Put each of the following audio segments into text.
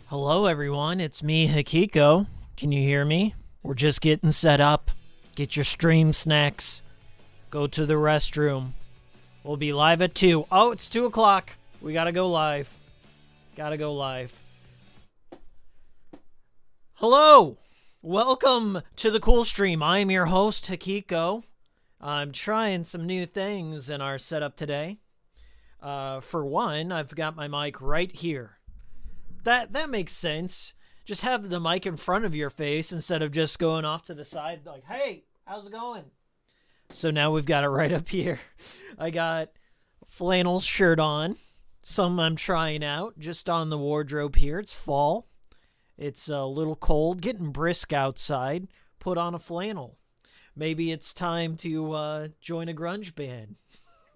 Hello everyone, it's me, Hikiko. Can you hear me? We're just getting set up. Get your stream snacks. Go to the restroom. We'll be live at 2. Oh, it's 2 o'clock. We gotta go live. Gotta go live. Hello! Welcome to the Cool Stream. I'm your host, Hikiko. I'm trying some new things in our setup today. For one, I've got my mic right here. That makes sense. Just have the mic in front of your face instead of just going off to the side like, hey, how's it going? So now we've got it right up here. I got a flannel shirt on. Some I'm trying out just on the wardrobe here. It's fall. It's a little cold, getting brisk outside. Put on a flannel. Maybe it's time to join a grunge band.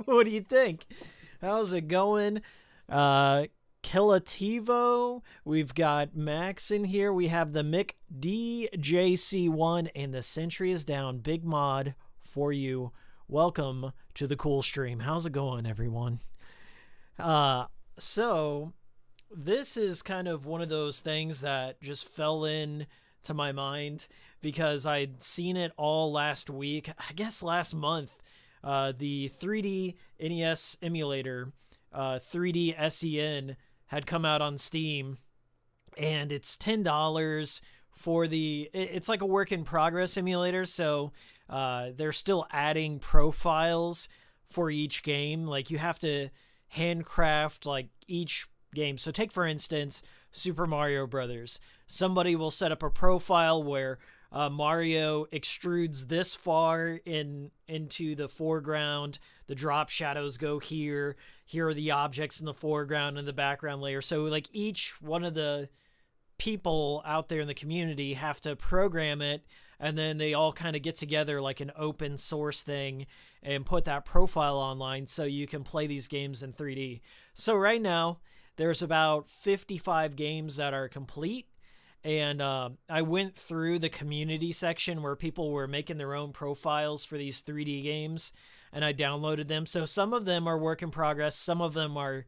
What do you think? How's it going? Kilativo. We've got Max in here. We have the Mick DJC1 and the Sentry is down. Big mod for you. Welcome to the Cool Stream. How's it going, everyone? So this is kind of one of those things that just fell in to my mind because I'd seen it all last week. I guess last month. The 3D NES emulator, 3D SEN, had come out on Steam, and it's $10 for it's like a work in progress emulator, so they're still adding profiles for each game. Like, you have to handcraft like each game. So take, for instance, Super Mario Brothers. Somebody will set up a profile where Mario extrudes this far into the foreground. The drop shadows go here. Here are the objects in the foreground and the background layer. So like each one of the people out there in the community have to program it, and then they all kind of get together like an open source thing and put that profile online so you can play these games in 3D. So right now there's about 55 games that are complete. And I went through the community section where people were making their own profiles for these 3D games, and I downloaded them. So some of them are work in progress. Some of them are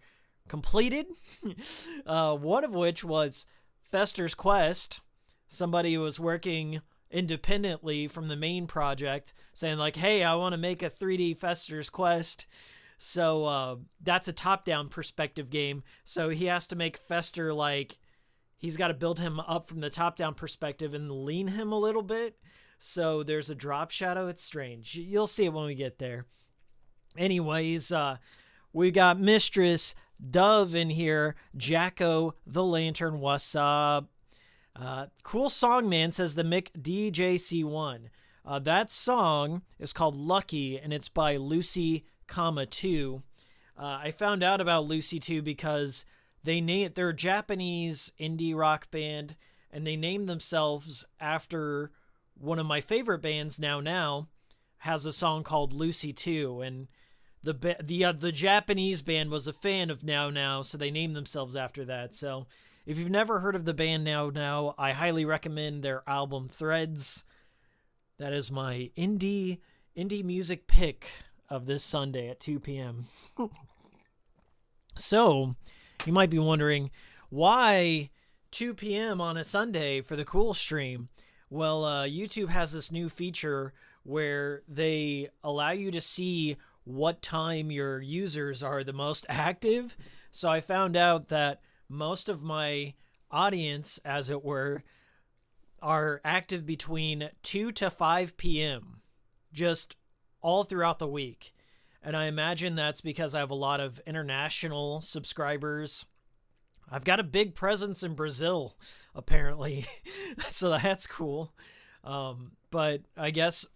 completed. One of which was Fester's Quest. Somebody was working independently from the main project saying like, hey, I want to make a 3D Fester's Quest. So that's a top-down perspective game. So he has to make Fester like he's got to build him up from the top-down perspective and lean him a little bit. So there's a drop shadow. It's strange. You'll see it when we get there. Anyways, we got Mistress Dove in here. Jacko the Lantern, what's up? Cool song, man, says the Mick DJC1. That song is called Lucky, and it's by Lucy, 2. I found out about Lucy 2 because they're a Japanese indie rock band, and they named themselves after one of my favorite bands, Now has a song called Lucy 2, and the Japanese band was a fan of Now, so they named themselves after that. So if you've never heard of the band Now, I highly recommend their album Threads. That is my indie music pick of this Sunday at 2 p.m. So, you might be wondering, why 2 p.m. on a Sunday for the cool stream? Well, YouTube has this new feature where they allow you to see what time your users are the most active. So I found out that most of my audience, as it were, are active between 2 to 5 p.m. just all throughout the week. And I imagine that's because I have a lot of international subscribers. I've got a big presence in Brazil, apparently. So that's cool. But I guess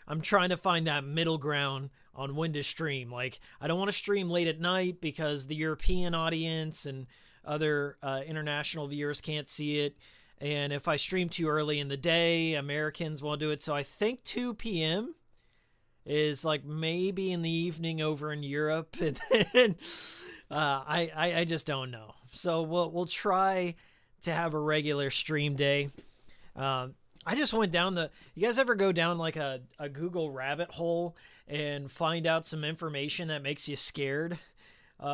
I'm trying to find that middle ground on when to stream. Like, I don't want to stream late at night because the European audience and other international viewers can't see it. And if I stream too early in the day, Americans won't do it. So I think 2 p.m. is like maybe in the evening over in Europe. And then I just don't know. So we'll try to have a regular stream day. I just went down you guys ever go down like a Google rabbit hole and find out some information that makes you scared?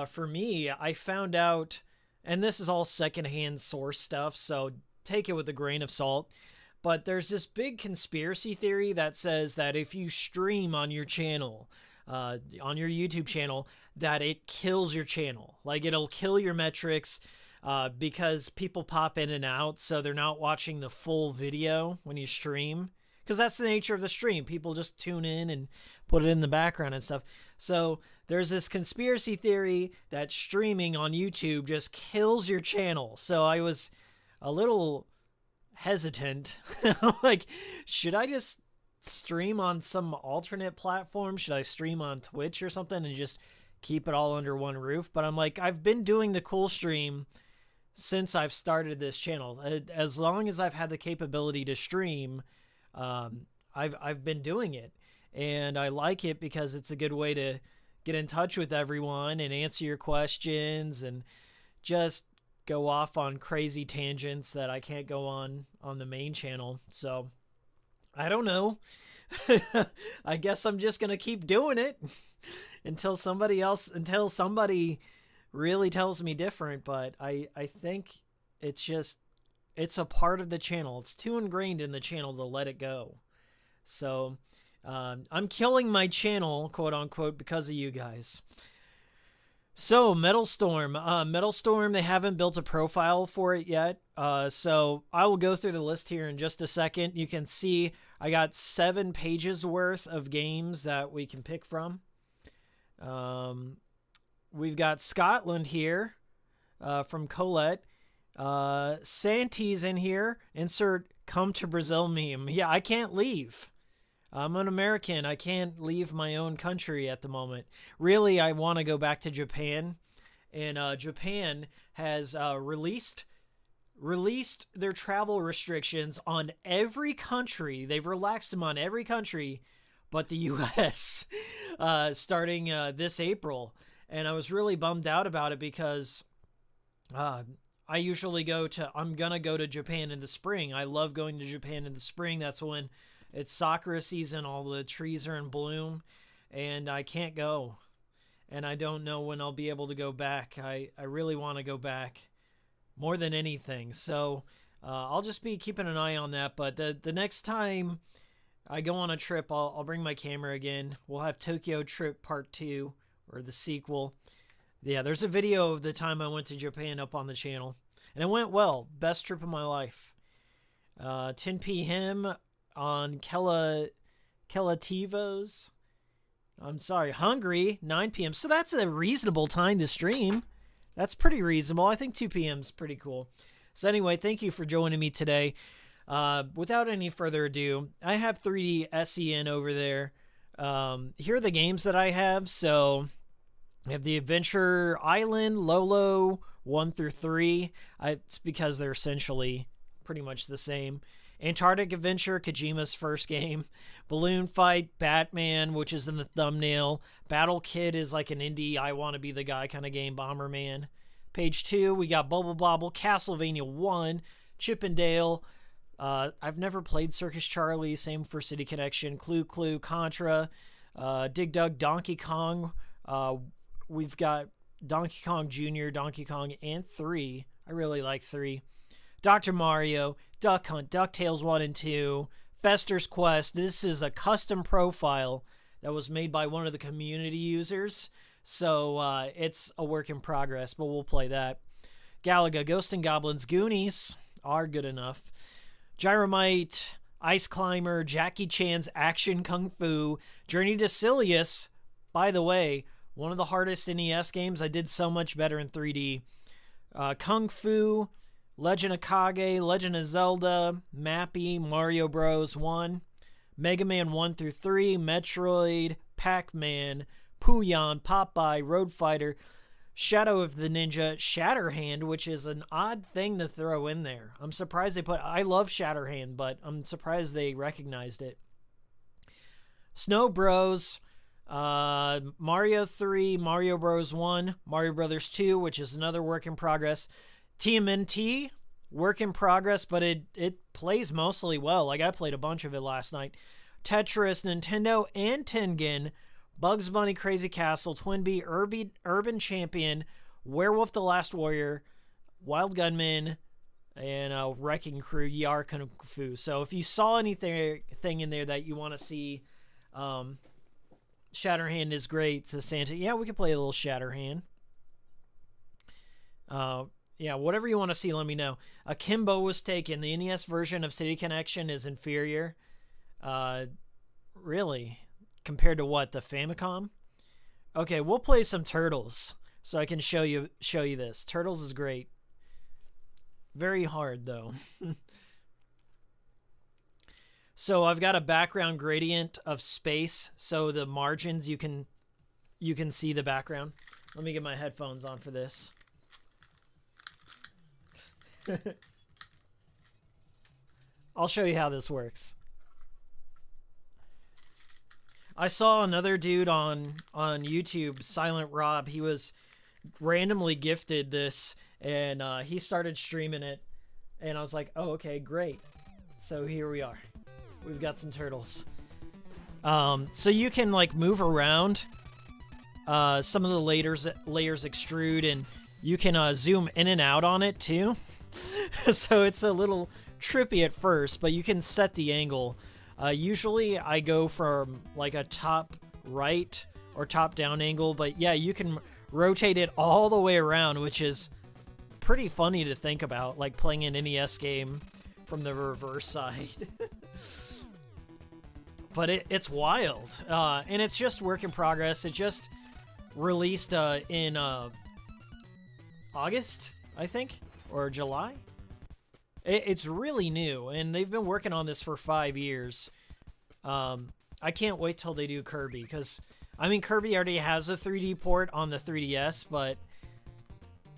For me, I found out, and this is all secondhand source stuff, so take it with a grain of salt, but there's this big conspiracy theory that says that if you stream on your channel, on your YouTube channel, that it kills your channel. Like, it'll kill your metrics because people pop in and out, so they're not watching the full video when you stream. Because that's the nature of the stream. People just tune in and put it in the background and stuff. So there's this conspiracy theory that streaming on YouTube just kills your channel. So I was a little hesitant. I'm like, should I just stream on some alternate platform? Should I stream on Twitch or something and just keep it all under one roof? But I'm like, I've been doing the cool stream since I've started this channel. As long as I've had the capability to stream, I've been doing it, and I like it because it's a good way to get in touch with everyone and answer your questions and just go off on crazy tangents that I can't go on the main channel. So I don't know. I guess I'm just going to keep doing it until somebody really tells me different. But I think it's a part of the channel. It's too ingrained in the channel to let it go. So I'm killing my channel, quote unquote, because of you guys. So, Metal Storm, they haven't built a profile for it yet, so I will go through the list here in just a second. You can see I got 7 pages worth of games that we can pick from. We've got Scotland here from Colette. Santi's in here. Insert come to Brazil meme. Yeah, I can't leave. I'm an American. I can't leave my own country at the moment. Really, I want to go back to Japan. And Japan has released their travel restrictions on every country. They've relaxed them on every country but the U.S. Starting this April. And I was really bummed out about it because I usually I'm going to go to Japan in the spring. I love going to Japan in the spring. That's when it's sakura season, all the trees are in bloom, and I can't go. And I don't know when I'll be able to go back. I really want to go back more than anything. So I'll just be keeping an eye on that. But the next time I go on a trip, I'll bring my camera again. We'll have Tokyo Trip Part 2 or the sequel. Yeah, there's a video of the time I went to Japan up on the channel, and it went well. Best trip of my life. 10 p.m. on Kelativos. I'm sorry, Hungary, 9 p.m. So that's a reasonable time to stream. That's pretty reasonable. I think 2 p.m. is pretty cool. So anyway, thank you for joining me today. Without any further ado, I have 3D SEN over there. Here are the games that I have. So I have the Adventure Island, Lolo, 1 through 3. It's because they're essentially pretty much the same. Antarctic Adventure, Kojima's first game. Balloon Fight, Batman, which is in the thumbnail. Battle Kid is like an indie, I want to be the guy kind of game. Bomberman. Page 2, we got Bubble Bobble, Castlevania 1, Chip and Dale. I've never played Circus Charlie, same for City Connection. Clue Clue, Contra, Dig Dug, Donkey Kong. We've got Donkey Kong Jr., Donkey Kong, and 3. I really like 3. Dr. Mario, Duck Hunt, DuckTales 1 and 2, Fester's Quest. This is a custom profile that was made by one of the community users, so it's a work in progress, but we'll play that. Galaga, Ghost and Goblins, Goonies are good enough. Gyromite, Ice Climber, Jackie Chan's Action Kung Fu, Journey to Silius. By the way, one of the hardest NES games. I did so much better in 3D. Kung Fu, Legend of Kage, Legend of Zelda, Mappy, Mario Bros. 1, Mega Man 1 through 3, Metroid, Pac-Man, Puyon, Popeye, Road Fighter, Shadow of the Ninja, Shatterhand, which is an odd thing to throw in there. I'm surprised they put... I love Shatterhand, but I'm surprised they recognized it. Snow Bros, Mario 3, Mario Bros. 1, Mario Brothers 2, which is another work in progress. TMNT, work in progress, but it plays mostly well. Like, I played a bunch of it last night. Tetris, Nintendo, and Tengen, Bugs Bunny, Crazy Castle, Twinbee, Urban Champion, Werewolf the Last Warrior, Wild Gunman, and Wrecking Crew, Yar Kung Fu. So if you saw anything in there that you want to see, Shatterhand is great. To Santa. Yeah, we could play a little Shatterhand. Yeah, whatever you want to see, let me know. Akimbo was taken. The NES version of City Connection is inferior. Really? Compared to what? The Famicom? Okay, we'll play some Turtles so I can show you this. Turtles is great. Very hard, though. So I've got a background gradient of space, so the margins, you can see the background. Let me get my headphones on for this. I'll show you how this works. I saw another dude on YouTube, Silent Rob. He was randomly gifted this, and he started streaming it, and I was like, oh, okay, great. So here we are. We've got some turtles. So you can like move around. Some of the layers extrude, and you can zoom in and out on it too. So it's a little trippy at first, but you can set the angle. Usually I go from like a top right or top down angle, but yeah, you can rotate it all the way around, which is pretty funny to think about, like playing an NES game from the reverse side. But it's wild, and it's just work in progress. It just released in August, I think, or July. It's really new, and they've been working on this for 5 years. I can't wait till they do Kirby, because, I mean, Kirby already has a 3D port on the 3DS, but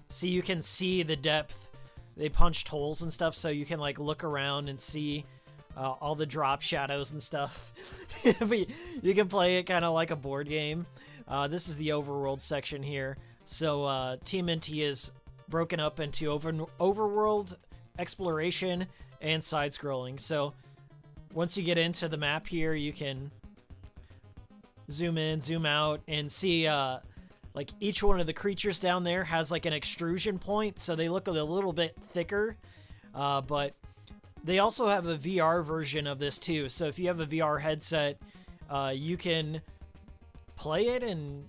see, you can see the depth. They punched holes and stuff, so you can, like, look around and see all the drop shadows and stuff. But you can play it kind of like a board game. This is the overworld section here. So TMNT is broken up into overworld exploration and side-scrolling. So once you get into the map here, you can zoom in, zoom out, and see like each one of the creatures down there has like an extrusion point, so they look a little bit thicker. But they also have a VR version of this too. So if you have a VR headset, you can play it and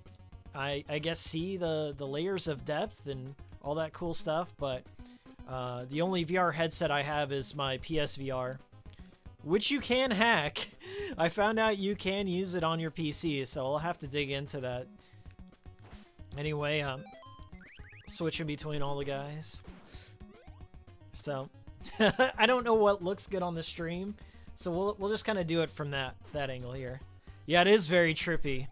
I guess see the layers of depth and all that cool stuff, but the only VR headset I have is my PSVR, which you can hack. I found out you can use it on your PC, so I'll have to dig into that. Anyway, switching between all the guys. So, I don't know what looks good on the stream, so we'll just kind of do it from that angle here. Yeah, it is very trippy.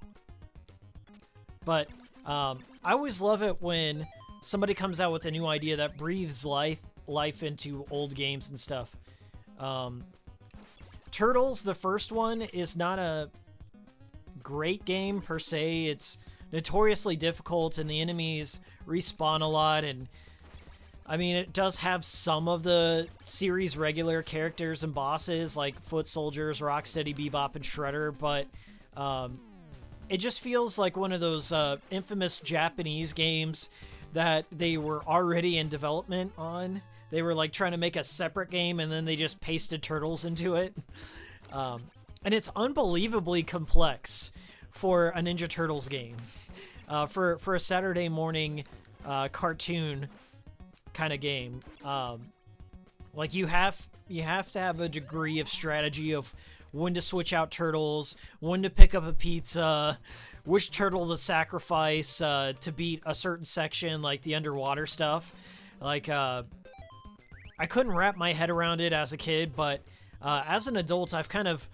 But I always love it when somebody comes out with a new idea that breathes life into old games and stuff. Turtles, the first one, is not a great game per se. It's notoriously difficult, and the enemies respawn a lot, and I mean, it does have some of the series regular characters and bosses, like Foot Soldiers, Rocksteady, Bebop, and Shredder, but it just feels like one of those infamous Japanese games that they were already in development on. They were like trying to make a separate game, and then they just pasted Turtles into it. And it's unbelievably complex for a Ninja Turtles game. For a Saturday morning cartoon kind of game. Like you have to have a degree of strategy of when to switch out turtles, when to pick up a pizza, which turtle to sacrifice to beat a certain section, like the underwater stuff. Like, I couldn't wrap my head around it as a kid, but as an adult, I've kind of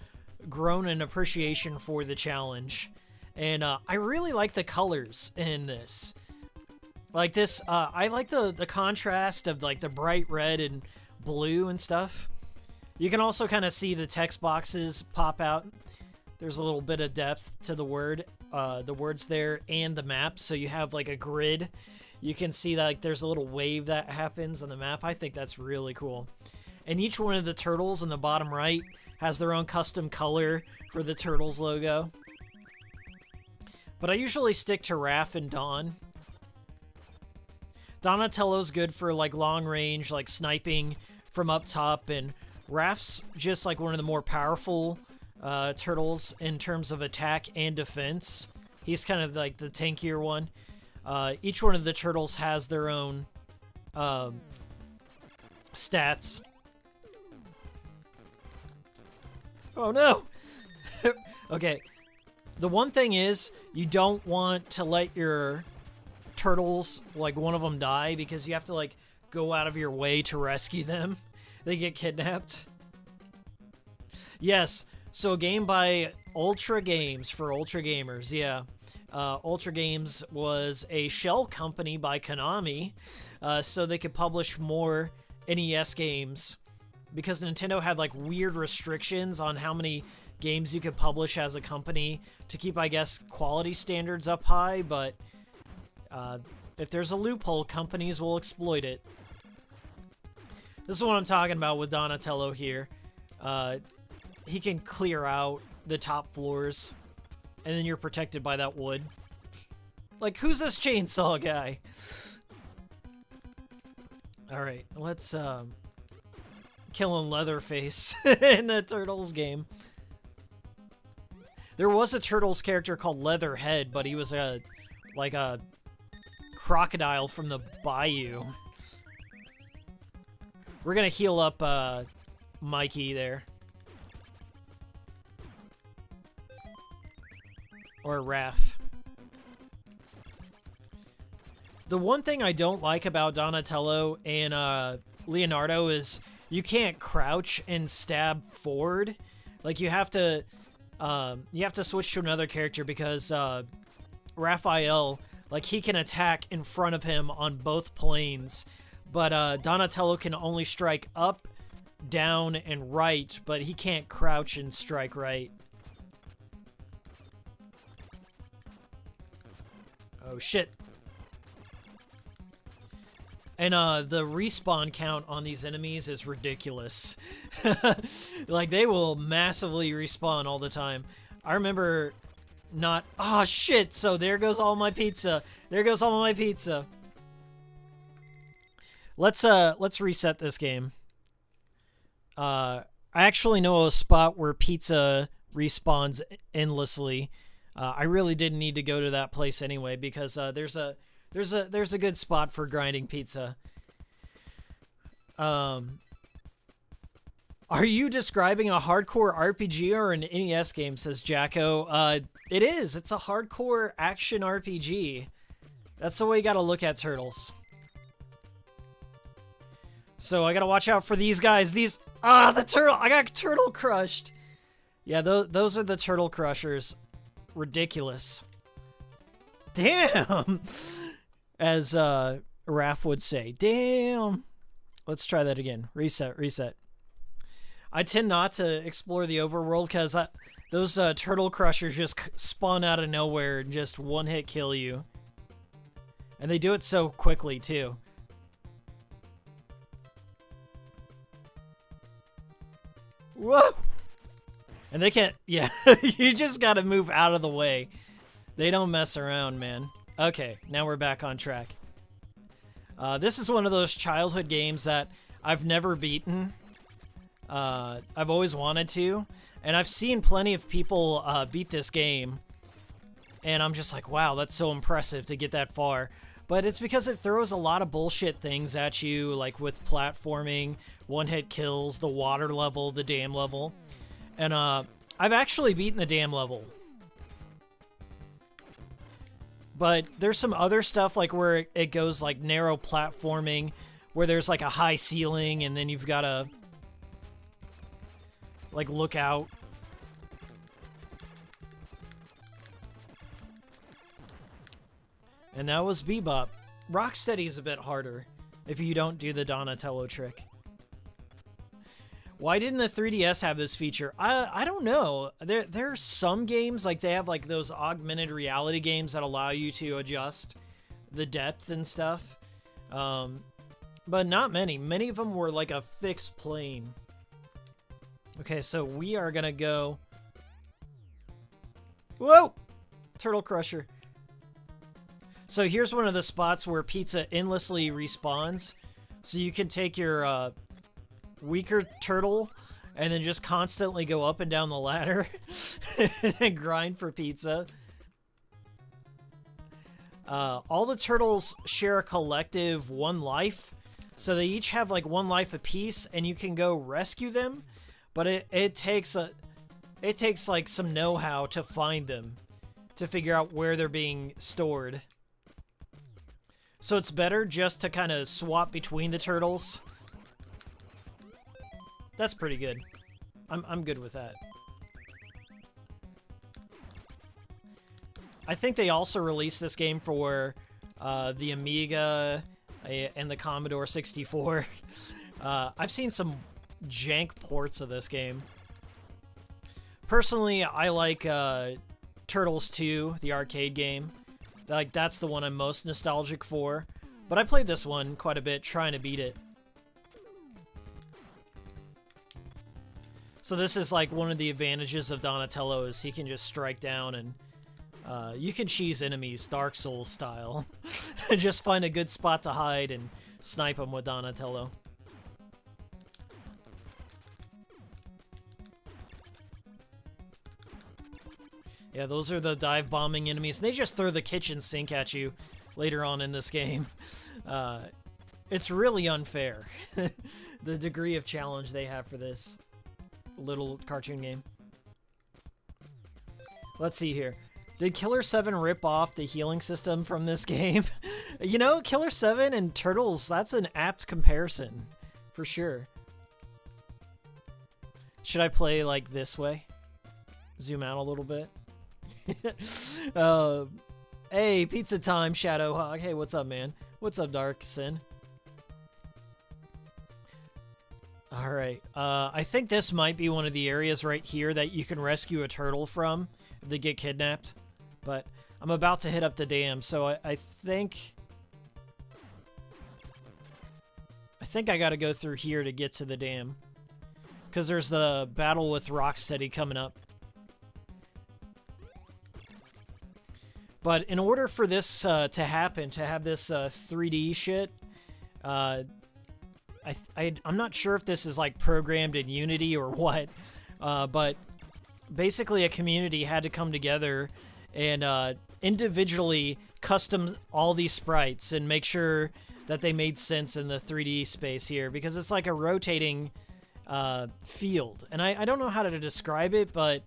grown an appreciation for the challenge. And I really like the colors in this. Like this, I like the contrast of like the bright red and blue and stuff. You can also kind of see the text boxes pop out. There's a little bit of depth to the words there, and the map. So you have like a grid. You can see that like there's a little wave that happens on the map. I think that's really cool. And each one of the turtles in the bottom right has their own custom color for the Turtles logo. But I usually stick to Raph and Don. Donatello's good for like long range, like sniping from up top, and Raph's just like one of the more powerful turtles in terms of attack and defense. He's kind of like the tankier one. Each one of the turtles has their own stats. Oh no! Okay. The one thing is, you don't want to let your turtles, like one of them die, because you have to like go out of your way to rescue them. They get kidnapped. Yes, so a game by Ultra Games for Ultra Gamers, yeah. Ultra Games was a shell company by Konami, so they could publish more NES games, because Nintendo had like weird restrictions on how many games you could publish as a company to keep, I guess, quality standards up high, but if there's a loophole, companies will exploit it. This is what I'm talking about with Donatello here. He can clear out the top floors, and then you're protected by that wood. Like, who's this chainsaw guy? Alright, let's, killing Leatherface in the Turtles game. There was a Turtles character called Leatherhead, but he was like a crocodile from the bayou. We're gonna heal up Mikey there. Or Raph. The one thing I don't like about Donatello and Leonardo is you can't crouch and stab forward. Like you have to switch to another character, because Raphael, like, he can attack in front of him on both planes, but Donatello can only strike up, down, and right, but he can't crouch and strike right. Oh shit. And the respawn count on these enemies is ridiculous. Like, they will massively respawn all the time. I remember not... Oh, shit! So there goes all my pizza. There goes all my pizza. Let's reset this game. I actually know a spot where pizza respawns endlessly. I really didn't need to go to that place anyway because there's a good spot for grinding pizza. Are you describing a hardcore RPG or an NES game, says Jacko? It is. It's a hardcore action RPG. That's the way you gotta look at Turtles. So I gotta watch out for these guys. The turtle! I got turtle crushed! Yeah, those are the turtle crushers. Ridiculous. Damn! As Raph would say. Damn! Let's try that again. Reset. I tend not to explore the overworld because those turtle crushers just spawn out of nowhere and just one-hit kill you. And they do it so quickly, too. Whoa! And they can't... Yeah, you just gotta move out of the way. They don't mess around, man. Okay, now we're back on track. This is one of those childhood games that I've never beaten. I've always wanted to. And I've seen plenty of people beat this game. And I'm just like, wow, that's so impressive to get that far. But it's because it throws a lot of bullshit things at you, like with platforming, one-hit kills, the water level, the dam level. And I've actually beaten the dam level. But there's some other stuff like where it goes like narrow platforming, where there's like a high ceiling and then you've got to like look out. And that was Bebop. Rocksteady's a bit harder if you don't do the Donatello trick. Why didn't the 3DS have this feature? I don't know. There's some games, like they have like those augmented reality games that allow you to adjust the depth and stuff. But not many. Many of them were like a fixed plane. Okay, so we are gonna go... Whoa! Turtle Crusher. So here's one of the spots where pizza endlessly respawns. So you can take your weaker turtle and then just constantly go up and down the ladder and grind for pizza. All the turtles share a collective 1 life. So they each have like 1 life apiece and you can go rescue them. But it takes like some know-how to find them, to figure out where they're being stored. So it's better just to kind of swap between the turtles. That's pretty good. I'm good with that. I think they also released this game for the Amiga and the Commodore 64. I've seen some jank ports of this game. Personally, I like Turtles 2, the arcade game. Like, that's the one I'm most nostalgic for. But I played this one quite a bit, trying to beat it. So this is like one of the advantages of Donatello is he can just strike down and you can cheese enemies Dark Souls style. Just find a good spot to hide and snipe them with Donatello. Yeah, those are the dive bombing enemies. They just throw the kitchen sink at you later on in this game. It's really unfair, the degree of challenge they have for this little cartoon game. Let's see here. Did Killer 7 rip off the healing system from this game? You know, Killer 7 and Turtles, that's an apt comparison, for sure. Should I play like this way? Zoom out a little bit? Hey, pizza time, Shadowhawk. Hey, what's up, man? What's up, Dark Sin? Alright, I think this might be one of the areas right here that you can rescue a turtle from if they get kidnapped. But I'm about to hit up the dam, so I think I gotta go through here to get to the dam. Because there's the battle with Rocksteady coming up. But in order for this to happen, to have this 3D shit, I'm not sure if this is like programmed in Unity or what, but basically a community had to come together and individually custom all these sprites and make sure that they made sense in the 3D space here, because it's like a rotating field. And I don't know how to describe it, but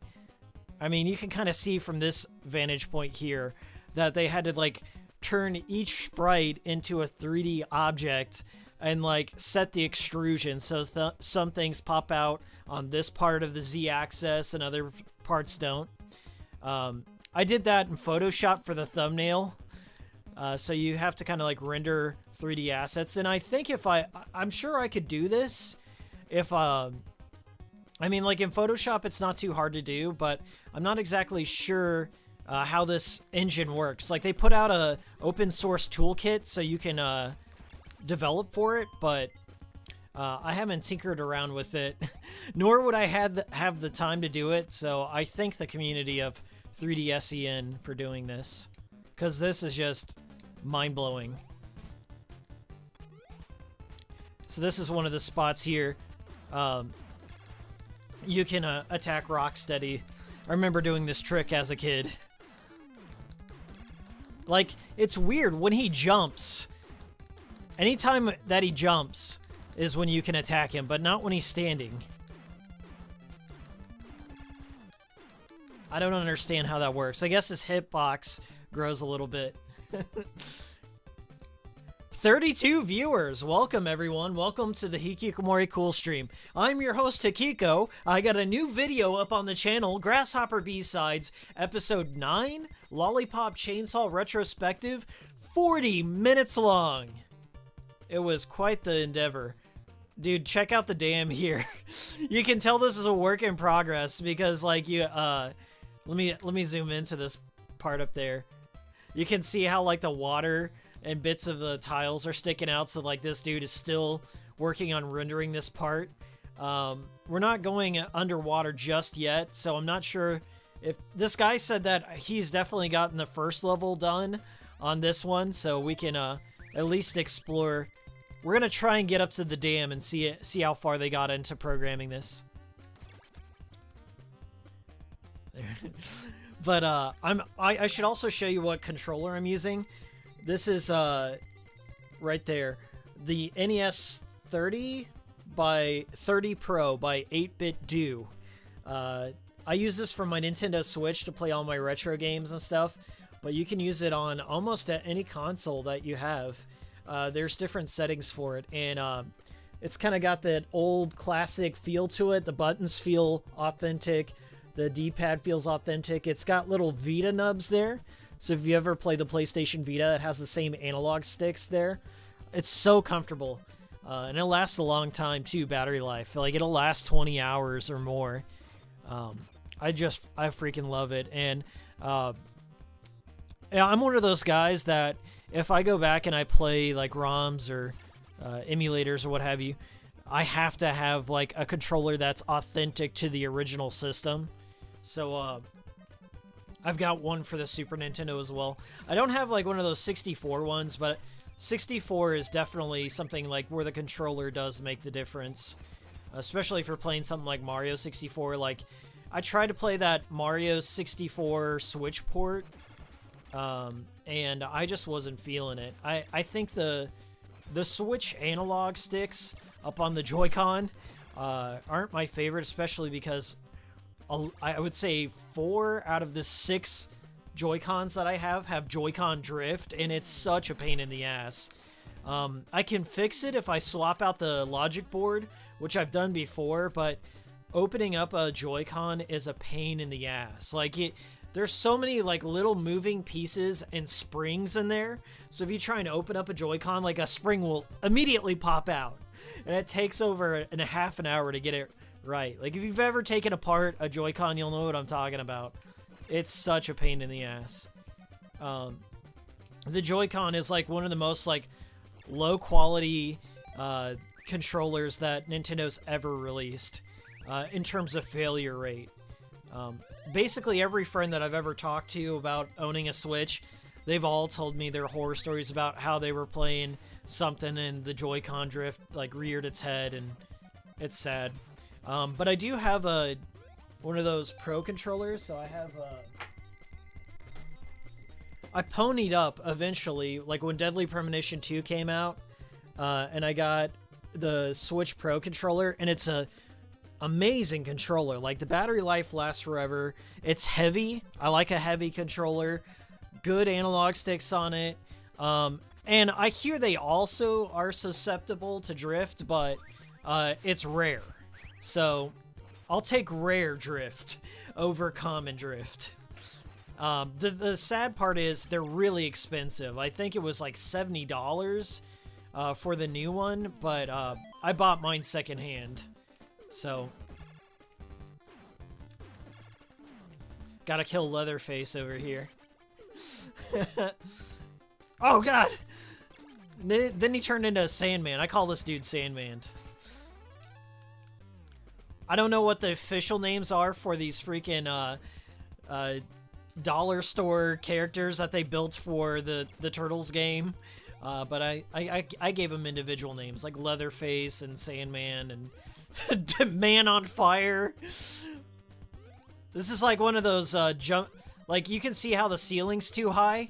I mean, you can kind of see from this vantage point here that they had to like turn each sprite into a 3D object and like set the extrusion so some things pop out on this part of the Z-axis and other parts don't. I did that in Photoshop for the thumbnail. So you have to kind of like render 3D assets. And I think if I'm sure I could do this if, I mean, like in Photoshop, it's not too hard to do, but I'm not exactly sure how this engine works. Like they put out a open source toolkit so you can develop for it, but I haven't tinkered around with it, nor would I have the time to do it. So I thank the community of 3D SEN for doing this, because this is just mind-blowing. So this is one of the spots here. You can attack Rocksteady. I remember doing this trick as a kid. Like, it's weird when he jumps. Anytime that he jumps is when you can attack him, but not when he's standing. I don't understand how that works. I guess his hitbox grows a little bit. 32 viewers. Welcome, everyone. Welcome to the Hikikomori Cool Stream. I'm your host, Hikiko. I got a new video up on the channel, Grasshopper B-Sides, Episode 9, Lollipop Chainsaw Retrospective, 40 minutes long. It was quite the endeavor. Dude, check out the dam here. You can tell this is a work in progress because, like, let me zoom into this part up there. You can see how, like, the water and bits of the tiles are sticking out, so like this dude is still working on rendering this part. We're not going underwater just yet, so I'm not sure if this guy said that he's definitely gotten the first level done on this one, so we can at least explore. We're gonna try and get up to the dam and see how far they got into programming this. But I should also show you what controller I'm using. This is right there, the NES 30 Pro by 8-Bit Do. I use this for my Nintendo Switch to play all my retro games and stuff, but you can use it on almost any console that you have. There's different settings for it, and it's kind of got that old classic feel to it. The buttons feel authentic. The D-pad feels authentic. It's got little Vita nubs there. So if you ever play the PlayStation Vita, it has the same analog sticks there. It's so comfortable. And it lasts a long time too, battery life. Like, it'll last 20 hours or more. I freaking love it. And yeah, I'm one of those guys that if I go back and I play like ROMs or emulators or what have you, I have to have like a controller that's authentic to the original system. So I've got one for the Super Nintendo as well. I don't have like one of those 64 ones, but 64 is definitely something like where the controller does make the difference, especially if you're playing something like Mario 64. Like, I tried to play that Mario 64 Switch port, and I just wasn't feeling it. I think the Switch analog sticks up on the Joy-Con aren't my favorite, especially because I would say 4 out of the 6 Joy-Cons that I have Joy-Con drift, and it's such a pain in the ass. I can fix it if I swap out the logic board, which I've done before, but opening up a Joy-Con is a pain in the ass. Like, there's so many like little moving pieces and springs in there, so if you try and open up a Joy-Con, like a spring will immediately pop out, and it takes over a half an hour to get it right. Like, if you've ever taken apart a Joy-Con, you'll know what I'm talking about. It's such a pain in the ass. The Joy-Con is like one of the most like low quality controllers that Nintendo's ever released in terms of failure rate. Basically every friend that I've ever talked to about owning a Switch, they've all told me their horror stories about how they were playing something and the Joy-Con drift like reared its head, and it's sad. But I do have one of those Pro controllers, so I have I ponied up eventually, like when Deadly Premonition 2 came out, and I got the Switch Pro controller, and it's a amazing controller. Like, the battery life lasts forever. It's heavy. I like a heavy controller. Good analog sticks on it. And I hear they also are susceptible to drift, but it's rare. So I'll take rare drift over common drift. The sad part is they're really expensive. I think it was like $70 for the new one, but I bought mine secondhand. So gotta kill Leatherface over here. Oh god! Then he turned into a Sandman. I call this dude Sandman. I don't know what the official names are for these freaking dollar store characters that they built for the Turtles game, but I gave them individual names like Leatherface and Sandman and Man on Fire. This is like one of those jump. Like, you can see how the ceiling's too high.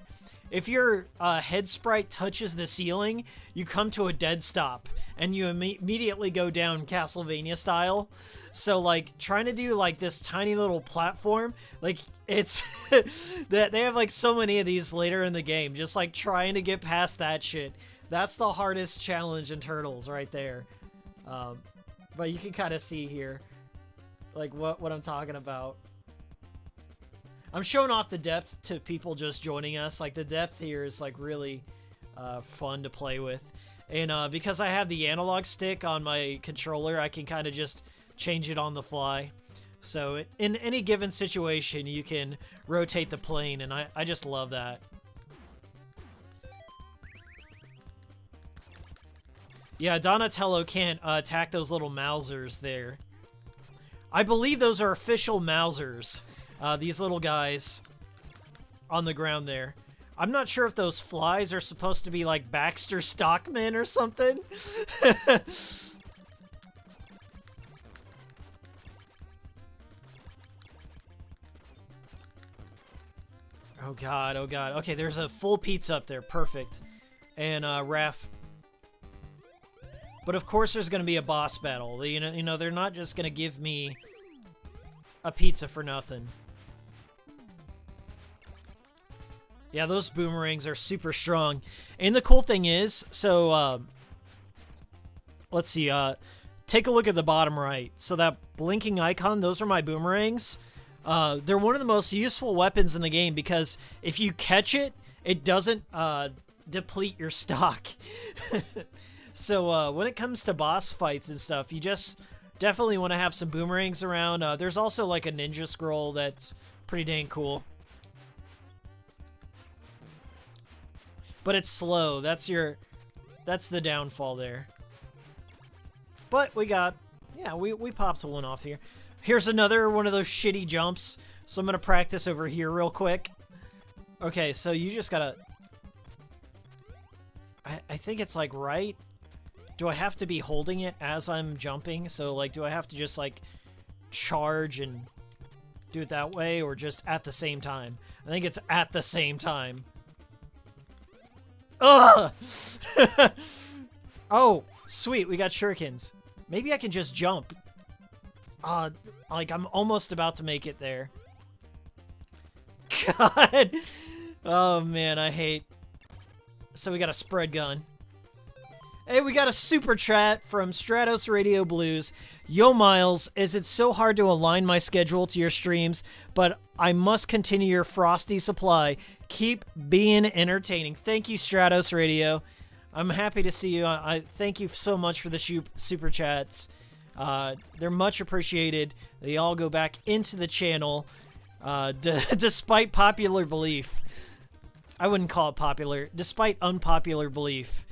If your head sprite touches the ceiling, you come to a dead stop, and you immediately go down Castlevania style. So, like, trying to do, like, this tiny little platform, like, it's... that they have, like, so many of these later in the game, just, like, trying to get past that shit. That's the hardest challenge in Turtles right there. But you can kind of see here, like, what I'm talking about. I'm showing off the depth to people just joining us. Like, the depth here is, like, really fun to play with. And because I have the analog stick on my controller, I can kind of just change it on the fly. So in any given situation, you can rotate the plane, and I just love that. Yeah, Donatello can't attack those little Mousers there. I believe those are official Mousers. These little guys on the ground there. I'm not sure if those flies are supposed to be like Baxter Stockman or something. Oh god, oh god. Okay, there's a full pizza up there. Perfect. And Raph. But of course there's going to be a boss battle. You know, they're not just going to give me a pizza for nothing. Yeah, those boomerangs are super strong. And the cool thing is, so, let's see, take a look at the bottom right. So that blinking icon, those are my boomerangs. They're one of the most useful weapons in the game because if you catch it, it doesn't, deplete your stock. So, when it comes to boss fights and stuff, you just definitely want to have some boomerangs around. There's also, like, a ninja scroll that's pretty dang cool. But it's slow. That's the downfall there. But we popped one off here. Here's another one of those shitty jumps. So I'm going to practice over here real quick. Okay, so you just gotta... I think it's like right. Do I have to be holding it as I'm jumping? So like, do I have to just like charge and do it that way, or just at the same time? I think it's at the same time. Ugh! Oh, sweet, we got shurikens. Maybe I can just jump. Like, I'm almost about to make it there. God! Oh, man, I hate... So we got a spread gun. Hey, we got a super chat from Stratos Radio Blues. Yo, Miles, is it so hard to align my schedule to your streams, but I must continue your frosty supply. Keep being entertaining. Thank you, Stratos Radio. I'm happy to see you. I thank you so much for the super chats. They're much appreciated. They all go back into the channel, despite popular belief. I wouldn't call it popular. Despite unpopular belief.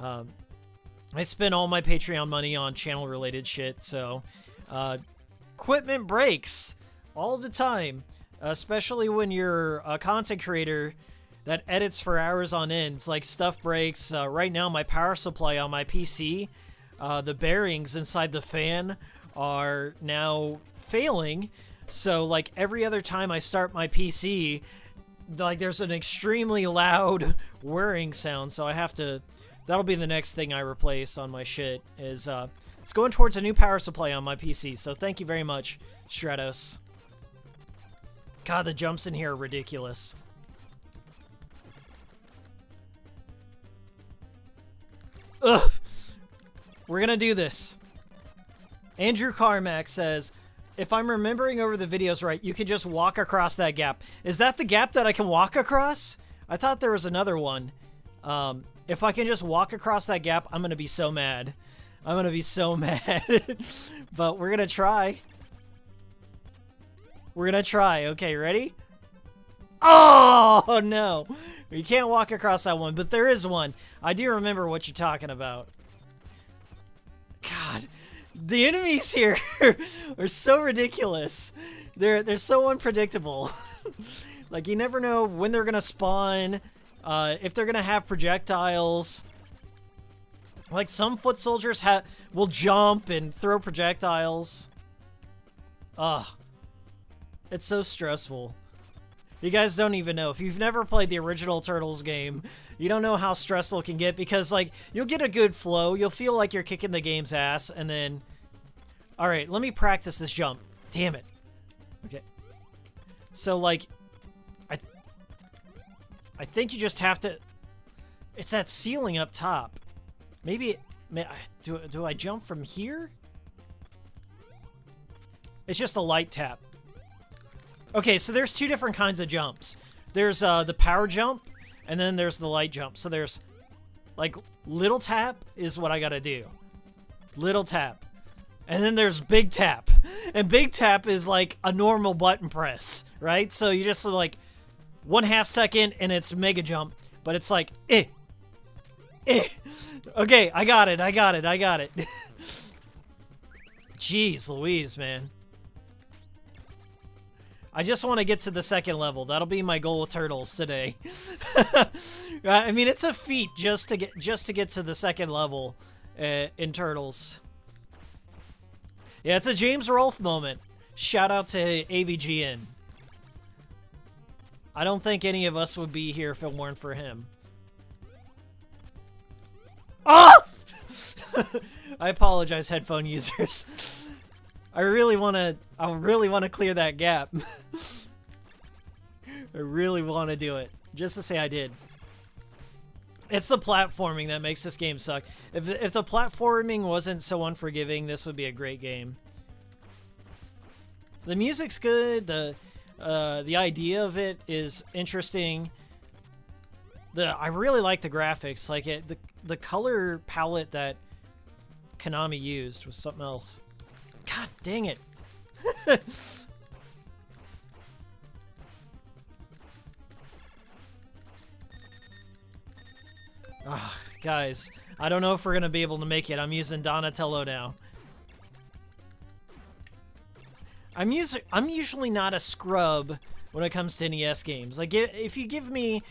I spend all my Patreon money on channel-related shit, so... equipment breaks all the time. Especially when you're a content creator that edits for hours on end. It's like stuff breaks. Right now, my power supply on my PC, the bearings inside the fan are now failing. So, like, every other time I start my PC, like there's an extremely loud whirring sound, so I have to, that'll be the next thing I replace on my shit, is it's going towards a new power supply on my PC, so thank you very much, Stratos. God, the jumps in here are ridiculous. Ugh! We're gonna do this. Andrew Carmack says, if I'm remembering over the videos right, you can just walk across that gap. Is that the gap that I can walk across? I thought there was another one. If I can just walk across that gap, I'm gonna be so mad. I'm gonna be so mad. But we're gonna try. We're gonna try. Okay, ready? Oh, no. You can't walk across that one, but there is one. I do remember what you're talking about. God, the enemies here are so ridiculous. They're so unpredictable. Like, you never know when they're gonna spawn, if they're gonna have projectiles. Like, some foot soldiers will jump and throw projectiles. Ugh. It's so stressful. You guys don't even know. If you've never played the original Turtles game, you don't know how stressful it can get, because, like, you'll get a good flow, you'll feel like you're kicking the game's ass, and then... Alright, let me practice this jump. Damn it. Okay. So, like, I think you just have to... It's that ceiling up top. Maybe... Do I jump from here? It's just a light tap. Okay, so there's two different kinds of jumps. There's the power jump, and then there's the light jump. So there's, like, little tap is what I gotta do. Little tap. And then there's big tap. And big tap is like a normal button press, right? So you just, like, 1/2 second, and it's mega jump. But it's like, eh. Okay, I got it. Jeez Louise, man. I just want to get to the second level. That'll be my goal with Turtles today. I mean, it's a feat just to get to the second level in Turtles. Yeah, it's a James Rolfe moment. Shout out to AVGN. I don't think any of us would be here if it weren't for him. Oh! I apologize, headphone users. I really want to clear that gap. I really want to do it, just to say I did. It's the platforming that makes this game suck. If the platforming wasn't so unforgiving, this would be a great game. The music's good. The idea of it is interesting. I really like the graphics. Like the color palette that Konami used was something else. God dang it. Guys, I don't know if we're going to be able to make it. I'm using Donatello now. I'm usually not a scrub when it comes to NES games. Like, if you give me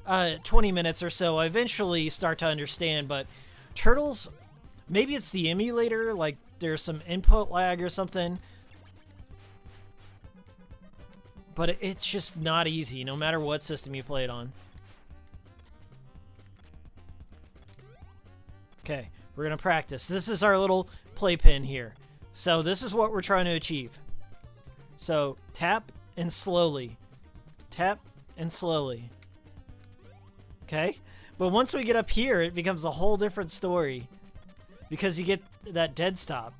20 minutes or so, I eventually start to understand, but Turtles, maybe it's the emulator, like, there's some input lag or something. But it's just not easy, no matter what system you play it on. Okay, we're going to practice. This is our little playpen here. So this is what we're trying to achieve. So tap and slowly. Tap and slowly. Okay? But once we get up here, it becomes a whole different story. Because you get that dead stop.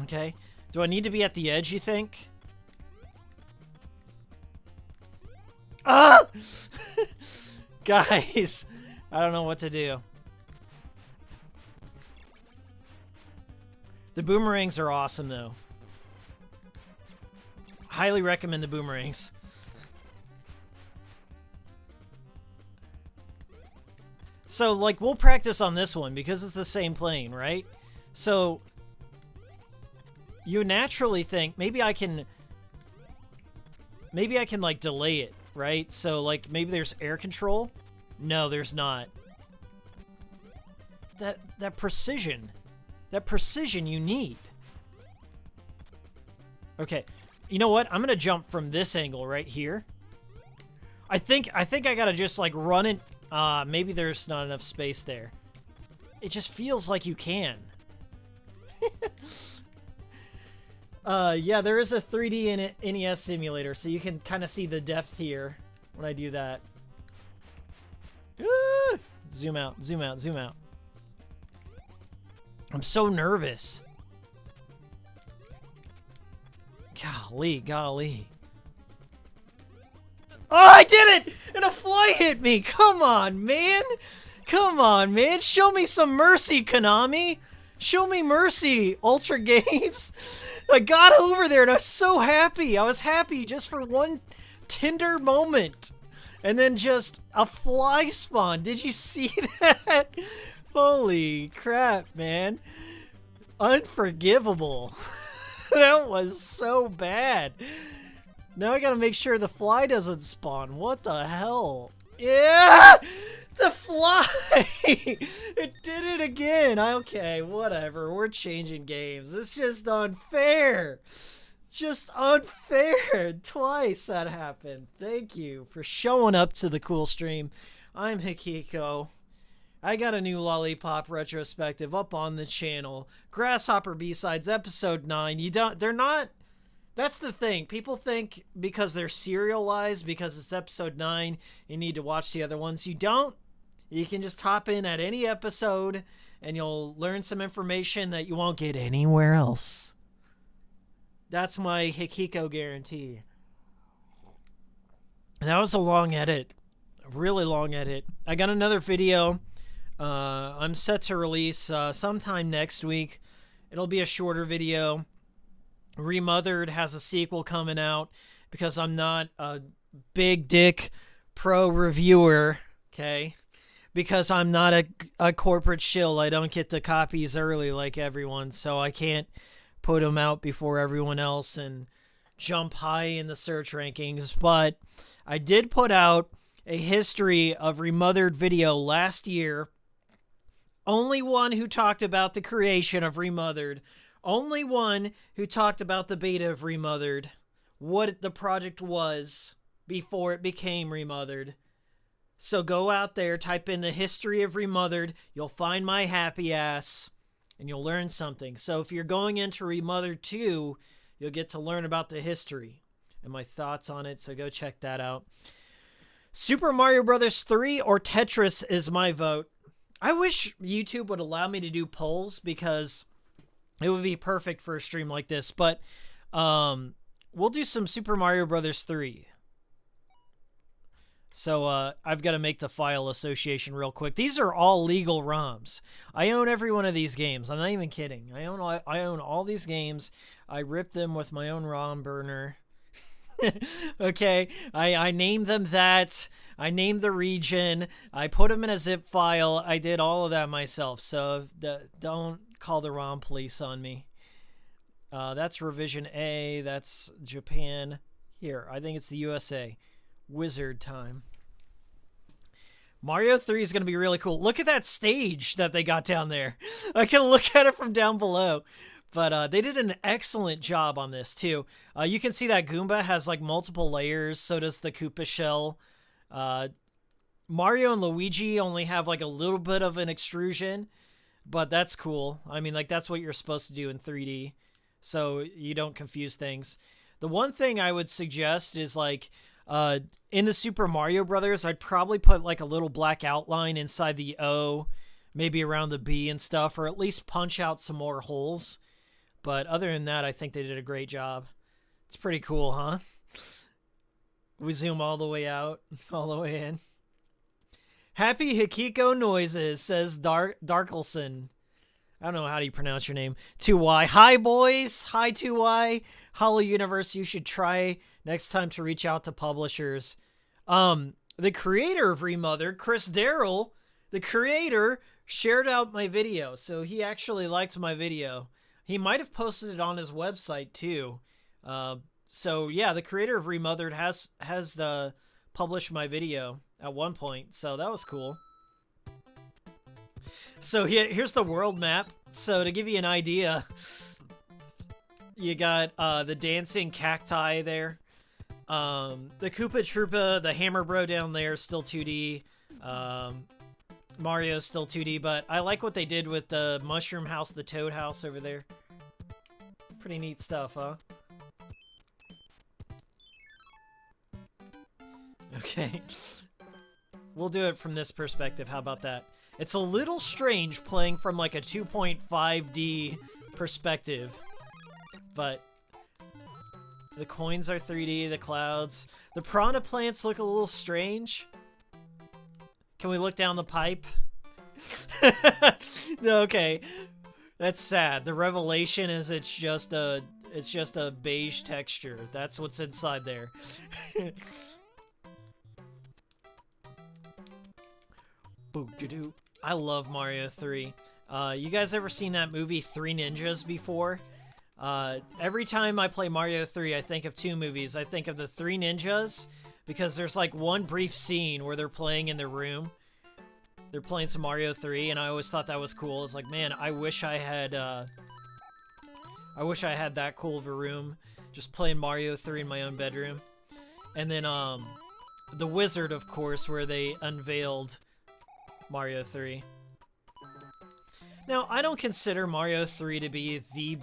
Okay? Do I need to be at the edge, you think? Ah! Guys, I don't know what to do. The boomerangs are awesome, though. Highly recommend the boomerangs. So, like, we'll practice on this one because it's the same plane, right? So, you naturally think, maybe I can, like, delay it, right? So, like, maybe there's air control? No, there's not. That precision. That precision you need. Okay. You know what? I'm going to jump from this angle right here. I think I gotta just like run it. Maybe there's not enough space there. It just feels like you can. Yeah, there is a 3D NES simulator, so you can kind of see the depth here when I do that. Zoom out, zoom out, zoom out. I'm so nervous. Golly, golly. Oh, I did it! And a fly hit me! Come on, man! Come on, man! Show me some mercy, Konami! Show me mercy, Ultra Games! I got over there and I was so happy! I was happy just for one tender moment. And then just a fly spawn. Did you see that? Holy crap, man. Unforgivable. That was so bad. Now I gotta make sure the fly doesn't spawn. What the hell? Yeah! The fly! It did it again. Okay, whatever. We're changing games. It's just unfair. Just unfair. Twice that happened. Thank you for showing up to the cool stream. I'm Hikiko. I got a new Lollipop retrospective up on the channel. Grasshopper B-Sides episode 9. They're not. That's the thing. People think because they're serialized, because it's episode 9, you need to watch the other ones. You don't. You can just hop in at any episode and you'll learn some information that you won't get anywhere else. That's my Hikiko guarantee. That was a long edit. A really long edit. I got another video. I'm set to release sometime next week. It'll be a shorter video. Remothered has a sequel coming out because I'm not a big dick pro reviewer, okay? Because I'm not a corporate shill. I don't get the copies early like everyone, so I can't put them out before everyone else and jump high in the search rankings. But I did put out a history of Remothered video last year. Only one who talked about the creation of Remothered. Only one who talked about the beta of Remothered. What the project was before it became Remothered. So go out there, type in the history of Remothered. You'll find my happy ass. And you'll learn something. So if you're going into Remothered 2, you'll get to learn about the history and my thoughts on it. So go check that out. Super Mario Bros. 3 or Tetris is my vote. I wish YouTube would allow me to do polls because it would be perfect for a stream like this. But we'll do some Super Mario Bros. 3. So I've got to make the file association real quick. These are all legal ROMs. I own every one of these games. I'm not even kidding. I own all these games. I ripped them with my own ROM burner. Okay, I named them that. I named the region. I put them in a zip file. I did all of that myself. So don't call the ROM police on me. That's revision A. That's Japan. Here, I think it's the USA. Wizard time. Mario 3 is going to be really cool. Look at that stage that they got down there. I can look at it from down below. But they did an excellent job on this, too. You can see that Goomba has, like, multiple layers. So does the Koopa shell. Mario and Luigi only have, like, a little bit of an extrusion. But that's cool. I mean, like, that's what you're supposed to do in 3D. So you don't confuse things. The one thing I would suggest is, like, in the Super Mario Brothers, I'd probably put like a little black outline inside the O, maybe around the B and stuff, or at least punch out some more holes. But other than that, I think they did a great job. It's pretty cool, huh? We zoom all the way out, all the way in. Happy Hikiko noises, says Darkelson. I don't know how do you pronounce your name. 2Y. Hi, boys. Hi, 2Y. Hollow Universe, you should try next time to reach out to publishers. The creator of Remothered, Chris Darrell, the creator, shared out my video. So he actually liked my video. He might have posted it on his website, too. So, yeah, the creator of Remothered has published my video at one point. So that was cool. So here's the world map. So to give you an idea, you got the dancing cacti there. The Koopa Troopa, the Hammer Bro down there is still 2D. Mario's still 2D, but I like what they did with the Mushroom House, the Toad House over there. Pretty neat stuff, huh? Okay. We'll do it from this perspective. How about that? It's a little strange playing from like a 2.5D perspective, but the coins are 3D, the clouds. The piranha plants look a little strange. Can we look down the pipe? Okay. That's sad. The revelation is it's just a beige texture. That's what's inside there. Boo-doo-doo. I love Mario 3. You guys ever seen that movie Three Ninjas before? Every time I play Mario 3, I think of two movies. I think of the Three Ninjas, because there's like one brief scene where they're playing in their room. They're playing some Mario 3, and I always thought that was cool. It's like, man, I wish I had that cool of a room, just playing Mario 3 in my own bedroom. And then, The Wizard, of course, where they unveiled Mario 3. Now, I don't consider Mario 3 to be the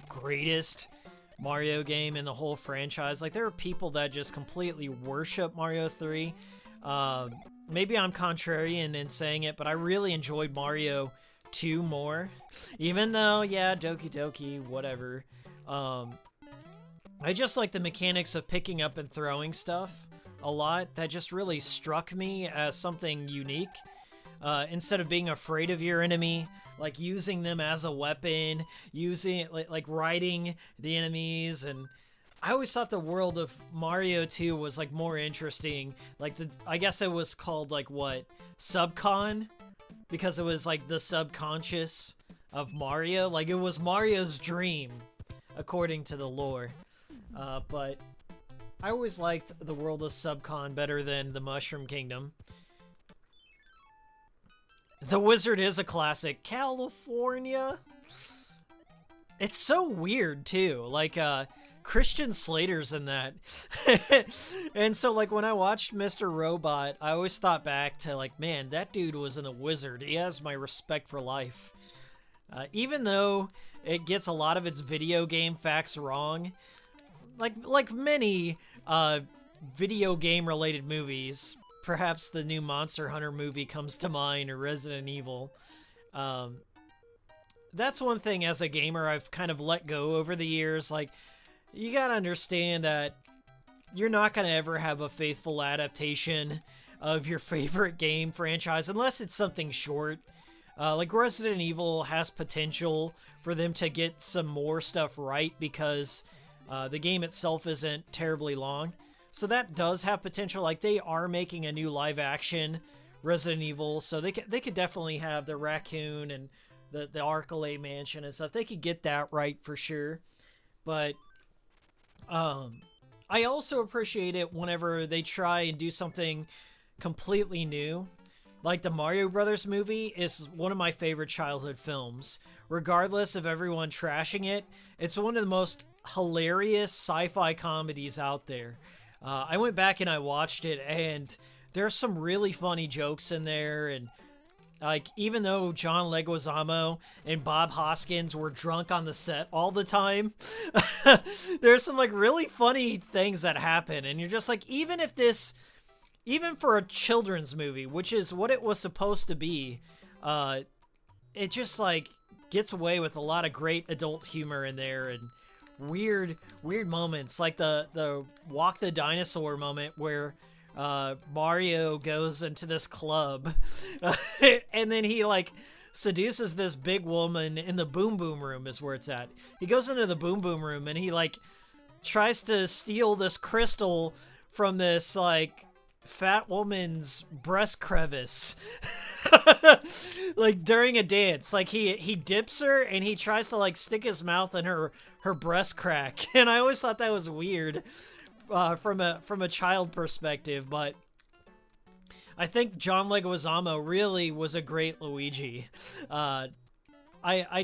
greatest Mario game in the whole franchise. Like, there are people that just completely worship Mario 3. Maybe I'm contrarian in saying it, but I really enjoyed Mario 2 more. Even though, yeah, Doki Doki, whatever. I just like the mechanics of picking up and throwing stuff a lot. That just really struck me as something unique. Instead of being afraid of your enemy, like using them as a weapon, using like riding the enemies, and I always thought the world of Mario 2 was like more interesting. Like I guess it was called like what? Subcon? Because it was like the subconscious of Mario. Like it was Mario's dream, according to the lore. But I always liked the world of Subcon better than the Mushroom Kingdom. The Wizard is a classic. California? It's so weird, too. Like, Christian Slater's in that. And so, like, when I watched Mr. Robot, I always thought back to, like, man, that dude was in The Wizard. He has my respect for life. Even though it gets a lot of its video game facts wrong, like many video game-related movies, perhaps the new Monster Hunter movie comes to mind, or Resident Evil. That's one thing as a gamer I've kind of let go over the years. Like, you gotta understand that you're not gonna ever have a faithful adaptation of your favorite game franchise unless it's something short. Like Resident Evil has potential for them to get some more stuff right because the game itself isn't terribly long. So that does have potential. Like, they are making a new live-action Resident Evil, so they could definitely have the raccoon and the Arcalay mansion and stuff. They could get that right for sure. But I also appreciate it whenever they try and do something completely new. Like, the Mario Brothers movie is one of my favorite childhood films. Regardless of everyone trashing it, it's one of the most hilarious sci-fi comedies out there. I went back and I watched it, and there's some really funny jokes in there, and like, even though John Leguizamo and Bob Hoskins were drunk on the set all the time, there's some like really funny things that happen, and you're just like, even for a children's movie, which is what it was supposed to be, it just like gets away with a lot of great adult humor in there, and weird moments, like the Walk the Dinosaur moment where Mario goes into this club and then he like seduces this big woman in the Boom Boom Room is where it's at. He goes into the Boom Boom Room and he like tries to steal this crystal from this like fat woman's breast crevice. Like during a dance, like he dips her and he tries to like stick his mouth in her breast crack, and I always thought that was weird from a child perspective, but I think John Leguizamo really was a great Luigi. I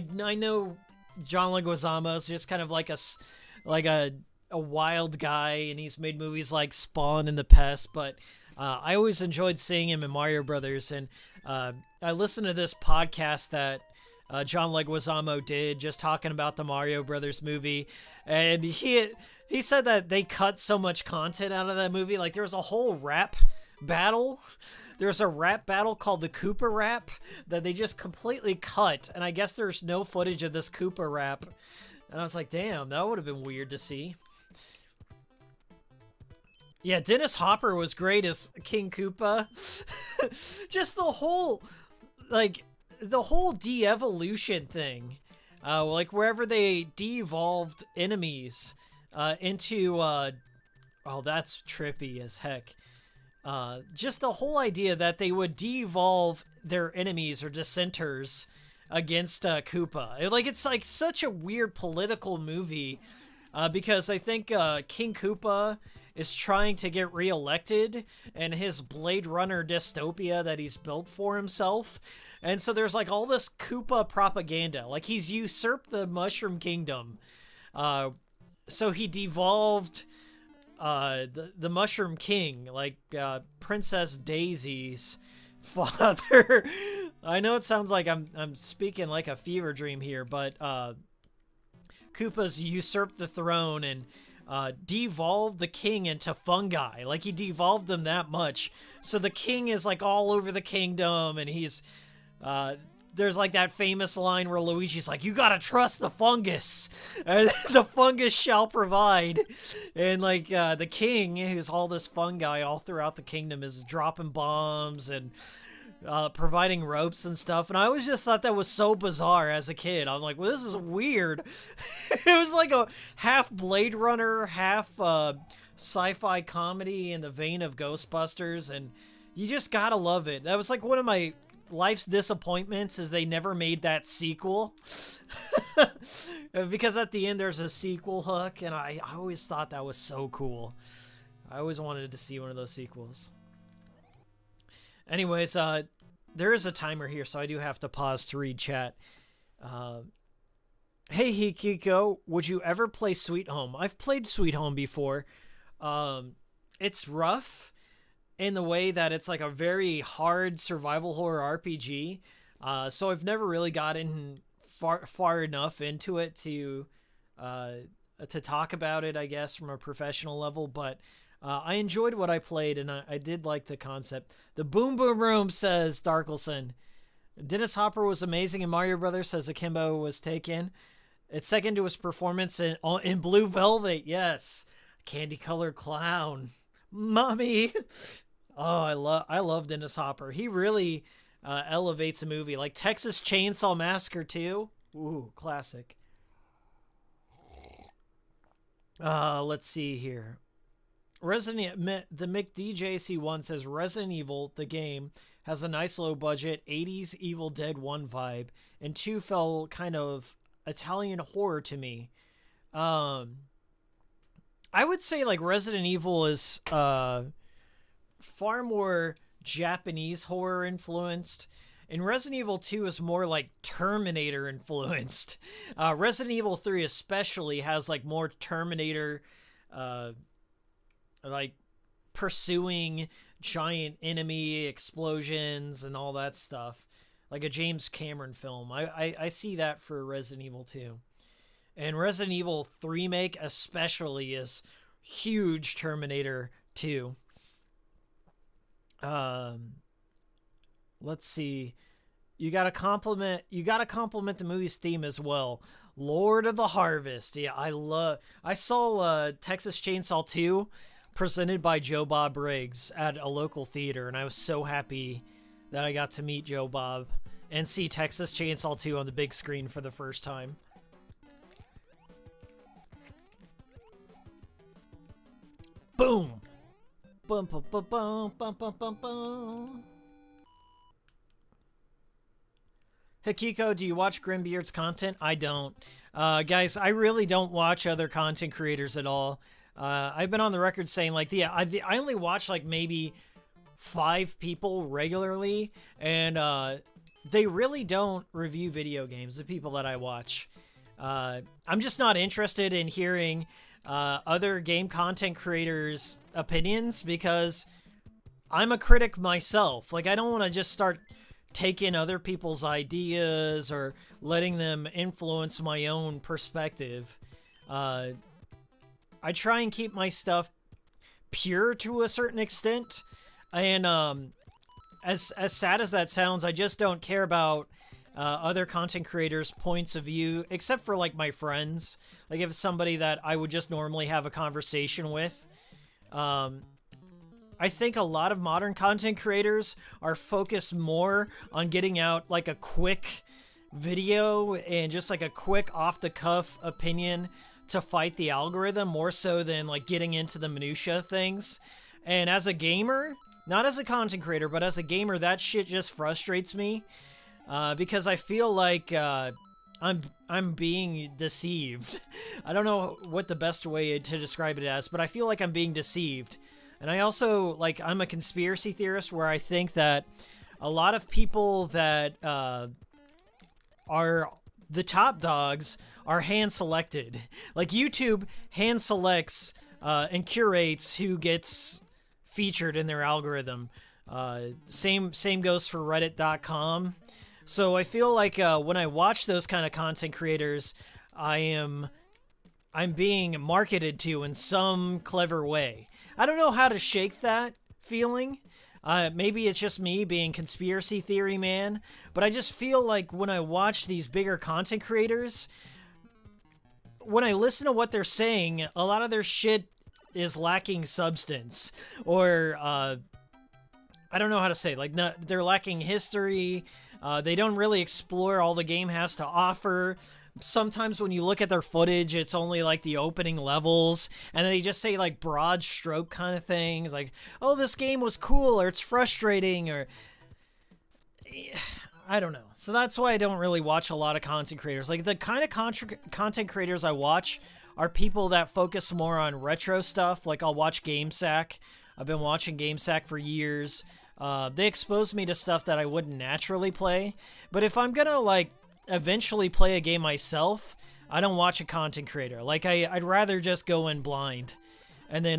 know John Leguizamo is just kind of like a a wild guy, and he's made movies like Spawn and The Pest, but I always enjoyed seeing him in Mario Brothers. And I listened to this podcast that John Leguizamo did, just talking about the Mario Brothers movie, and he said that they cut so much content out of that movie. Like, there was a whole rap battle. There's a rap battle called the Koopa Rap that they just completely cut, and I guess there's no footage of this Koopa Rap. And I was like, damn, that would have been weird to see. Yeah, Dennis Hopper was great as King Koopa. Just the whole de-evolution thing. Like, wherever they de-evolved enemies into... oh, that's trippy as heck. Just the whole idea that they would de-evolve their enemies or dissenters against Koopa. It's like such a weird political movie, because I think King Koopa is trying to get reelected in his Blade Runner dystopia that he's built for himself. And so there's like all this Koopa propaganda. Like, he's usurped the Mushroom Kingdom. So he devolved the Mushroom King, like Princess Daisy's father. I know it sounds like I'm speaking like a fever dream here, but Koopa's usurped the throne and devolved the king into fungi. Like, he devolved him that much. So the king is like all over the kingdom, and he's there's like that famous line where Luigi's like, you gotta trust the fungus, and the fungus shall provide. And like the king, who's all this fungi all throughout the kingdom, is dropping bombs and providing ropes and stuff. And I always just thought that was so bizarre as a kid. I'm like, well, this is weird. It was like a half Blade Runner, half sci-fi comedy in the vein of Ghostbusters, and you just gotta love it. That was like one of my life's disappointments, is they never made that sequel. Because at the end there's a sequel hook, and I always thought that was so cool. I always wanted to see one of those sequels. Anyways, there is a timer here, so I do have to pause to read chat. Hey, Hikiko, would you ever play Sweet Home? I've played Sweet Home before. It's rough in the way that it's like a very hard survival horror RPG. So I've never really gotten far enough into it to talk about it, I guess, from a professional level, but I enjoyed what I played, and I did like the concept. The Boom Boom Room, says Darkelson. Dennis Hopper was amazing in Mario Brothers, says Akimbo was taken. It's second to his performance in Blue Velvet, yes. Candy-colored clown. Mommy. Oh, I love Dennis Hopper. He really elevates a movie. Like Texas Chainsaw Massacre 2. Ooh, classic. Let's see here. The McDJC1 says Resident Evil, the game, has a nice low budget 80s Evil Dead 1 vibe, and 2 felt kind of Italian horror to me. I would say like Resident Evil is far more Japanese horror influenced, and Resident Evil 2 is more like Terminator influenced. Resident Evil 3 especially has like more Terminator like pursuing giant enemy explosions and all that stuff, like a James Cameron film. I see that for Resident Evil 2. And Resident Evil 3 remake especially is huge Terminator 2. Let's see. You gotta compliment the movie's theme as well. Lord of the Harvest. Yeah, I saw Texas Chainsaw 2 presented by Joe Bob Briggs at a local theater, and I was so happy that I got to meet Joe Bob and see Texas Chainsaw 2 on the big screen for the first time. Boom! Bum, bum, bum, bum, bum, bum, bum, bum. Hikiko, do you watch Grimbeard's content? I don't. Guys, I really don't watch other content creators at all. I've been on the record saying, like, I only watch, like, maybe 5 people regularly, and they really don't review video games, the people that I watch. I'm just not interested in hearing other game content creators' opinions, because I'm a critic myself. Like, I don't want to just start taking other people's ideas or letting them influence my own perspective. I try and keep my stuff pure to a certain extent, and as sad as that sounds, I just don't care about other content creators' points of view, except for like my friends. Like if it's somebody that I would just normally have a conversation with. I think a lot of modern content creators are focused more on getting out like a quick video and just like a quick off-the-cuff opinion to fight the algorithm, more so than like getting into the minutia things. And as a gamer, not as a content creator, but as a gamer, that shit just frustrates me, because I feel like I'm being deceived. I don't know what the best way to describe it as, but I feel like I'm being deceived. And I also, like, I'm a conspiracy theorist where I think that a lot of people that are the top dogs are hand-selected. Like, YouTube hand-selects and curates who gets featured in their algorithm. Same goes for Reddit.com. So I feel like when I watch those kind of content creators, I'm being marketed to in some clever way. I don't know how to shake that feeling. Maybe it's just me being conspiracy theory man, but I just feel like when I watch these bigger content creators, when I listen to what they're saying, a lot of their shit is lacking substance, or I don't know how to say, like, they're lacking history. They don't really explore all the game has to offer. Sometimes when you look at their footage, it's only like the opening levels, and they just say like broad stroke kind of things, like, oh, this game was cool, or it's frustrating, or I don't know. So that's why I don't really watch a lot of content creators. Like, the kind of content creators I watch are people that focus more on retro stuff. Like, I'll watch GameSack. I've been watching GameSack for years. They expose me to stuff that I wouldn't naturally play. But if I'm gonna, like, eventually play a game myself, I don't watch a content creator. Like, I'd rather just go in blind and then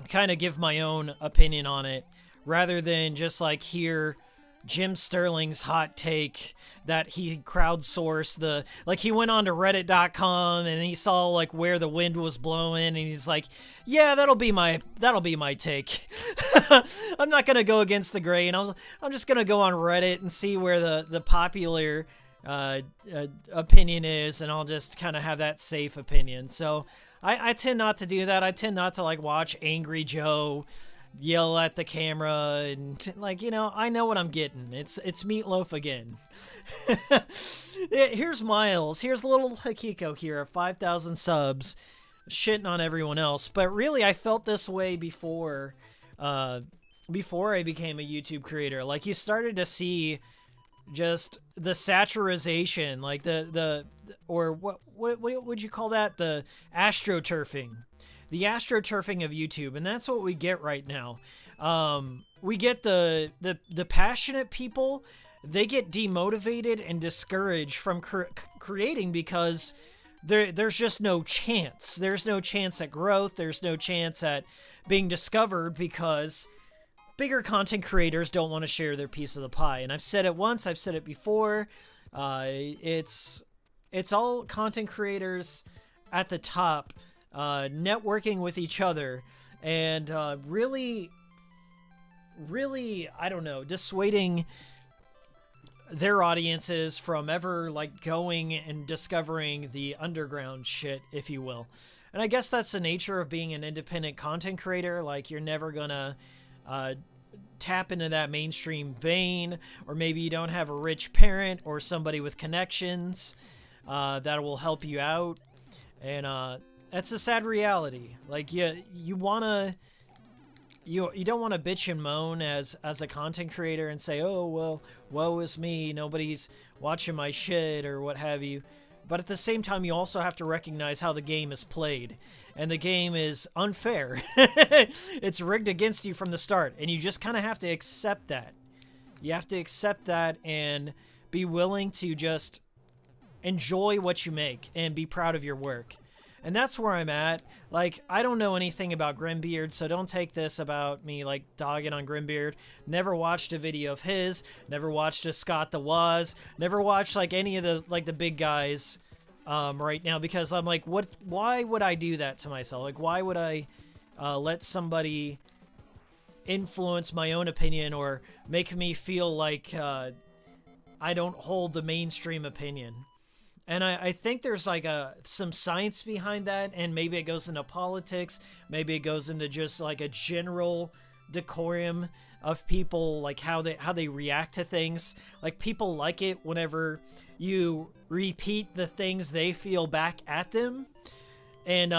kind of give my own opinion on it, rather than just like hear Jim Sterling's hot take that he crowdsourced. Like, he went on to reddit.com and he saw like where the wind was blowing, and he's like, yeah, that'll be my take. I'm not gonna go against the grain. I'm just gonna go on Reddit and see where the popular opinion is, and I'll just kind of have that safe opinion. So I tend not to do that. I tend not to like watch Angry Joe yell at the camera, and like, you know, I know what I'm getting. It's Meatloaf again. Here's Miles. Here's little Hakiko here at 5,000 subs, shitting on everyone else. But really, I felt this way before I became a YouTube creator. Like, you started to see just the saturization, like or what would you call that? The astroturfing. The astroturfing of YouTube, and that's what we get right now. We get the passionate people. They get demotivated and discouraged from creating because there's just no chance. There's no chance at growth. There's no chance at being discovered because bigger content creators don't want to share their piece of the pie. And I've said it once. I've said it before. It's all content creators at the top, networking with each other, and really, I don't know, dissuading their audiences from ever like going and discovering the underground shit, if you will. And I guess that's the nature of being an independent content creator. Like, you're never gonna tap into that mainstream vein, or maybe you don't have a rich parent or somebody with connections that will help you out, and that's a sad reality. Like, you don't want to bitch and moan as a content creator and say, oh, well, woe is me, nobody's watching my shit or what have you. But at the same time, you also have to recognize how the game is played. And the game is unfair. It's rigged against you from the start. And you just kind of have to accept that. You have to accept that and be willing to just enjoy what you make and be proud of your work. And that's where I'm at. Like, I don't know anything about Grimbeard, so don't take this about me, like, dogging on Grimbeard. Never watched a video of his, never watched a Scott the Woz, never watched, like, any of the, like, the big guys right now, because I'm like, why would I do that to myself? Like, why would I let somebody influence my own opinion or make me feel like I don't hold the mainstream opinion? And I think there's like some science behind that, and maybe it goes into politics, maybe it goes into just like a general decorum of people, like how they react to things. Like, people like it whenever you repeat the things they feel back at them. And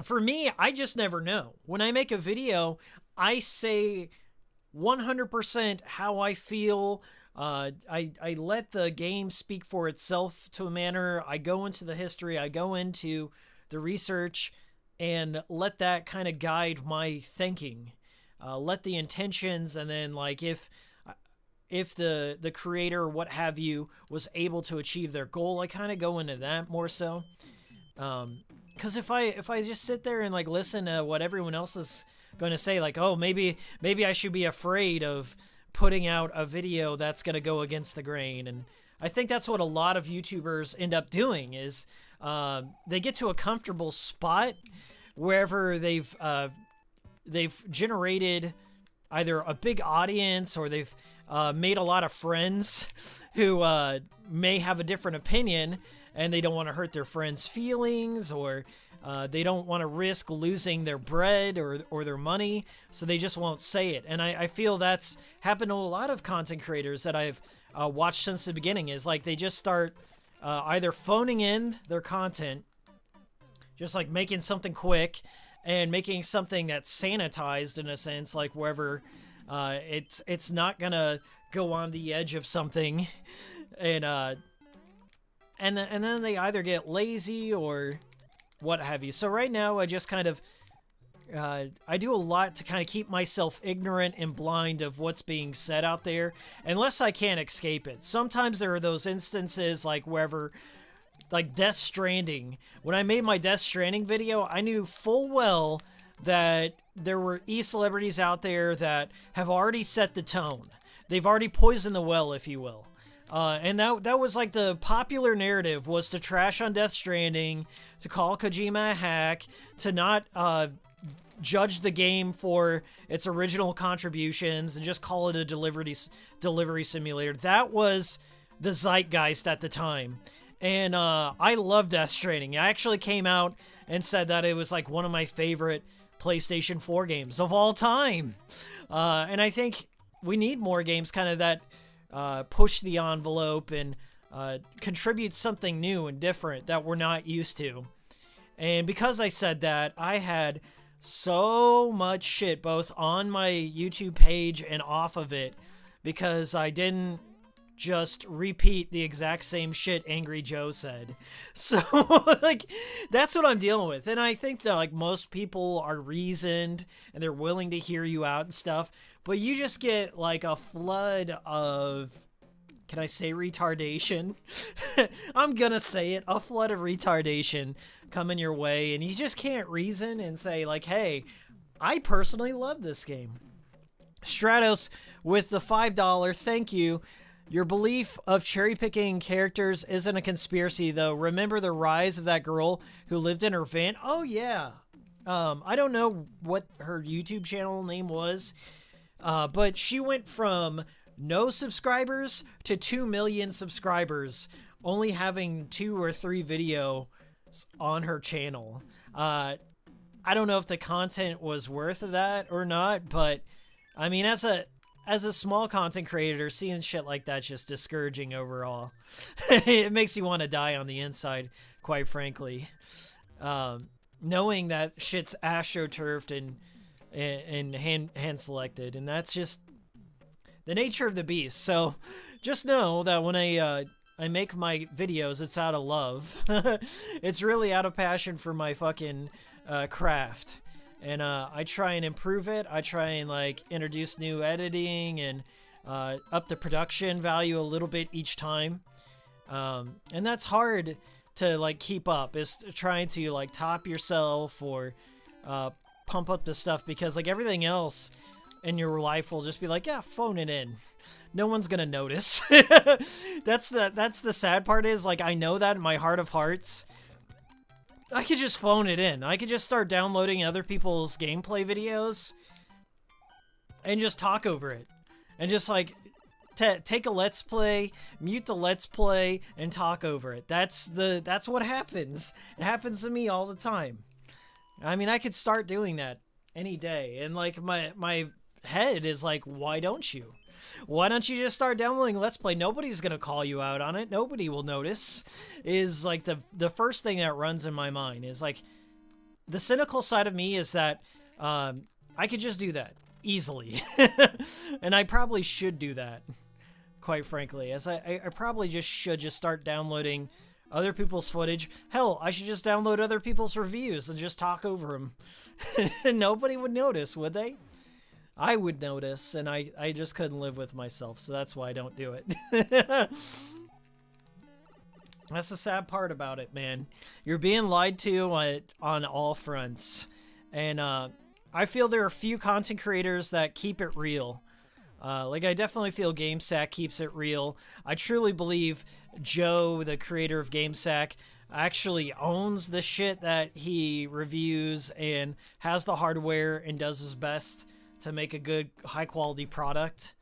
for me, I just never know. When I make a video, I say 100% how I feel. I let the game speak for itself to a manner. I go into the history, I go into the research, and let that kind of guide my thinking. Let the intentions, and then like if the creator or what have you was able to achieve their goal, I kind of go into that more so. Because if I just sit there and like listen to what everyone else is going to say, like, oh, maybe I should be afraid of putting out a video that's going to go against the grain. And I think that's what a lot of YouTubers end up doing is they get to a comfortable spot wherever they've generated either a big audience or they've made a lot of friends who may have a different opinion, and they don't want to hurt their friends' feelings, or they don't want to risk losing their bread or their money, so they just won't say it. And I feel that's happened to a lot of content creators that I've watched since the beginning, is like they just start either phoning in their content, just like making something quick and making something that's sanitized in a sense, like wherever it's not gonna go on the edge of something, and then they either get lazy or what have you. So right now I just kind of I do a lot to kind of keep myself ignorant and blind of what's being said out there, unless I can't escape it. Sometimes there are those instances, like wherever, like Death Stranding. When I made my Death Stranding video, I knew full well that there were e-celebrities out there that have already set the tone. They've already poisoned the well, if you will. And that was like the popular narrative, was to trash on Death Stranding, to call Kojima a hack, to not judge the game for its original contributions, and just call it a delivery simulator. That was the zeitgeist at the time. And I love Death Stranding. I actually came out and said that it was like one of my favorite PlayStation 4 games of all time. And I think we need more games kind of that push the envelope and contribute something new and different that we're not used to. And because I said that, I had so much shit both on my YouTube page and off of it, because I didn't just repeat the exact same shit Angry Joe said. So like, that's what I'm dealing with. And I think that like most people are reasoned and they're willing to hear you out and stuff, but you just get like a flood of, can I say retardation? I'm gonna say it, a flood of retardation coming your way, and you just can't reason and say like, hey, I personally love this game. Stratos with the $5, thank you. Your belief of cherry-picking characters isn't a conspiracy, though. Remember the rise of that girl who lived in her van? Oh, yeah. I don't know what her YouTube channel name was, but she went from no subscribers to 2 million subscribers, only having 2 or 3 videos on her channel. I don't know if the content was worth that or not, but, I mean, as a small content creator, seeing shit like that's just discouraging overall. It makes you want to die on the inside, quite frankly. Knowing that shit's astroturfed and hand selected, and that's just the nature of the beast. So just know that when I make my videos, it's out of love. It's really out of passion for my fucking craft. And I try and improve it. I try and like introduce new editing and up the production value a little bit each time. And that's hard to like keep up, is trying to like top yourself or pump up the stuff, because like everything else in your life will just be like, yeah, phone it in. No one's gonna notice. That's the sad part, is like I know that in my heart of hearts. I could just phone it in. I could just start downloading other people's gameplay videos and just talk over it. And just like take a let's play, mute the let's play, and talk over it. That's what happens. It happens to me all the time. I mean, I could start doing that any day. And like my head is like, why don't you? Why don't you just start downloading Let's Play? Nobody's gonna call you out on it. Nobody will notice. Is like the first thing that runs in my mind. Is like the cynical side of me is that I could just do that easily, and I probably should do that. Quite frankly, as I probably just should just start downloading other people's footage. Hell, I should just download other people's reviews and just talk over them. And nobody would notice, would they? I would notice, and I just couldn't live with myself, so that's why I don't do it. That's the sad part about it, man. You're being lied to on all fronts. And I feel there are a few content creators that keep it real. Like, I definitely feel GameSack keeps it real. I truly believe Joe, the creator of GameSack, actually owns the shit that he reviews and has the hardware and does his best to make a good, high-quality product.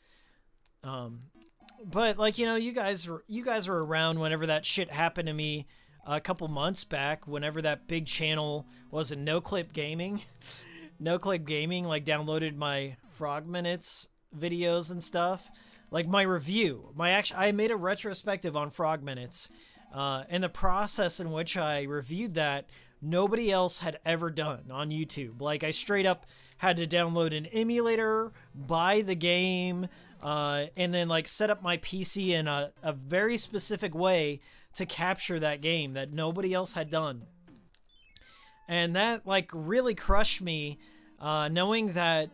But, like, you know, you guys were around whenever that shit happened to me a couple months back, whenever that big channel, was it No Clip Gaming? No Clip Gaming, like, downloaded my Frog Minutes videos and stuff. Like, my review. I made a retrospective on Frog Minutes. And the process in which I reviewed that, nobody else had ever done on YouTube. Like, I straight up had to download an emulator, buy the game, and then like set up my PC in a very specific way to capture that game that nobody else had done. And that like really crushed me, knowing that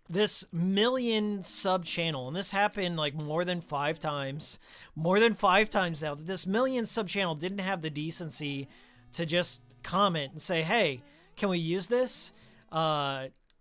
this million sub channel, and this happened like more than five times now, that this million sub channel didn't have the decency to just comment and say, hey, can we use this?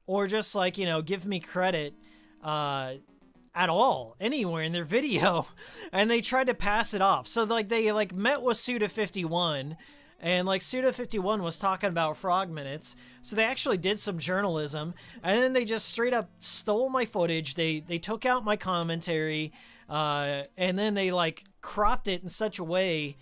Or just like, you know, give me credit at all, anywhere in their video. And they tried to pass it off. So like they like met with Suda51, and like Suda51 was talking about Frog Minutes. So they actually did some journalism, and then they just straight up stole my footage. They took out my commentary, and then they like cropped it in such a way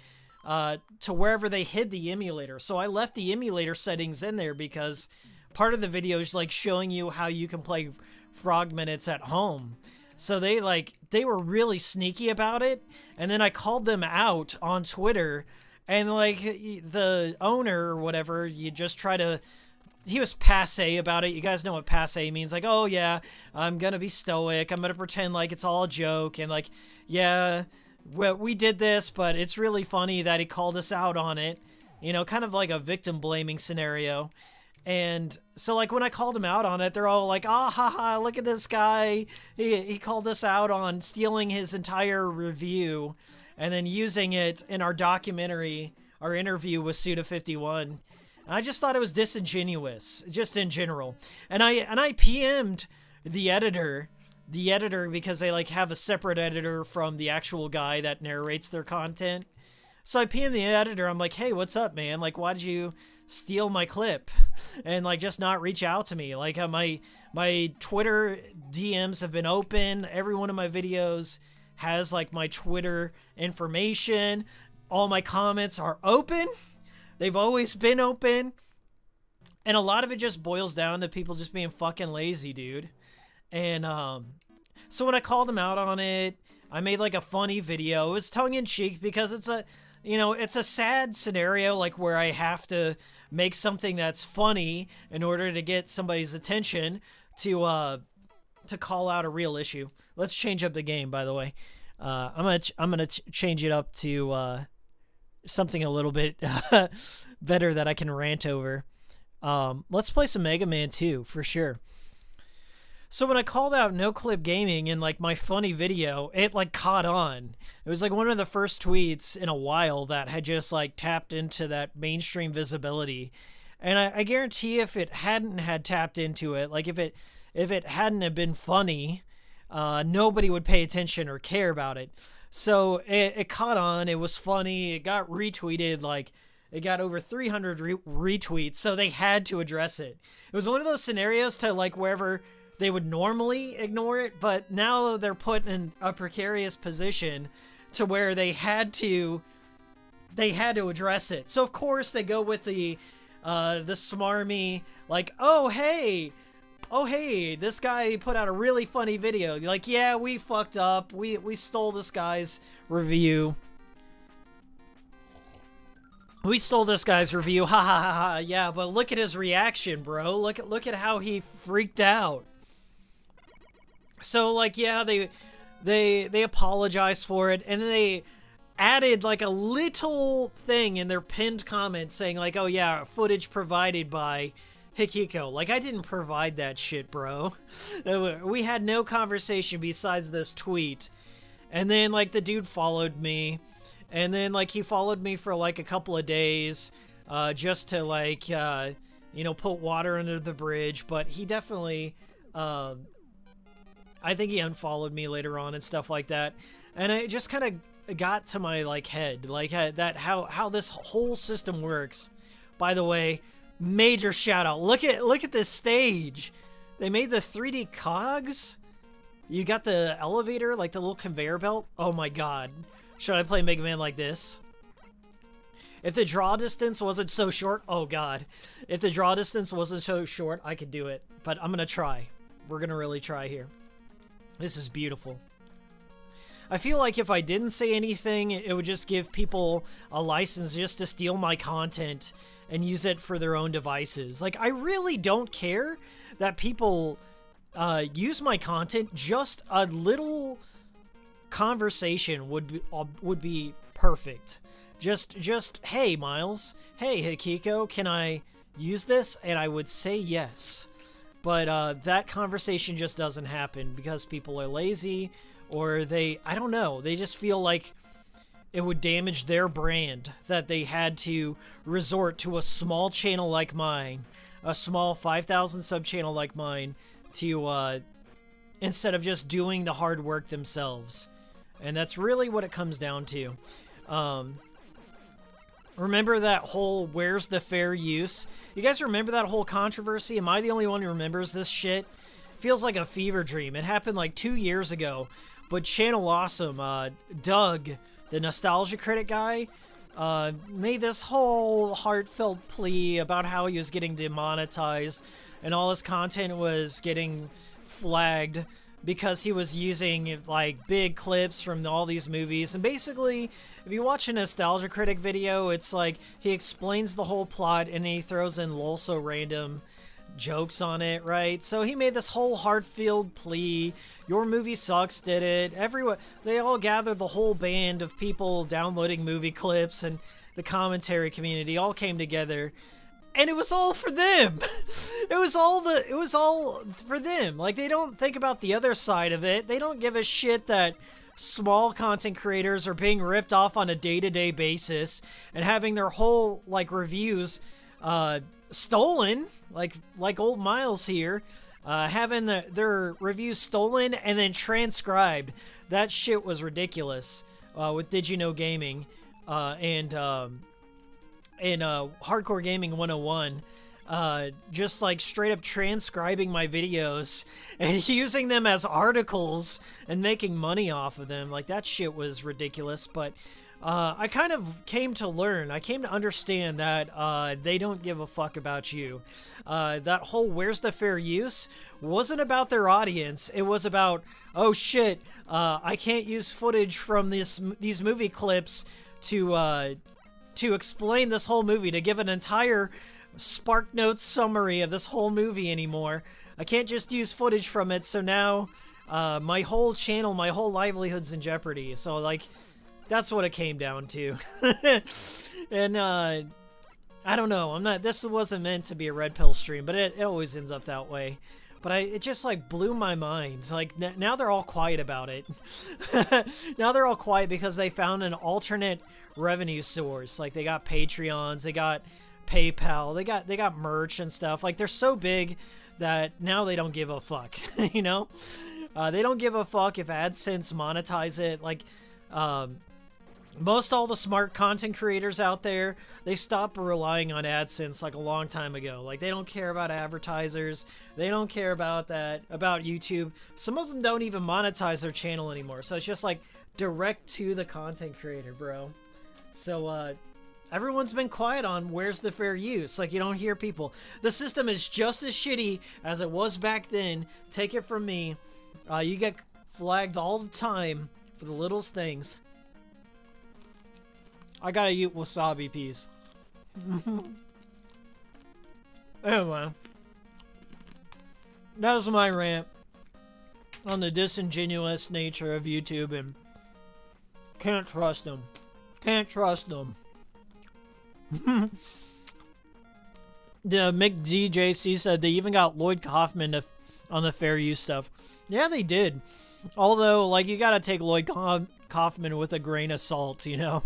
to wherever they hid the emulator. So I left the emulator settings in there because part of the video is like showing you how you can play Frog Minutes at home. So they were really sneaky about it. And then I called them out on Twitter, and like the owner or whatever, he was passe about it. You guys know what passe means. Like, oh yeah, I'm gonna be stoic. I'm gonna pretend like it's all a joke. And like, yeah, we did this, but it's really funny that he called us out on it. You know, kind of like a victim blaming scenario. And so, like, when I called him out on it, they're all like, ah, ha, ha, look at this guy. He called us out on stealing his entire review and then using it in our documentary, our interview with Suda51. And I just thought it was disingenuous, just in general. And I PM'd the editor, because they, like, have a separate editor from the actual guy that narrates their content. So I PM'd the editor. I'm like, hey, what's up, man? Like, why'd you steal my clip and like just not reach out to me? Like my Twitter DMs have been open. Every one of my videos has like my Twitter information. All my comments are open. They've always been open. And a lot of it just boils down to people just being fucking lazy, dude. And so when I called them out on it, I made like a funny video. It was tongue-in-cheek because it's a sad scenario, like where I have to make something that's funny in order to get somebody's attention to call out a real issue. Let's change up the game, by the way. I'm gonna change it up to something a little bit better that I can rant over. Let's play some Mega Man 2 for sure. So when I called out no clip gaming in like my funny video, it like caught on. It was like one of the first tweets in a while that had just like tapped into that mainstream visibility. And I guarantee if it hadn't had tapped into it, like if it hadn't have been funny, nobody would pay attention or care about it. So it caught on. It was funny. It got retweeted. Like it got over 300 retweets. So they had to address it. It was one of those scenarios to like wherever they would normally ignore it, but now they're put in a precarious position to where they had to address it. So of course they go with the smarmy, like, oh hey, this guy put out a really funny video. Like, yeah, we fucked up. We stole this guy's review. We stole this guy's review. Ha ha ha ha. Yeah, but look at his reaction, bro. Look at how he freaked out. So like, yeah, they apologized for it, and then they added like a little thing in their pinned comment saying like, oh yeah, footage provided by Hikiko. Like, I didn't provide that shit, bro. We had no conversation besides this tweet. And then like the dude followed me, and then like he followed me for like a couple of days just to like you know, put water under the bridge. But he definitely I think he unfollowed me later on and stuff like that. And it just kind of got to my like head, like that how this whole system works. By the way, major shout out. Look at this stage. They made the 3D cogs. You got the elevator, like the little conveyor belt. Oh my god. Should I play Mega Man like this? If the draw distance wasn't so short, oh god. If the draw distance wasn't so short, I could do it. But I'm gonna try. We're gonna really try here. This is beautiful. I feel like if I didn't say anything, it would just give people a license just to steal my content and use it for their own devices. Like, I really don't care that people use my content. Just a little conversation would be perfect. Just hey Miles, hey Hikiko, can I use this? And I would say yes. But that conversation just doesn't happen because people are lazy, or I don't know, they just feel like it would damage their brand that they had to resort to a small channel like mine, a small 5,000 sub channel like mine, to instead of just doing the hard work themselves. And that's really what it comes down to. Remember that whole where's the fair use? You guys remember that whole controversy? Am I the only one who remembers this shit? Feels like a fever dream. It happened like 2 years ago. But Channel Awesome, Doug, the nostalgia critic guy, made this whole heartfelt plea about how he was getting demonetized and all his content was getting flagged because he was using like big clips from all these movies. And basically, if you watch a nostalgia critic video, it's like he explains the whole plot and he throws in lolso random jokes on it, right? So he made this whole heart-filled plea. Your movie sucks, did it? Everyone, they all gathered, the whole band of people downloading movie clips, and the commentary community all came together. And it was all for them. It was all for them. Like, they don't think about the other side of it. They don't give a shit that small content creators are being ripped off on a day-to-day basis and having their whole, like, reviews stolen, like old Miles here, having their reviews stolen and then transcribed. That shit was ridiculous with Did You Know Gaming and Hardcore Gaming 101, just like straight up transcribing my videos and using them as articles and making money off of them. Like, that shit was ridiculous. But I kind of came to understand that they don't give a fuck about you. That whole where's the fair use wasn't about their audience. It was about, oh shit, I can't use footage from these movie clips to explain this whole movie, to give an entire SparkNotes summary of this whole movie anymore. I can't just use footage from it, so now my whole channel, my whole livelihood's in jeopardy. So, like, that's what it came down to. And I don't know, this wasn't meant to be a red pill stream, but it always ends up that way. but it just like blew my mind. Like now they're all quiet about it. Now they're all quiet because they found an alternate revenue source. Like they got Patreons, they got PayPal, they got merch and stuff. Like they're so big that now they don't give a fuck. You know, they don't give a fuck if AdSense monetize it. Like most all the smart content creators out there, they stopped relying on AdSense like a long time ago. Like they don't care about advertisers. They don't care about that, about YouTube. Some of them don't even monetize their channel anymore. So it's just like direct to the content creator, bro. So everyone's been quiet on where's the fair use. Like you don't hear people. The system is just as shitty as it was back then. Take it from me. You get flagged all the time for the littlest things. I gotta eat wasabi piece. Anyway. That was my rant on the disingenuous nature of YouTube and can't trust them. Can't trust them. The McDJC said they even got Lloyd Kaufman on the fair use stuff. Yeah, they did. Although, like, you gotta take Lloyd Kaufman with a grain of salt, you know?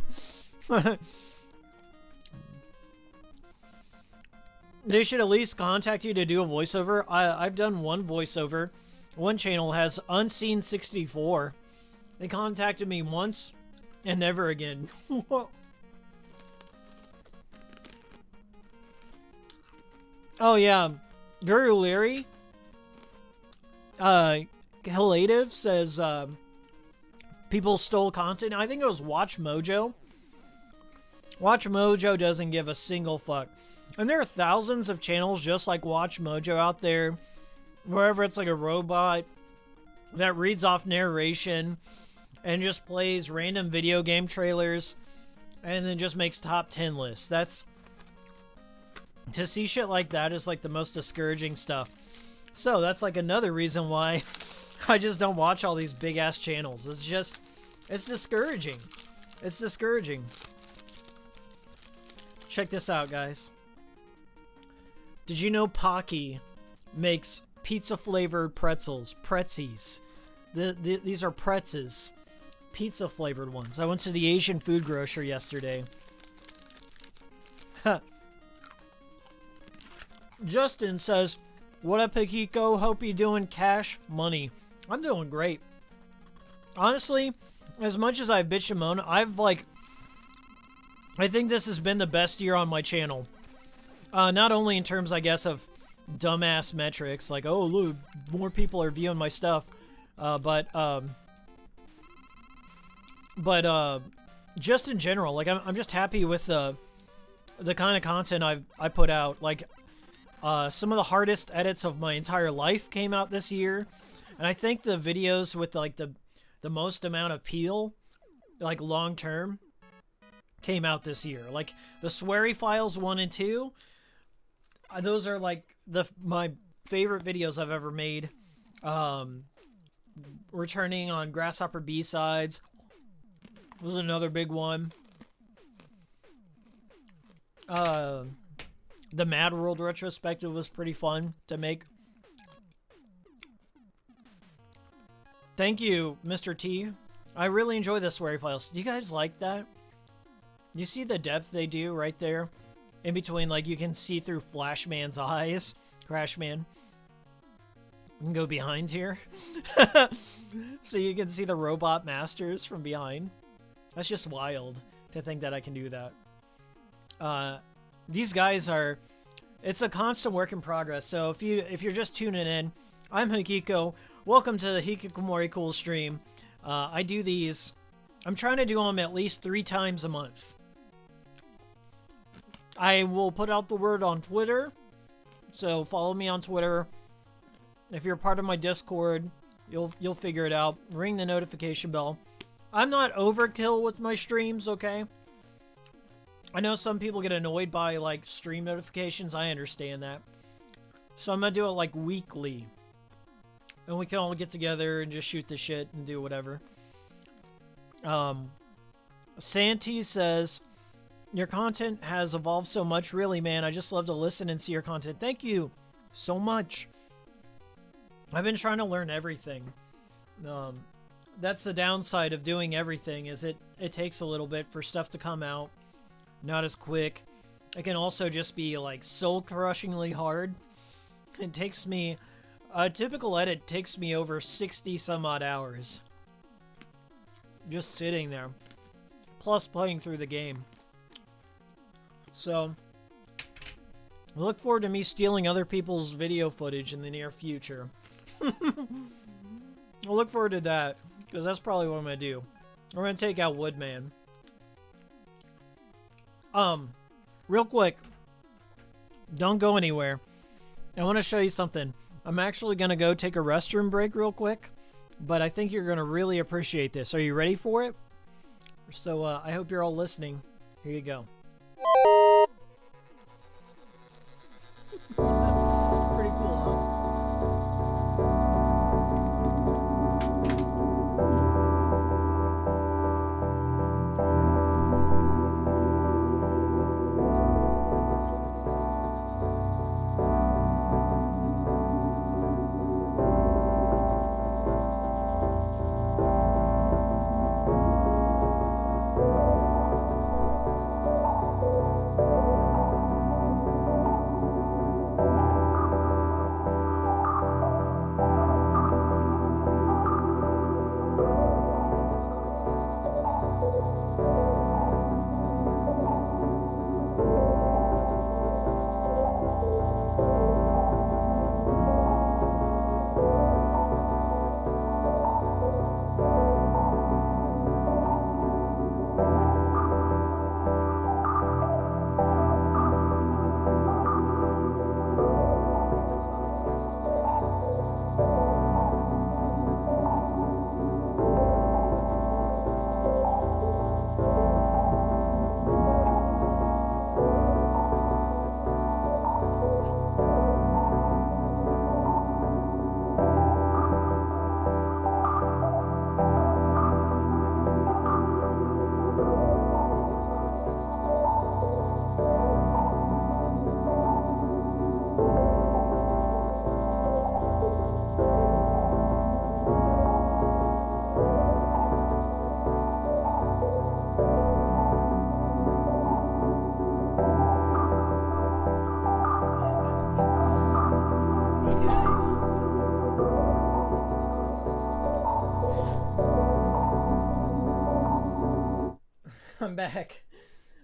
They should at least contact you to do a voiceover. I've done one voiceover. One channel has Unseen64. They contacted me once and never again. Oh yeah, Guru Leary. Hilative says people stole content. I think it was Watch Mojo. Watch Mojo doesn't give a single fuck. And there are thousands of channels just like Watch Mojo out there, wherever it's like a robot that reads off narration and just plays random video game trailers and then just makes top 10 lists. That's... To see shit like that is like the most discouraging stuff. So that's like another reason why I just don't watch all these big ass channels. It's just... It's discouraging. It's discouraging. Check this out, guys. Did you know Pocky makes pizza-flavored pretzels? Pretzies. These are pretzes. Pizza-flavored ones. I went to the Asian food grocer yesterday. Justin says, what up, Hikiko? Hope you're doing cash money. I'm doing great. Honestly, as much as I bitch and moan, I think this has been the best year on my channel. Not only in terms, I guess, of dumbass metrics, like, oh, look, more people are viewing my stuff, but just in general, like, I'm just happy with the kind of content I put out. Like, some of the hardest edits of my entire life came out this year, and I think the videos with, like, the most amount of appeal, like, long-term, came out this year. Like, the Sweary Files 1 and 2, those are, like, my favorite videos I've ever made. Returning on Grasshopper B-Sides was another big one. The Mad World retrospective was pretty fun to make. Thank you, Mr. T. I really enjoy the Sweary Files. Do you guys like that? You see the depth they do right there? In between, like, you can see through Flashman's eyes. Crashman. You can go behind here. So you can see the robot masters from behind. That's just wild to think that I can do that. These guys are... It's a constant work in progress. So if you're just tuning in, I'm Hikiko. Welcome to the Hikikomori Cool stream. I do these... I'm trying to do them at least 3 times a month. I will put out the word on Twitter, so follow me on Twitter. If you're part of my Discord, you'll figure it out. Ring the notification bell. I'm not overkill with my streams, okay? I know some people get annoyed by, like, stream notifications. I understand that. So I'm gonna do it, like, weekly. And we can all get together and just shoot the shit and do whatever. Santi says... Your content has evolved so much. Really, man. I just love to listen and see your content. Thank you so much. I've been trying to learn everything. That's the downside of doing everything, is it takes a little bit for stuff to come out. Not as quick. It can also just be like soul-crushingly hard. It takes me, a typical edit takes me over 60 some odd hours. Just sitting there. Plus playing through the game. So, I look forward to me stealing other people's video footage in the near future. I look forward to that, because that's probably what I'm going to do. We're going to take out Woodman. Real quick, don't go anywhere. I want to show you something. I'm actually going to go take a restroom break real quick, but I think you're going to really appreciate this. Are you ready for it? So, I hope you're all listening. Here you go. Pretty cool, huh? I'm back.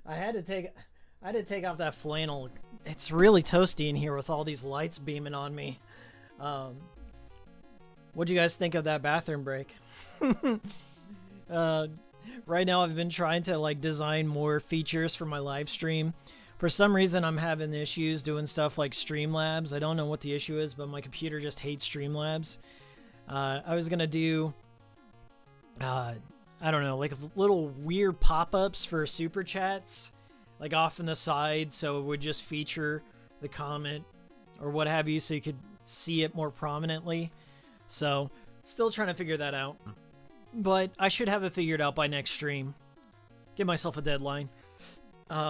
I had to take off that flannel. It's really toasty in here with all these lights beaming on me. What'd you guys think of that bathroom break? Right now I've been trying to like design more features for my live stream. For some reason I'm having issues doing stuff like Streamlabs. I don't know what the issue is, but my computer just hates Streamlabs. I was gonna do I don't know, like little weird pop-ups for super chats, like off in the side, so it would just feature the comment or what have you, so you could see it more prominently. So, still trying to figure that out. But I should have it figured out by next stream. Give myself a deadline.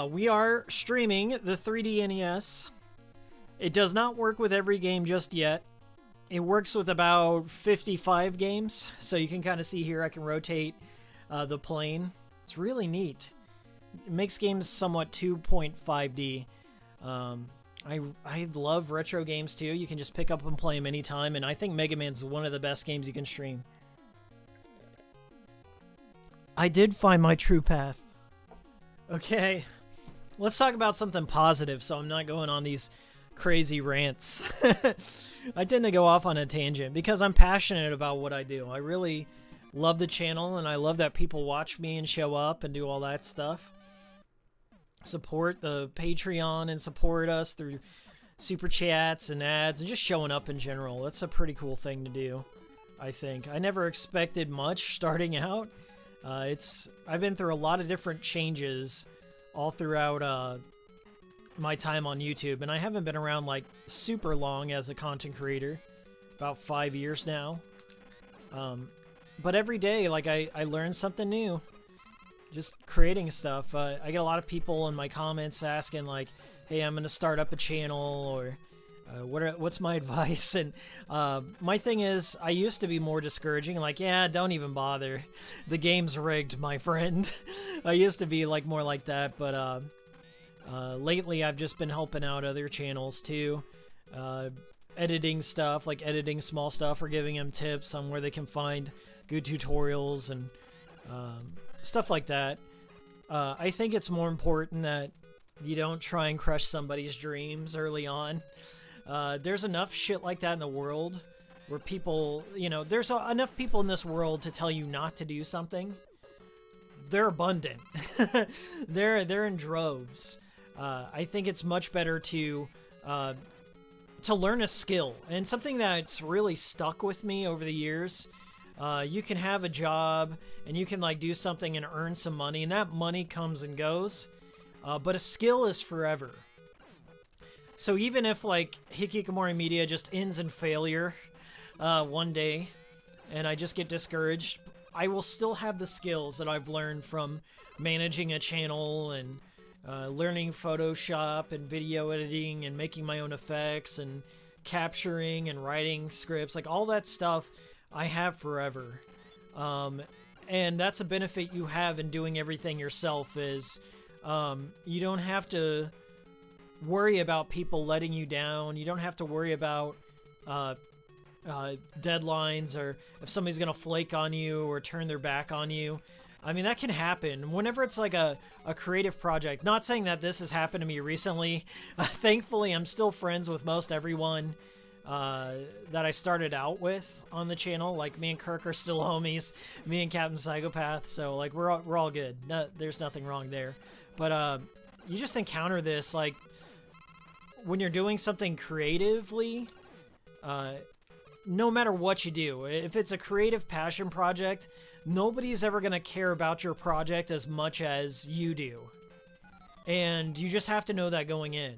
We are streaming the 3D NES. It does not work with every game just yet. It works with about 55 games, so you can kind of see here I can rotate the plane. It's really neat. It makes games somewhat 2.5D. I love retro games too. You can just pick up and play them anytime, and I think Mega Man's one of the best games you can stream. I did find my true path. Okay, let's talk about something positive so I'm not going on these crazy rants. I tend to go off on a tangent because I'm passionate about what I do. I really love the channel, and I love that people watch me and show up and do all that stuff. Support the Patreon and support us through super chats and ads and just showing up in general. That's a pretty cool thing to do, I think. I never expected much starting out. I've been through a lot of different changes all throughout my time on YouTube, and I haven't been around like super long as a content creator, about 5 years now. But every day, like I learn something new, just creating stuff. I get a lot of people in my comments asking like, hey, I'm gonna start up a channel, or what's my advice? And my thing is, I used to be more discouraging, like, yeah, don't even bother. The game's rigged, my friend. I used to be like more like that, but lately I've just been helping out other channels too. Editing stuff, like editing small stuff, or giving them tips on where they can find good tutorials and stuff like that. I think it's more important that you don't try and crush somebody's dreams early on. There's enough shit like that in the world where people, there's enough people in this world to tell you not to do something. They're abundant. They're in droves. I think it's much better to learn a skill, and something that's really stuck with me over the years. You can have a job and you can like do something and earn some money, and that money comes and goes. But a skill is forever. So even if like Hikikomori Media just ends in failure one day and I just get discouraged, I will still have the skills that I've learned from managing a channel and learning Photoshop and video editing and making my own effects and capturing and writing scripts. Like all that stuff I have forever. And that's a benefit you have in doing everything yourself is you don't have to worry about people letting you down. You don't have to worry about deadlines or if somebody's going to flake on you or turn their back on you. I mean, that can happen whenever it's like a creative project. Not saying that this has happened to me recently. Thankfully, I'm still friends with most everyone that I started out with on the channel. Like me and Kirk are still homies. Me and Captain Psychopath. So like we're all good. No, there's nothing wrong there. But you just encounter this like when you're doing something creatively. No matter what you do, if it's a creative passion project, nobody's ever going to care about your project as much as you do. And you just have to know that going in.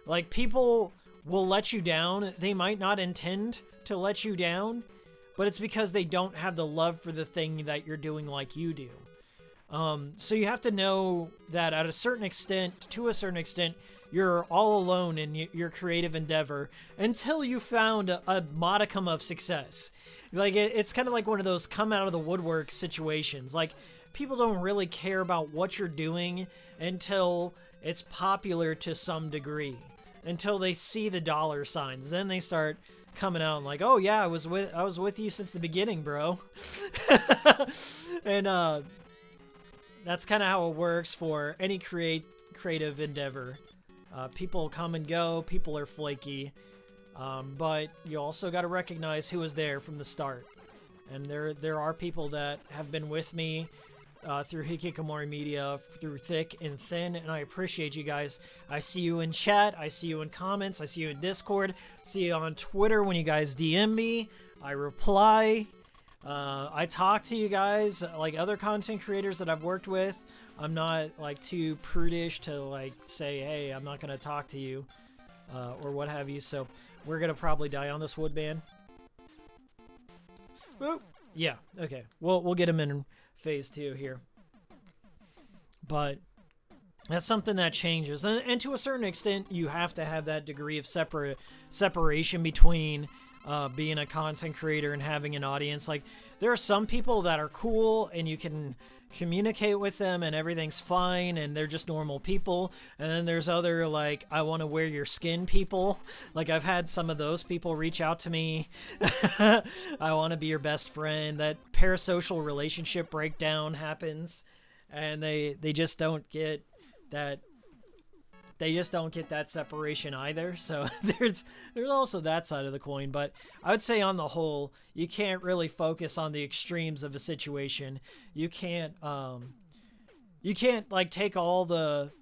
Like, people will let you down. They might not intend to let you down, but it's because they don't have the love for the thing that you're doing like you do. So you have to know that to a certain extent, you're all alone in your creative endeavor until you found a modicum of success. Like, it's kind of like one of those come out of the woodwork situations. Like, people don't really care about what you're doing until it's popular to some degree. Until they see the dollar signs. Then they start coming out and like, oh yeah, I was with you since the beginning, bro. And that's kind of how it works for any creative endeavor. People come and go, people are flaky, but you also got to recognize who was there from the start. And there are people that have been with me through Hikikomori Media, through thick and thin, and I appreciate you guys. I see you in chat, I see you in comments, I see you in Discord, see you on Twitter when you guys DM me, I reply. I talk to you guys, like other content creators that I've worked with. I'm not like too prudish to like say, hey, I'm not gonna talk to you, or what have you. So we're gonna probably die on this wood band. Whoop. Yeah. Okay. We'll get him in phase 2 here. But that's something that changes, and to a certain extent, you have to have that degree of separation between being a content creator and having an audience. Like, there are some people that are cool and you can communicate with them and everything's fine and they're just normal people, and then there's other like, I want to wear your skin people. Like, I've had some of those people reach out to me. I want to be your best friend. That parasocial relationship breakdown happens, and they just don't get that. They just don't get that separation either. So there's also that side of the coin. But I would say on the whole, you can't really focus on the extremes of a situation. You can't like take all the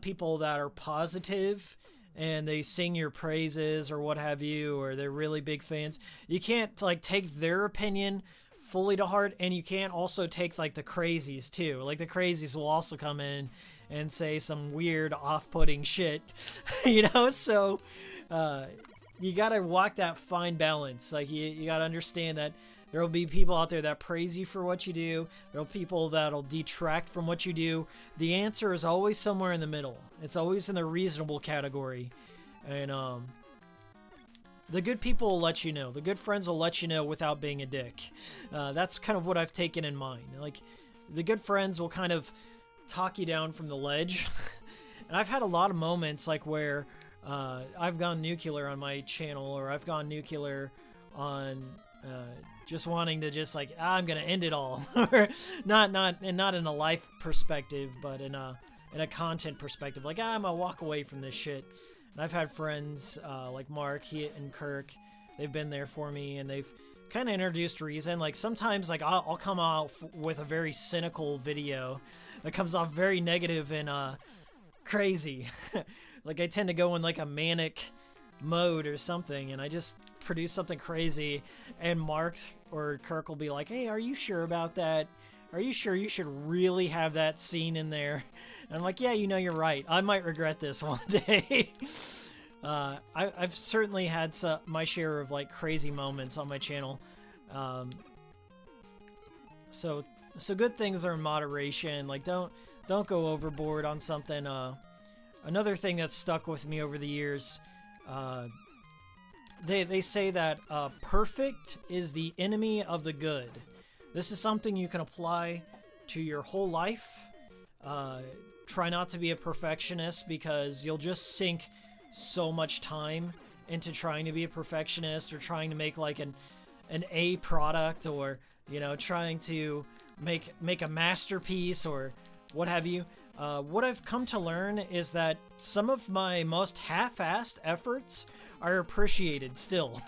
people that are positive and they sing your praises or what have you, or they're really big fans. You can't like take their opinion fully to heart, and you can't also take like the crazies too. Like, the crazies will also come in and say some weird off-putting shit, so you gotta walk that fine balance. Like, you gotta understand that there will be people out there that praise you for what you do. There will be people that'll detract from what you do. The answer is always somewhere in the middle. It's always in the reasonable category. And the good people will let you know. The good friends will let you know without being a dick. That's kind of what I've taken in mind. Like, the good friends will kind of talk you down from the ledge. And I've had a lot of moments like where I've gone nuclear on my channel, or I've gone nuclear on just wanting to just like, I'm gonna end it all. not in a life perspective, but in a content perspective. Like, I'm gonna walk away from this shit. And I've had friends like Mark and Kirk. They've been there for me, and they've kind of introduced reason. Like, sometimes like I'll come out with a very cynical video that comes off very negative and crazy. Like, I tend to go in like a manic mode or something, and I just produce something crazy, and Mark or Kirk will be like, hey, are you sure about that? Are you sure you should really have that scene in there? And I'm like, yeah, you know, you're right. I might regret this one day. I've certainly had my share of like crazy moments on my channel. So good things are in moderation. Like, don't go overboard on something. Another thing that's stuck with me over the years, they say that perfect is the enemy of the good. This is something you can apply to your whole life. Try not to be a perfectionist, because you'll just sink so much time into trying to be a perfectionist, or trying to make like an A product, or, you know, trying to make a masterpiece or what have you. What I've come to learn is that some of my most half-assed efforts are appreciated still.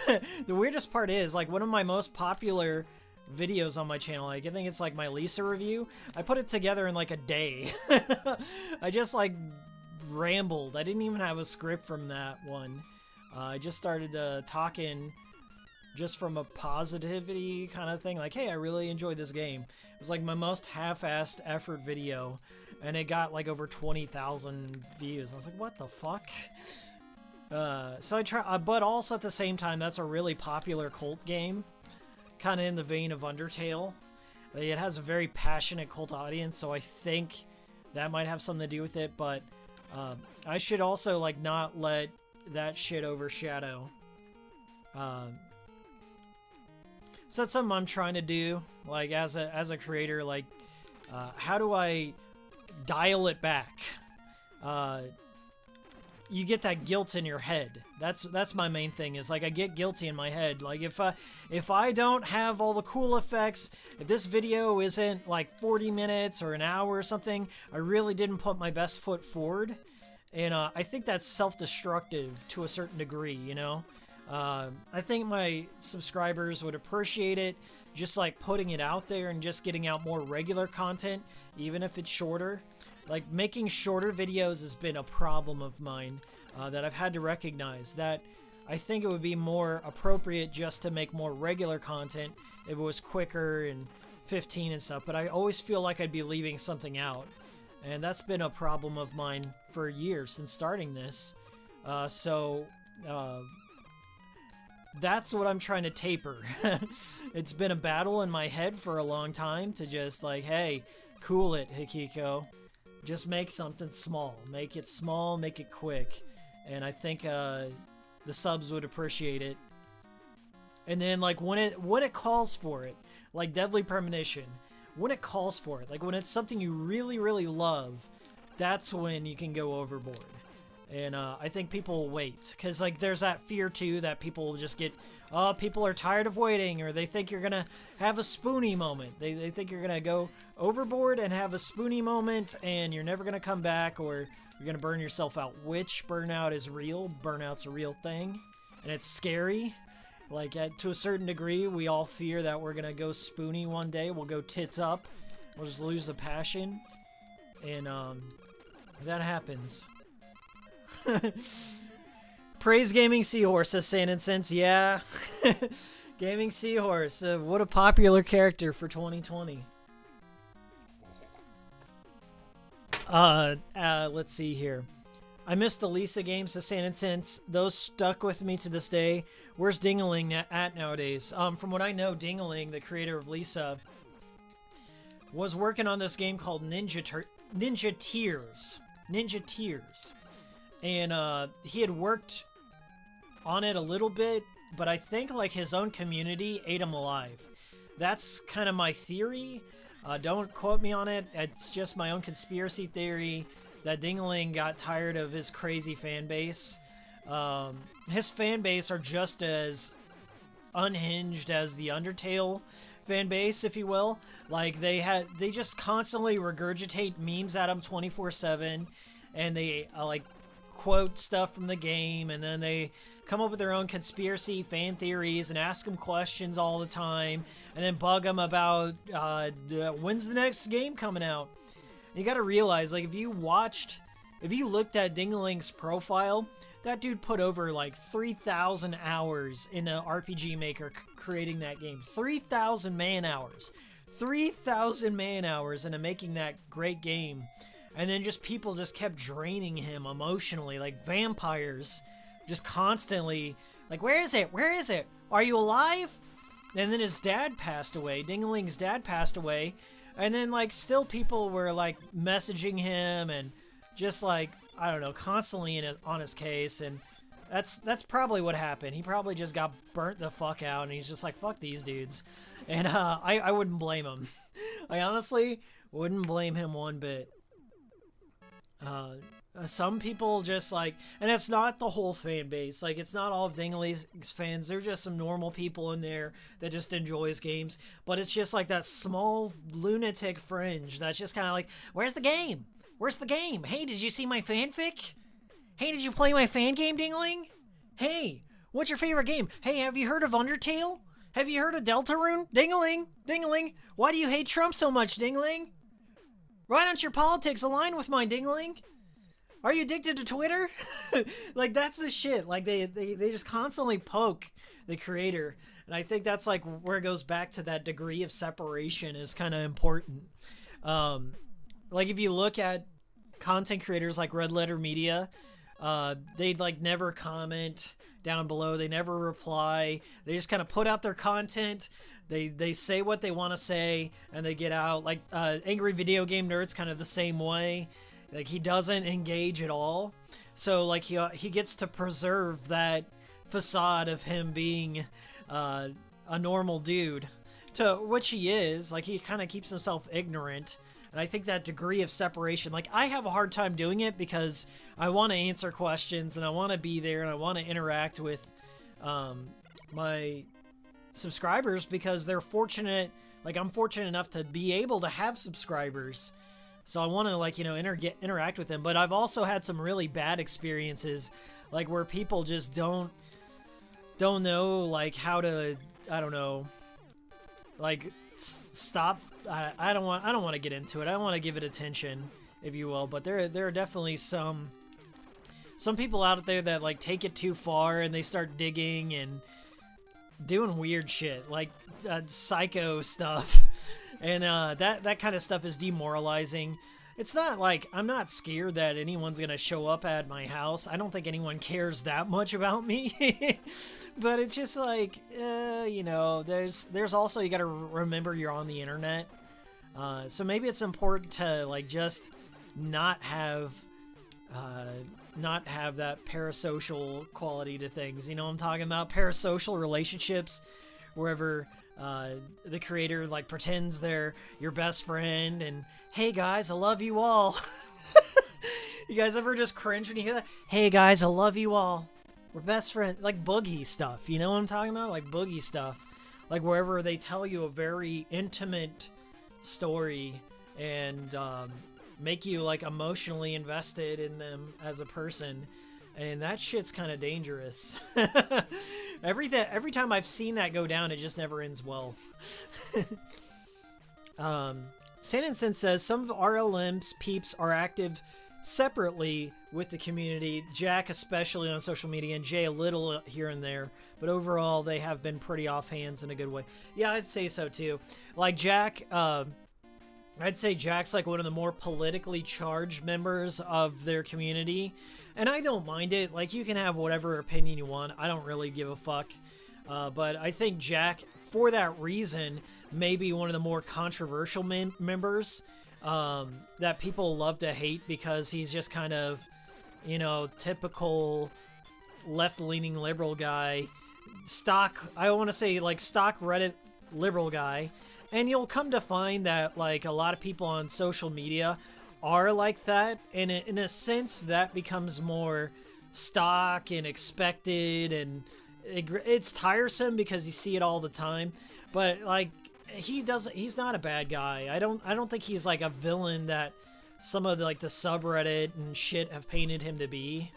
The weirdest part is, like, one of my most popular videos on my channel, like, I think it's like my Lisa review, I put it together in like a day. I just like rambled. I didn't even have a script from that one. I just started talking just from a positivity kind of thing, like, hey, I really enjoyed this game. It was like my most half-assed effort video, and it got like over 20,000 views. I was like, what the fuck? So I try, but also at the same time, that's a really popular cult game, kind of in the vein of Undertale. It has a very passionate cult audience, so I think that might have something to do with it, but I should also like not let that shit overshadow. So that's something I'm trying to do, like, as a creator. Like, how do I dial it back? You get that guilt in your head. That's my main thing, is like, I get guilty in my head. Like, if I don't have all the cool effects, if this video isn't like 40 minutes or an hour or something, I really didn't put my best foot forward. And I think that's self-destructive to a certain degree, you know? I think my subscribers would appreciate it, just like putting it out there and just getting out more regular content, even if it's shorter. Like, making shorter videos has been a problem of mine that I've had to recognize, that I think it would be more appropriate just to make more regular content if it was quicker and 15 and stuff, but I always feel like I'd be leaving something out, and that's been a problem of mine for years since starting this. That's what I'm trying to taper. It's been a battle in my head for a long time to just like, hey, cool it, Hikiko. Just make something small. Make it small, make it quick. And I think the subs would appreciate it. And then like when it calls for it, like Deadly Premonition, when it calls for it, like when it's something you really, really love, that's when you can go overboard. And I think people will wait, because like there's that fear too that people will just get, people are tired of waiting, or they think you're gonna have a spoony moment. They think you're gonna go overboard and have a spoony moment, and you're never gonna come back, or you're gonna burn yourself out. Which burnout is real. Burnout's a real thing, and it's scary. Like, to a certain degree, we all fear that we're gonna go spoony one day. We'll go tits up. We'll just lose the passion, and that happens. Praise Gaming Seahorse, says Sand and Sense. Yeah. Gaming Seahorse. What a popular character for 2020. Let's see here. I missed the Lisa games, says Sand and Sense. Those stuck with me to this day. Where's Dingaling at nowadays? From what I know, Dingaling, the creator of Lisa, was working on this game called Ninja Tears. Ninja Tears. And he had worked on it a little bit, but I think like his own community ate him alive. That's kind of my theory. Don't quote me on it. It's just my own conspiracy theory that Dingaling got tired of his crazy fan base. His fan base are just as unhinged as the Undertale fan base, if you will. Like, they just constantly regurgitate memes at him 24/7, and they like quote stuff from the game, and then they come up with their own conspiracy fan theories and ask him questions all the time, and then bug him about when's the next game coming out. You got to realize, like, if you looked at Dingaling's profile, that dude put over like 3,000 hours in an RPG Maker creating that game. 3,000 man hours. 3,000 man hours into making that great game. And then just people just kept draining him emotionally, like vampires. Just constantly, like, where is it? Where is it? Are you alive? And then his dad passed away. Dingaling's dad passed away. And then, like, still people were, like, messaging him and just, like, I don't know, constantly on his case. And that's probably what happened. He probably just got burnt the fuck out, and he's just like, fuck these dudes. And I wouldn't blame him. I honestly wouldn't blame him one bit. Some people just like, and it's not the whole fan base. Like, it's not all of Dingaling's fans. There's just some normal people in there that just enjoys games. But it's just like that small lunatic fringe that's just kind of like, where's the game? Where's the game? Hey, did you see my fanfic? Hey, did you play my fan game, Dingaling? Hey, what's your favorite game? Hey, have you heard of Undertale? Have you heard of Deltarune? Dingaling, Dingaling, why do you hate Trump so much, Dingaling? Why don't your politics align with mine, Dingaling? Are you addicted to Twitter? Like, that's the shit. Like, they just constantly poke the creator. And I think that's, like, where it goes back to that degree of separation is kind of important. Like, if you look at content creators like Red Letter Media, they'd, like, never comment down below. They never reply. They just kind of put out their content. They say what they want to say, and they get out. Like, Angry Video Game Nerd's kind of the same way. Like, he doesn't engage at all. So, like, he gets to preserve that facade of him being a normal dude, to which he is. Like, he kind of keeps himself ignorant. And I think that degree of separation, like, I have a hard time doing it because I want to answer questions, and I want to be there, and I want to interact with my subscribers because they're fortunate. Like, I'm fortunate enough to be able to have subscribers. So I want to, like, you know, interact with them. But I've also had some really bad experiences, like, where people just don't know, like, how to, I don't know, like, stop. I don't want to get into it. I don't want to give it attention, if you will. But there are definitely some people out there that, like, take it too far, and they start digging and doing weird shit, like psycho stuff. And that kind of stuff is demoralizing. It's not like, I'm not scared that anyone's going to show up at my house. I don't think anyone cares that much about me. But it's just like, you know, there's also, you got to remember you're on the internet. So maybe it's important to, like, just not have that parasocial quality to things. You know what I'm talking about? Parasocial relationships, wherever the creator, like, pretends they're your best friend and, hey guys, I love you all. You guys ever just cringe when you hear that? Hey guys, I love you all. We're best friends. Like, boogie stuff. You know what I'm talking about? Like, boogie stuff. Like, wherever they tell you a very intimate story and make you, like, emotionally invested in them as a person. And that shit's kind of dangerous. Every time I've seen that go down, it just never ends well. SEN says, some of RLM's peeps are active separately with the community. Jack especially on social media, and Jay a little here and there. But overall, they have been pretty off hands in a good way. Yeah, I'd say so too. Like, Jack, I'd say Jack's, like, one of the more politically charged members of their community. And I don't mind it. Like, you can have whatever opinion you want. I don't really give a fuck. But I think Jack, for that reason, may be one of the more controversial members that people love to hate because he's just kind of, you know, typical left-leaning liberal guy, I want to say like stock Reddit liberal guy, and you'll come to find that like a lot of people on social media are like that, and in a sense that becomes more stock and expected, and it's tiresome because you see it all the time. But like he's not a bad guy. I don't think he's like a villain that some of the, like the subreddit and shit have painted him to be.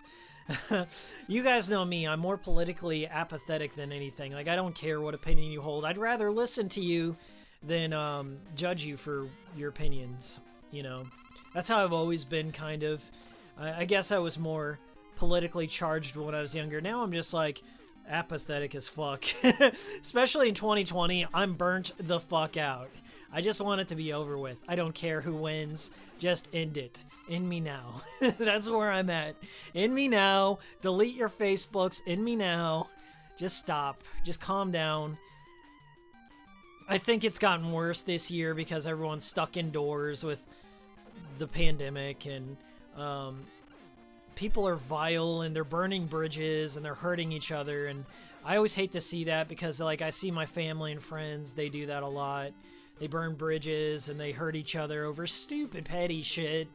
You guys know me, I'm more politically apathetic than anything. Like I don't care what opinion you hold. I'd rather listen to you than judge you for your opinions, you know. That's how I've always been, kind of. I guess I was more politically charged when I was younger. Now I'm just like apathetic as fuck. Especially in 2020, I'm burnt the fuck out. I just want it to be over with. I don't care who wins. Just end it. End me now. That's where I'm at. End me now. Delete your Facebooks. End me now. Just stop. Just calm down. I think it's gotten worse this year because everyone's stuck indoors with the pandemic, and people are vile and they're burning bridges and they're hurting each other, and I always hate to see that because like I see my family and friends, they do that a lot. They burn bridges and they hurt each other over stupid petty shit.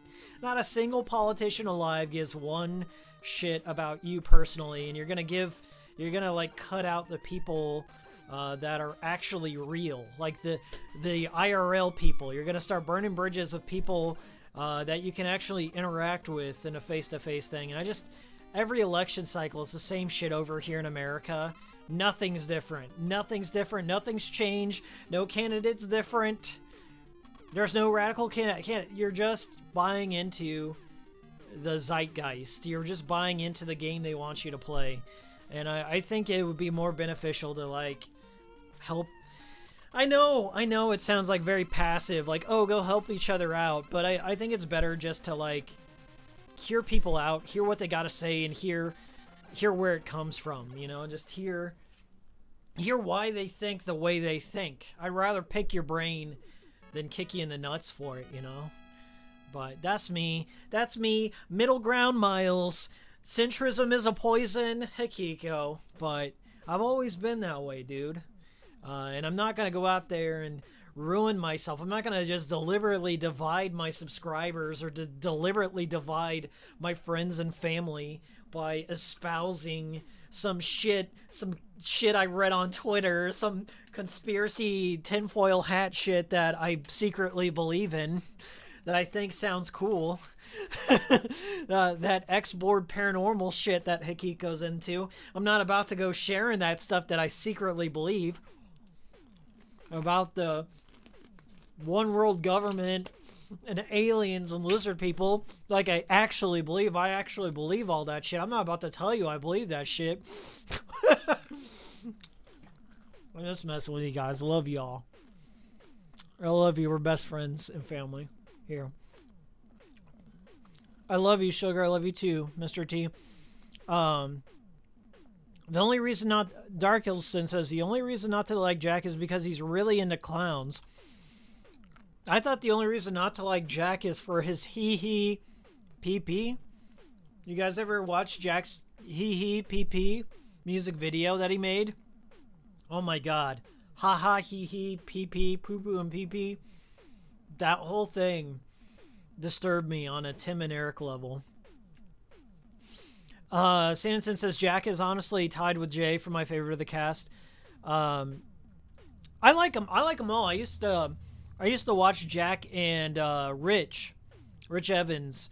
Not a single politician alive gives one shit about you personally, and you're gonna like cut out the people that are actually real, like the IRL people. You're gonna start burning bridges with people that you can actually interact with in a face-to-face thing. And every election cycle is the same shit over here in America. Nothing's different. Nothing's different. Nothing's changed. No candidate's different. There's no radical candidate. You're just buying into the zeitgeist. You're just buying into the game they want you to play. And I think it would be more beneficial to like help. I know it sounds like very passive, like, oh, go help each other out, but I think it's better just to, like, hear people out, hear what they gotta say, and hear where it comes from, you know, just hear why they think the way they think. I'd rather pick your brain than kick you in the nuts for it, you know? But that's me. Middle ground Miles. Centrism is a poison, Hikiko. But I've always been that way, dude. And I'm not going to go out there and ruin myself. I'm not going to just deliberately divide my subscribers or deliberately divide my friends and family by espousing some shit I read on Twitter, some conspiracy tinfoil hat shit that I secretly believe in, that I think sounds cool. That X-board paranormal shit that Hikiko's into. I'm not about to go sharing that stuff that I secretly believe about the one world government and aliens and lizard people like I actually believe. I actually believe all that shit. I'm not about to tell you I believe that shit. I'm just messing with you guys. I love y'all. I love you. We're best friends and family here. I love you, Sugar. I love you too, Mr. T. The only reason not... Dark Hilson says the only reason not to like Jack is because he's really into clowns. I thought the only reason not to like Jack is for his hee-hee pee-pee. You guys ever watch Jack's hee-hee pee-pee music video that he made? Oh my god. Ha-ha, hee-hee, pee-pee, poo-poo, and pee-pee. That whole thing disturbed me on a Tim and Eric level. Sanderson says Jack is honestly tied with Jay for my favorite of the cast. I like them. I like them all. I used to watch Jack and Rich Evans,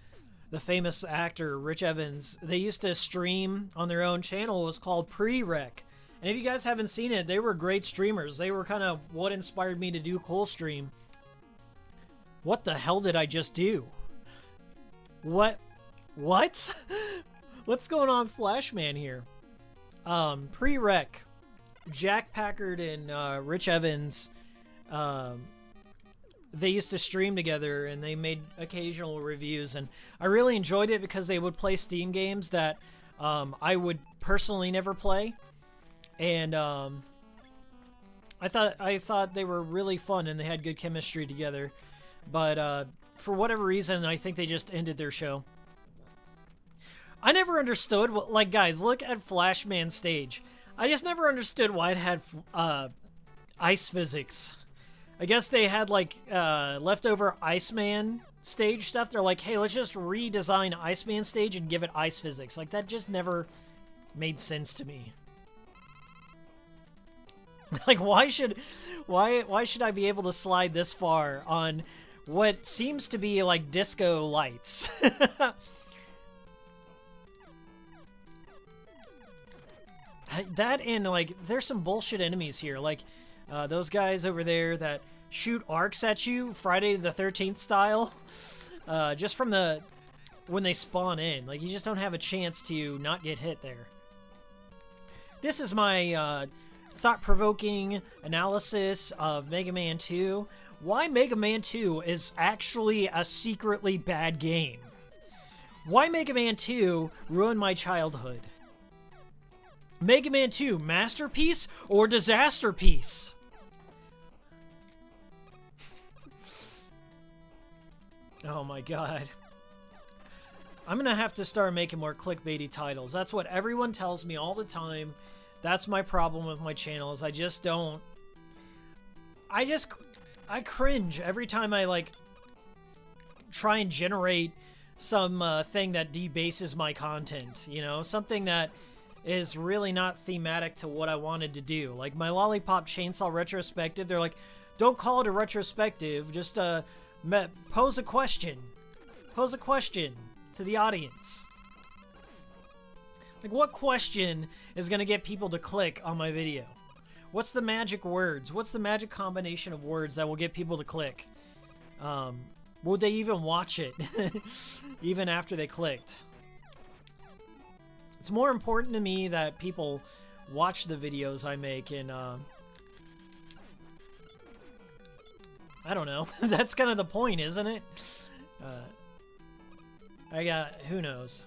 the famous actor Rich Evans. They used to stream on their own channel. It was called Pre-Rec. And if you guys haven't seen it, they were great streamers. They were kind of what inspired me to do Cool Stream. What the hell did I just do? What? What's going on, Flashman here? Pre-Rec. Jack Packard and Rich Evans, they used to stream together and they made occasional reviews, and I really enjoyed it because they would play Steam games that I would personally never play, and I thought they were really fun and they had good chemistry together, but for whatever reason I think they just ended their show. I never understood what, like, guys, look at Flashman stage. I just never understood why it had ice physics. I guess they had like leftover Iceman stage stuff. They're like, hey, let's just redesign Iceman stage and give it ice physics. Like, that just never made sense to me. Like, why should I be able to slide this far on what seems to be like disco lights? That, and like, there's some bullshit enemies here, like those guys over there that shoot arcs at you, Friday the 13th style, just from when they spawn in. Like, you just don't have a chance to not get hit there. This is my thought-provoking analysis of Mega Man 2. Why Mega Man 2 is actually a secretly bad game. Why Mega Man 2 ruined my childhood. Mega Man 2, masterpiece or disaster piece? Oh my god. I'm gonna have to start making more clickbaity titles. That's what everyone tells me all the time. That's my problem with my channel, is I just don't... I cringe every time I, like, try and generate some thing that debases my content, you know? Something that is really not thematic to what I wanted to do. Like, my Lollipop Chainsaw retrospective, they're like, don't call it a retrospective, just pose a question. Pose a question to the audience. Like, what question is going to get people to click on my video? What's the magic words? What's the magic combination of words that will get people to click? Would they even watch it? Even after they clicked? It's more important to me that people watch the videos I make, and I don't know. That's kind of the point, isn't it? Who knows?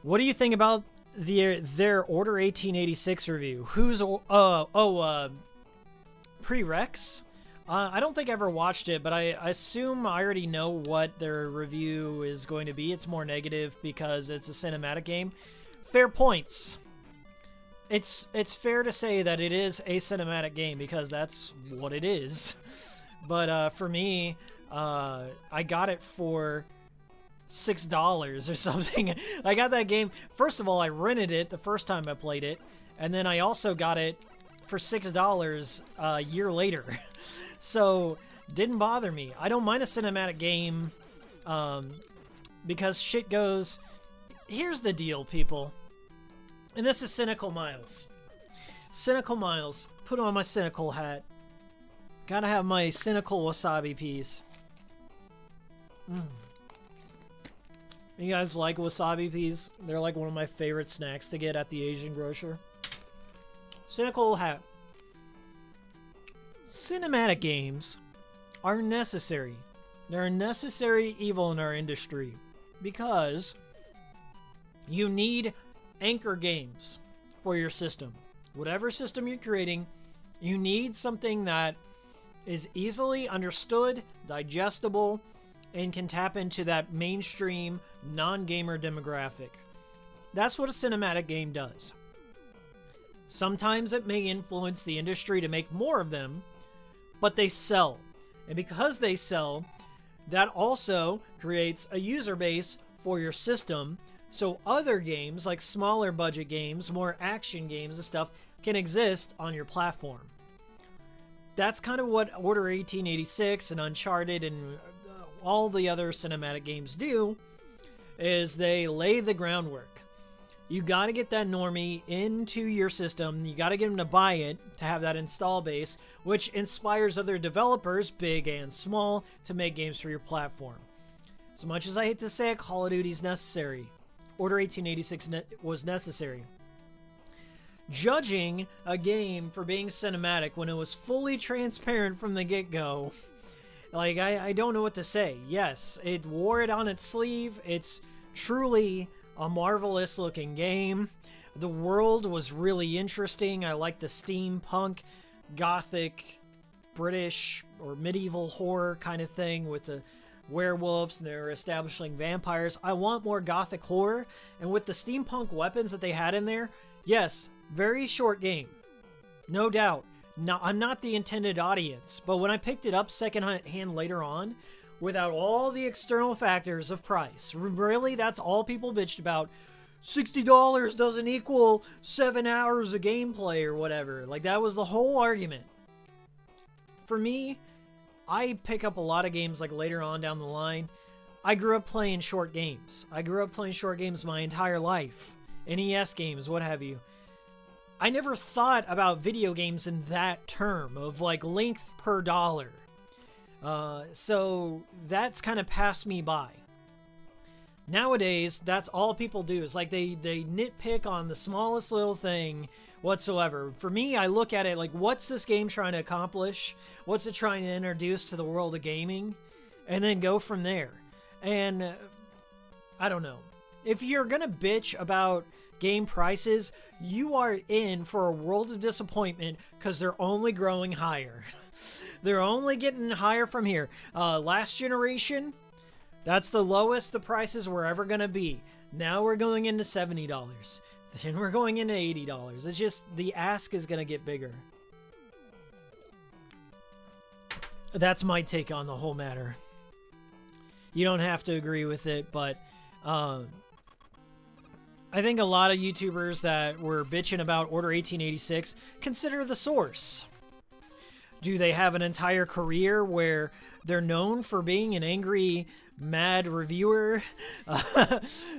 What do you think about their Order 1886 review? Who's Prerex? I don't think I ever watched it, but I assume I already know what their review is going to be. It's more negative because it's a cinematic game. Fair points. It's fair to say that it is a cinematic game because that's what it is. But for me, I got it for $6 or something. I got that game. First of all, I rented it the first time I played it, and then I also got it for $6 a year later. So, didn't bother me. I don't mind a cinematic game because shit goes... Here's the deal, people. And this is Cynical Miles. Cynical Miles. Put on my cynical hat. Gotta have my cynical wasabi piece. You guys like wasabi peas? They're like one of my favorite snacks to get at the Asian grocer. Cynical hat. Cinematic games are necessary. They're a necessary evil in our industry because you need anchor games for your system. Whatever system you're creating, you need something that is easily understood, digestible, and can tap into that mainstream non-gamer demographic. That's what a cinematic game does. Sometimes it may influence the industry to make more of them, but they sell. And because they sell, that also creates a user base for your system, so other games, like smaller budget games, more action games and stuff, can exist on your platform. That's kind of what Order 1886 and Uncharted and all the other cinematic games do, is they lay the groundwork. You got to get that normie into your system. You got to get them to buy it to have that install base, which inspires other developers, big and small, to make games for your platform. As much as I hate to say it, Call of Duty is necessary. Order 1886 was necessary. Judging a game for being cinematic when it was fully transparent from the get-go, like, I don't know what to say. Yes, it wore it on its sleeve. It's truly a marvelous looking game. The world was really interesting. I like the steampunk, gothic, British, or medieval horror kind of thing with the werewolves and they're establishing vampires. I want more gothic horror. And with the steampunk weapons that they had in there, yes, very short game. No doubt. No, I'm not the intended audience. But when I picked it up secondhand later on, without all the external factors of price, really, that's all people bitched about. $60 doesn't equal 7 hours of gameplay or whatever. Like, that was the whole argument. For me, I pick up a lot of games like later on down the line. I grew up playing short games. I grew up playing short games my entire life. NES games, what have you. I never thought about video games in that term of like length per dollar. So that's kind of passed me by. Nowadays, that's all people do is like they nitpick on the smallest little thing whatsoever. For me, I look at it like, what's this game trying to accomplish? What's it trying to introduce to the world of gaming? And then go from there. And I don't know. If you're gonna bitch about game prices, you are in for a world of disappointment because they're only growing higher. They're only getting higher from here. Last generation, that's the lowest the prices were ever going to be. Now we're going into $70. Then we're going into $80. It's just the ask is going to get bigger. That's my take on the whole matter. You don't have to agree with it, but I think a lot of YouTubers that were bitching about Order 1886 consider the source. Do they have an entire career where they're known for being an angry, mad reviewer?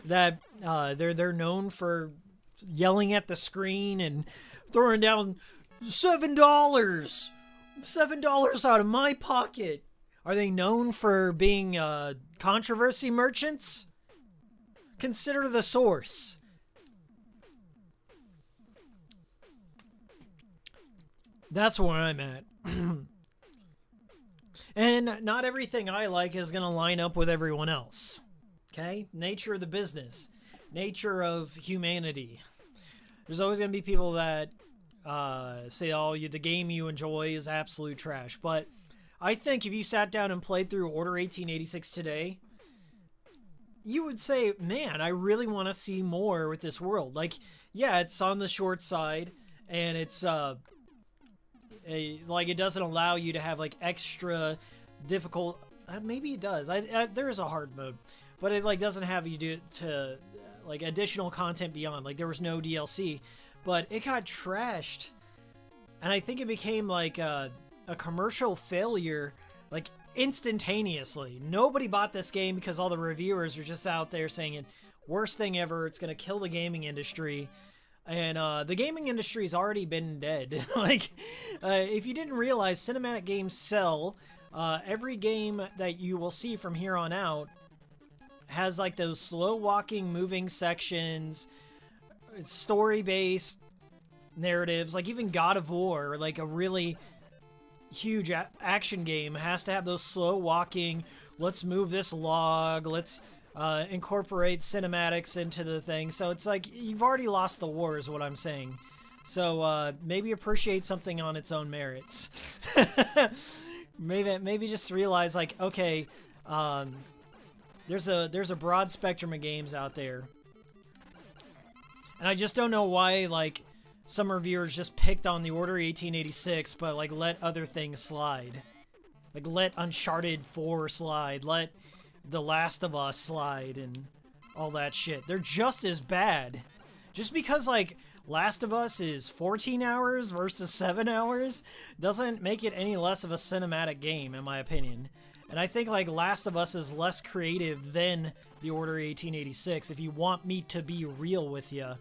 That they're known for yelling at the screen and throwing down $7 out of my pocket? Are they known for being controversy merchants? Consider the source. That's where I'm at. And not everything I like is going to line up with everyone else. Okay? Nature of the business. Nature of humanity. There's always going to be people that say, oh, the game you enjoy is absolute trash. But I think if you sat down and played through Order 1886 today, you would say, man, I really want to see more with this world. Like, yeah, it's on the short side, and it's like it doesn't allow you to have like extra difficult. Maybe it does. There is a hard mode, but it like doesn't have you do to like additional content beyond. Like there was no DLC, but it got trashed, and I think it became like a commercial failure, like instantaneously. Nobody bought this game because all the reviewers are just out there saying it worst thing ever. It's gonna kill the gaming industry. And the gaming industry's already been dead. Like, if you didn't realize, cinematic games sell. Every game that you will see from here on out has like those slow walking, moving sections, story-based narratives. Like even God of War, like a really huge action game, has to have those slow walking. Let's move this log. Let's incorporate cinematics into the thing. So it's like you've already lost the war is what I'm saying. So maybe appreciate something on its own merits. maybe just realize like, okay, there's a broad spectrum of games out there, and I just don't know why like some reviewers just picked on the Order 1886 but like let other things slide. Like let Uncharted 4 slide, let The Last of Us slide, and all that shit. They're just as bad. Just because, like, Last of Us is 14 hours versus 7 hours doesn't make it any less of a cinematic game, in my opinion. And I think, like, Last of Us is less creative than the Order 1886, if you want me to be real with you.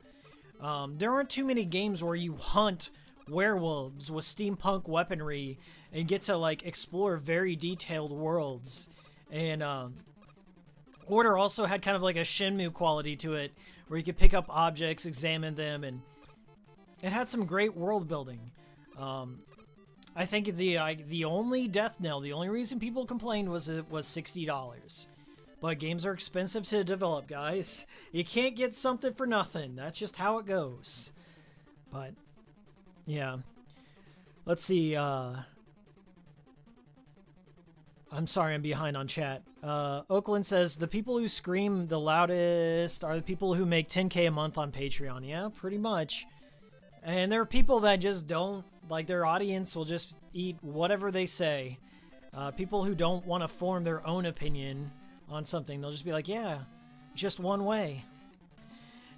There aren't too many games where you hunt werewolves with steampunk weaponry and get to, like, explore very detailed worlds. And, Order also had kind of like a Shenmue quality to it, where you could pick up objects, examine them, and it had some great world building. I think the only death knell, the only reason people complained was it was $60. But games are expensive to develop, guys. You can't get something for nothing. That's just how it goes. But yeah, let's see. I'm sorry, I'm behind on chat. Oakland says, the people who scream the loudest are the people who make 10K a month on Patreon. Yeah, pretty much. And there are people that just don't, like, their audience will just eat whatever they say. People who don't want to form their own opinion on something, they'll just be like, yeah, just one way.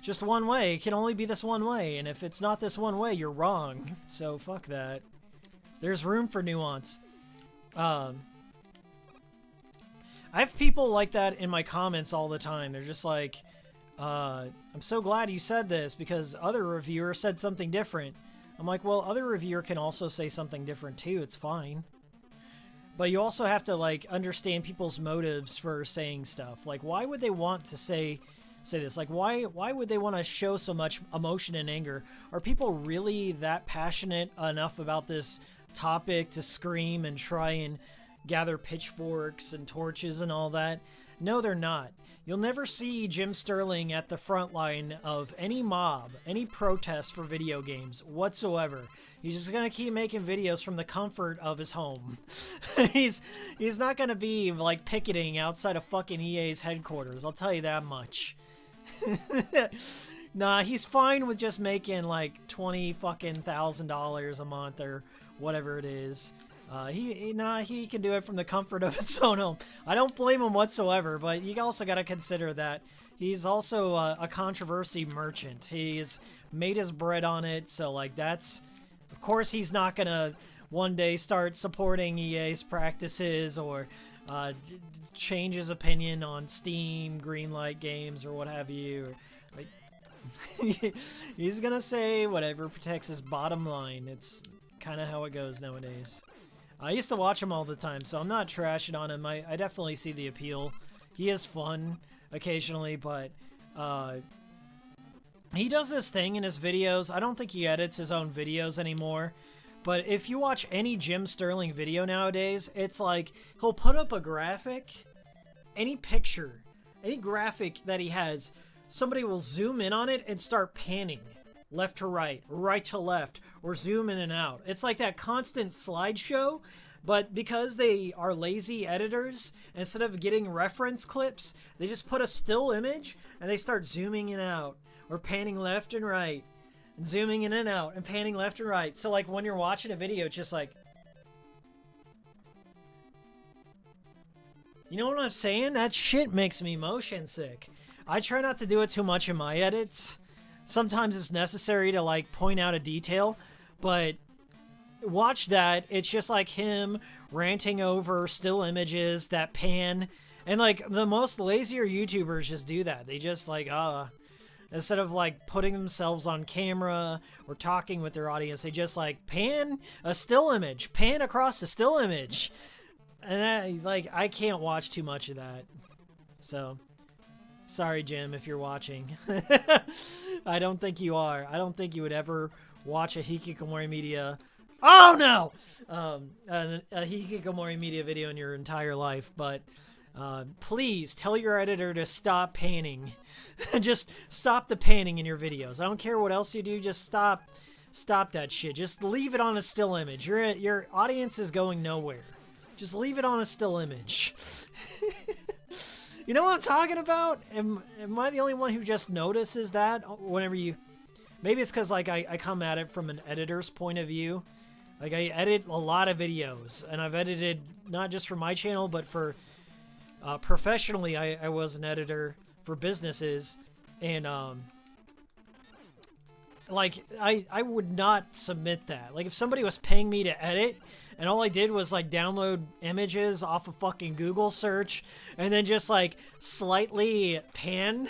Just one way. It can only be this one way. And if it's not this one way, you're wrong. So fuck that. There's room for nuance. I have people like that in my comments all the time. They're just like, I'm so glad you said this because other reviewer said something different. I'm like, well, other reviewer can also say something different too. It's fine. But you also have to, like, understand people's motives for saying stuff. Like, why would they want to say this? Like, why would they want to show so much emotion and anger? Are people really that passionate enough about this topic to scream and try and gather pitchforks and torches and all that? No, they're not. You'll never see Jim Sterling at the front line of any mob, any protest for video games whatsoever. He's just gonna keep making videos from the comfort of his home. He's not gonna be like picketing outside of fucking EA's headquarters. I'll tell you that much. Nah, he's fine with just making like $20,000 a month or whatever it is. He can do it from the comfort of his own home. I don't blame him whatsoever, but you also got to consider that he's also a controversy merchant. He's made his bread on it, so like that's, of course, he's not gonna one day start supporting EA's practices or change his opinion on Steam, Greenlight Games, or what have you. Or, like, he's gonna say whatever protects his bottom line. It's kind of how it goes nowadays. I used to watch him all the time, so I'm not trashing on him. I definitely see the appeal. He is fun occasionally, but he does this thing in his videos. I don't think he edits his own videos anymore, but if you watch any Jim Sterling video nowadays, it's like he'll put up a graphic, any picture, any graphic that he has, somebody will zoom in on it and start panning. Left to right, right to left, or zoom in and out. It's like that constant slideshow, but because they are lazy editors, instead of getting reference clips, they just put a still image and they start zooming in and out, or panning left and right, and zooming in and out, and panning left and right. So like when you're watching a video, it's just like, you know what I'm saying? That shit makes me motion sick. I try not to do it too much in my edits. Sometimes it's necessary to like point out a detail, but watch that. It's just like him ranting over still images that pan, and like the most lazier YouTubers just do that. They just like instead of like putting themselves on camera or talking with their audience, they just like pan a still image, pan across a still image, and I can't watch too much of that. So sorry, Jim, if you're watching. I don't think you are. I don't think you would ever watch a Hikikomori Media... Oh, no! A Hikikomori Media video in your entire life, but please tell your editor to stop panning. Just stop the panning in your videos. I don't care what else you do, just stop that shit. Just leave it on a still image. Your audience is going nowhere. Just leave it on a still image. You know what I'm talking about? Am I the only one who just notices that whenever you... Maybe it's because, like, I come at it from an editor's point of view. Like, I edit a lot of videos, and I've edited not just for my channel, but for... professionally, I was an editor for businesses, and, like, I would not submit that. Like, if somebody was paying me to edit... And all I did was, like, download images off of fucking Google search and then just, like, slightly pan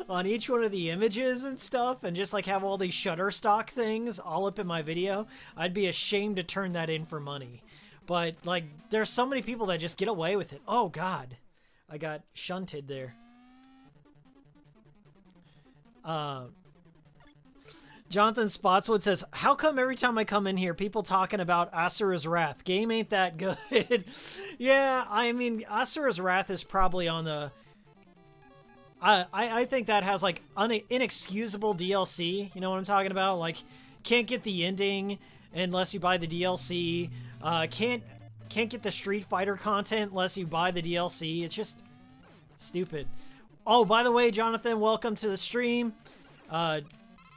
on each one of the images and stuff and just, like, have all these Shutterstock things all up in my video, I'd be ashamed to turn that in for money. But, like, there's so many people that just get away with it. Oh, God. I got shunted there. Jonathan Spotswood says, how come every time I come in here, people talking about Asura's Wrath? Game ain't that good. Yeah, I mean, Asura's Wrath is probably on the... I think that has, like, inexcusable DLC. You know what I'm talking about? Like, can't get the ending unless you buy the DLC. Can't can't get the Street Fighter content unless you buy the DLC. It's just stupid. Oh, by the way, Jonathan, welcome to the stream.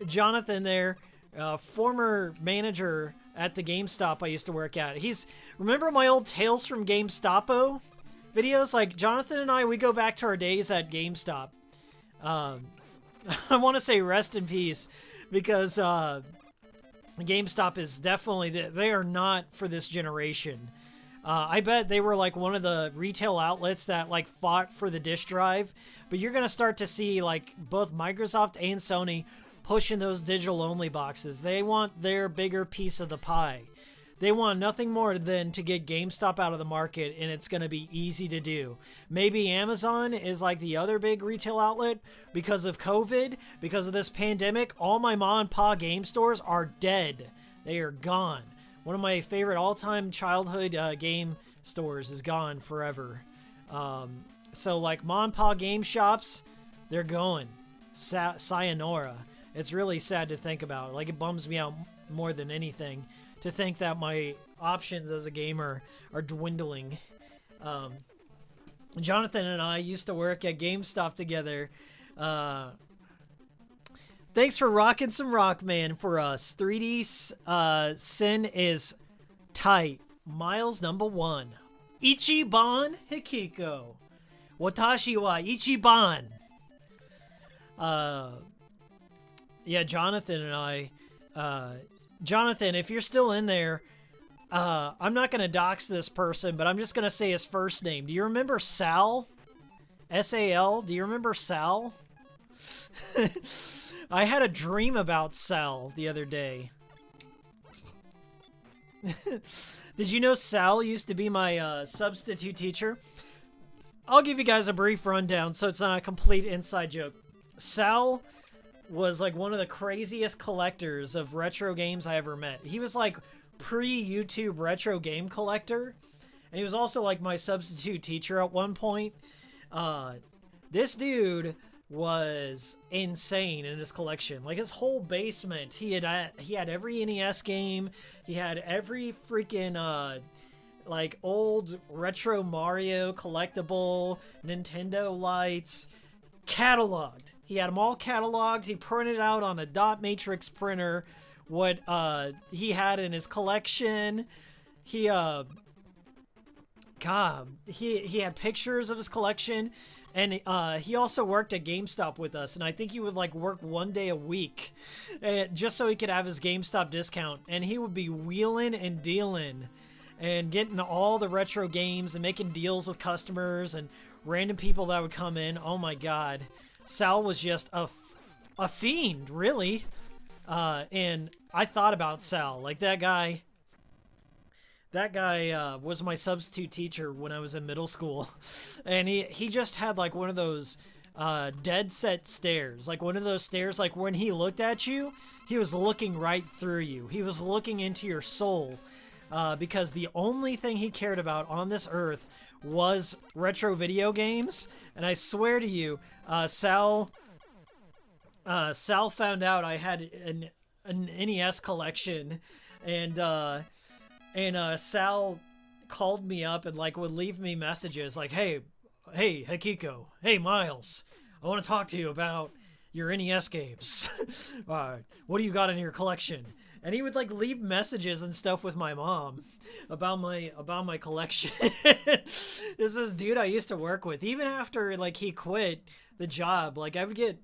Jonathan there, former manager at the GameStop I used to work at. Remember my old Tales from GameStopo videos? Like, Jonathan and I, we go back to our days at GameStop. I want to say rest in peace, because GameStop is definitely, they are not for this generation. I bet they were like one of the retail outlets that like fought for the disk drive, but you're going to start to see like both Microsoft and Sony pushing those digital only boxes. They want their bigger piece of the pie. They want nothing more than to get GameStop out of the market, and it's going to be easy to do. Maybe Amazon is like the other big retail outlet. Because of COVID, because of this pandemic, all my mom and pa game stores are dead. They are gone. One of my favorite all-time childhood game stores is gone forever. So like mom and pa game shops, they're going. Sayonara. It's really sad to think about. Like, it bums me out more than anything to think that my options as a gamer are dwindling. Jonathan and I used to work at GameStop together. Thanks for rocking some Rockman for us. 3D SEN is tight. Miles number 1. Ichiban Hikiko. Watashi wa Ichiban. Yeah, Jonathan and I, Jonathan, if you're still in there, I'm not going to dox this person, but I'm just going to say his first name. Do you remember Sal? S-A-L? Do you remember Sal? I had a dream about Sal the other day. Did you know Sal used to be my substitute teacher? I'll give you guys a brief rundown so it's not a complete inside joke. Sal was like one of the craziest collectors of retro games I ever met. He was like pre-YouTube retro game collector, and he was also like my substitute teacher at one point. This dude was insane in his collection. Like, his whole basement, he had every NES game, he had every freaking like old retro Mario collectible, Nintendo lights, cataloged. He had them all cataloged. He printed out on a dot matrix printer what he had in his collection. He had pictures of his collection, and he also worked at GameStop with us, and I think he would like work one day a week just so he could have his GameStop discount, and he would be wheeling and dealing and getting all the retro games and making deals with customers and random people that would come in. Oh my god. Sal was just a fiend, really. And I thought about Sal. Like, that guy was my substitute teacher when I was in middle school. And he just had like one of those dead set stares. Like one of those stares, like when he looked at you, he was looking right through you. He was looking into your soul. Because the only thing he cared about on this earth was retro video games. And I swear to you, Sal found out I had an NES collection, and Sal called me up and like would leave me messages like, hey Hikiko, hey Miles, I want to talk to you about your NES games. What do you got in your collection? And he would like leave messages and stuff with my mom about my collection. This is this dude I used to work with. Even after like he quit the job, like I'd get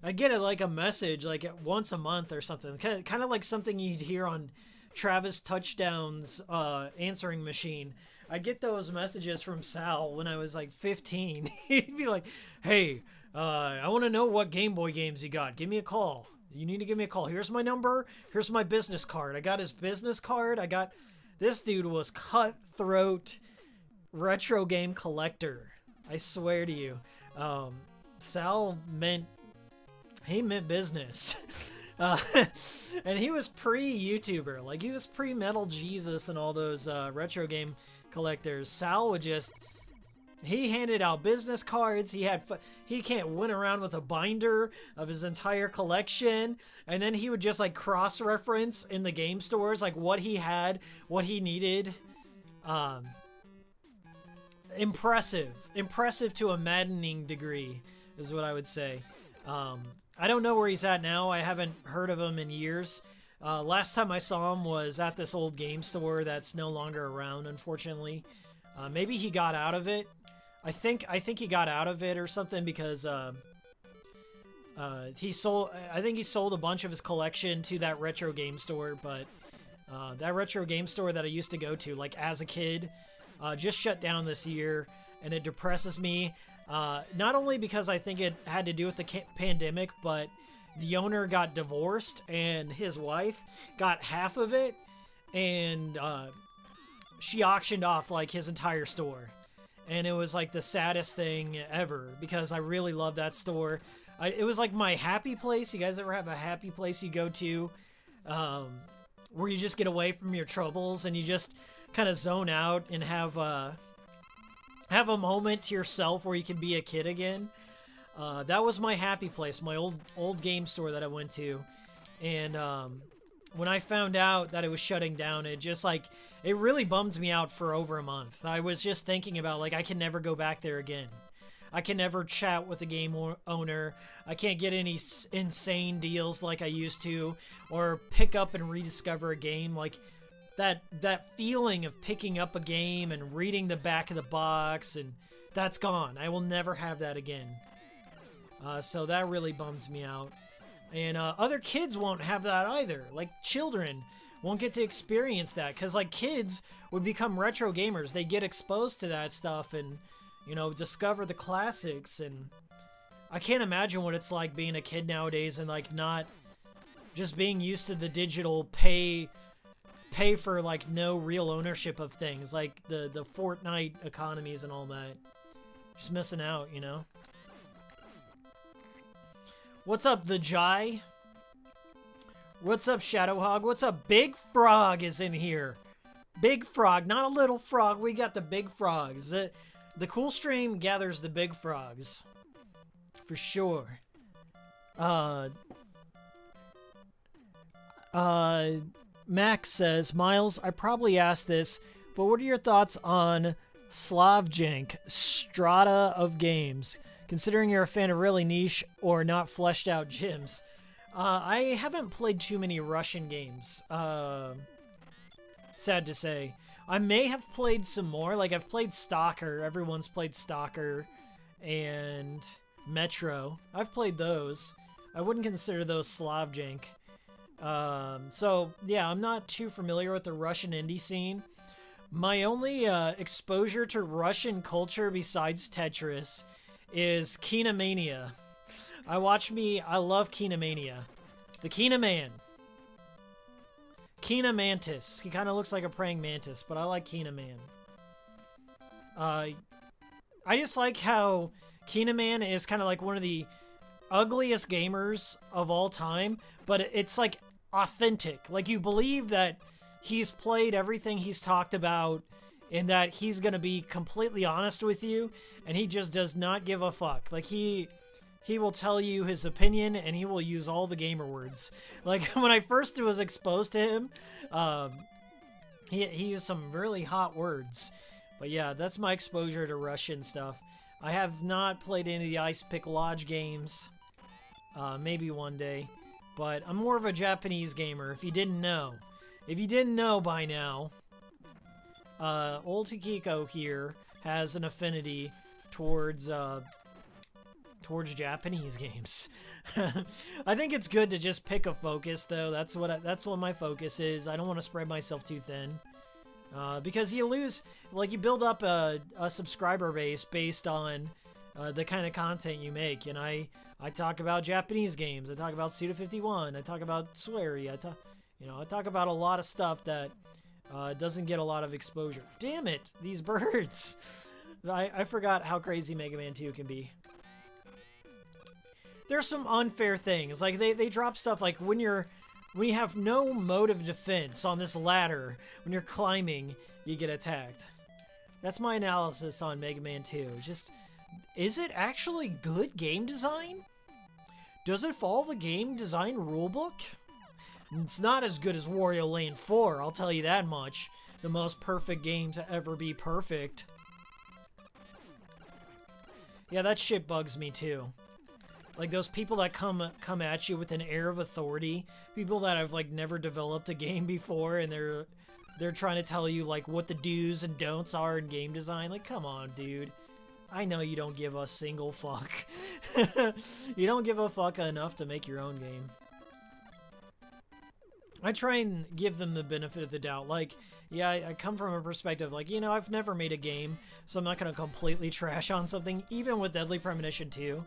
like a message like once a month or something. Kind of like something you'd hear on Travis Touchdown's answering machine. I'd get those messages from Sal when I was like 15. He'd be like, hey, I want to know what Game Boy games you got. Give me a call. You need to give me a call. Here's my number. Here's my business card. I got his business card. This dude was cutthroat retro game collector. I swear to you. Sal meant business. And he was pre-YouTuber. Like, he was pre-Metal Jesus and all those retro game collectors. Sal would just... He handed out business cards. He went around with a binder of his entire collection, and then he would just like cross-reference in the game stores like what he had, what he needed. Um, impressive to a maddening degree is what I would say. I don't know where he's at now. I haven't heard of him in years. Last time I saw him was at this old game store that's no longer around, unfortunately. Maybe he got out of it. I think he got out of it or something because he sold. I think he sold a bunch of his collection to that retro game store, but that retro game store that I used to go to, like as a kid, just shut down this year, and it depresses me. Not only because I think it had to do with the pandemic, but the owner got divorced and his wife got half of it, and she auctioned off like his entire store. And it was like the saddest thing ever because I really love that store. It was like my happy place. You guys ever have a happy place you go to where you just get away from your troubles and you just kind of zone out and have a moment to yourself where you can be a kid again? That was my happy place, my old game store that I went to. And when I found out that it was shutting down, it really bummed me out for over a month. I was just thinking about, like, I can never go back there again. I can never chat with the game owner. I can't get any insane deals like I used to, or pick up and rediscover a game. Like, that feeling of picking up a game and reading the back of the box, and that's gone. I will never have that again. So that really bums me out. And other kids won't have that either. Like, children won't get to experience that, because, like, kids would become retro gamers. They get exposed to that stuff and, you know, discover the classics. And I can't imagine what it's like being a kid nowadays and, like, not just being used to the digital pay for, like, no real ownership of things, like the Fortnite economies and all that. Just missing out, you know? What's up, the Jai? What's up, Shadowhog? What's up? Big Frog is in here. Big Frog, not a little frog. We got the big frogs. The cool stream gathers the big frogs. For sure. Max says, Miles, I probably asked this, but what are your thoughts on Slavjank, Strata of games? Considering you're a fan of really niche or not fleshed out gyms. I haven't played too many Russian games. Sad to say. I may have played some more. Like, I've played Stalker. Everyone's played Stalker. And Metro. I've played those. I wouldn't consider those Slavjank. So, yeah, I'm not too familiar with the Russian indie scene. My only exposure to Russian culture besides Tetris is Kinemania. I love Kinemania. The Kina Man. Kina Mantis. He kind of looks like a praying mantis, but I like Kina Man. I just like how Kina Man is kind of like one of the ugliest gamers of all time, but it's like authentic. Like, you believe that he's played everything he's talked about and that he's gonna be completely honest with you, and he just does not give a fuck. Like, he will tell you his opinion, and he will use all the gamer words. Like, when I first was exposed to him, he used some really hot words. But yeah, that's my exposure to Russian stuff. I have not played any of the Ice Pick Lodge games. Maybe one day. But I'm more of a Japanese gamer, if you didn't know. If you didn't know by now, Old Hikiko here has an affinity towards Japanese games. I think it's good to just pick a focus, though. That's what my focus is. I don't want to spread myself too thin, because you lose, like, you build up a subscriber base based on the kind of content you make. And I talk about Japanese games. I talk about Suda51. I talk about Swery. I talk about a lot of stuff that doesn't get a lot of exposure. Damn it, these birds! I forgot how crazy Mega Man 2 can be. There's some unfair things. Like, they drop stuff like when you have no mode of defense on this ladder, when you're climbing, you get attacked. That's my analysis on Mega Man 2. Just, is it actually good game design? Does it follow the game design rulebook? It's not as good as Wario Land 4, I'll tell you that much. The most perfect game to ever be perfect. Yeah, that shit bugs me too. Like those people that come at you with an air of authority, people that have like never developed a game before, and they're trying to tell you like what the do's and don'ts are in game design. Like, come on, dude. I know you don't give a single fuck. You don't give a fuck enough to make your own game. I try and give them the benefit of the doubt. Like, yeah, I come from a perspective like, you know, I've never made a game, so I'm not going to completely trash on something, even with Deadly Premonition 2.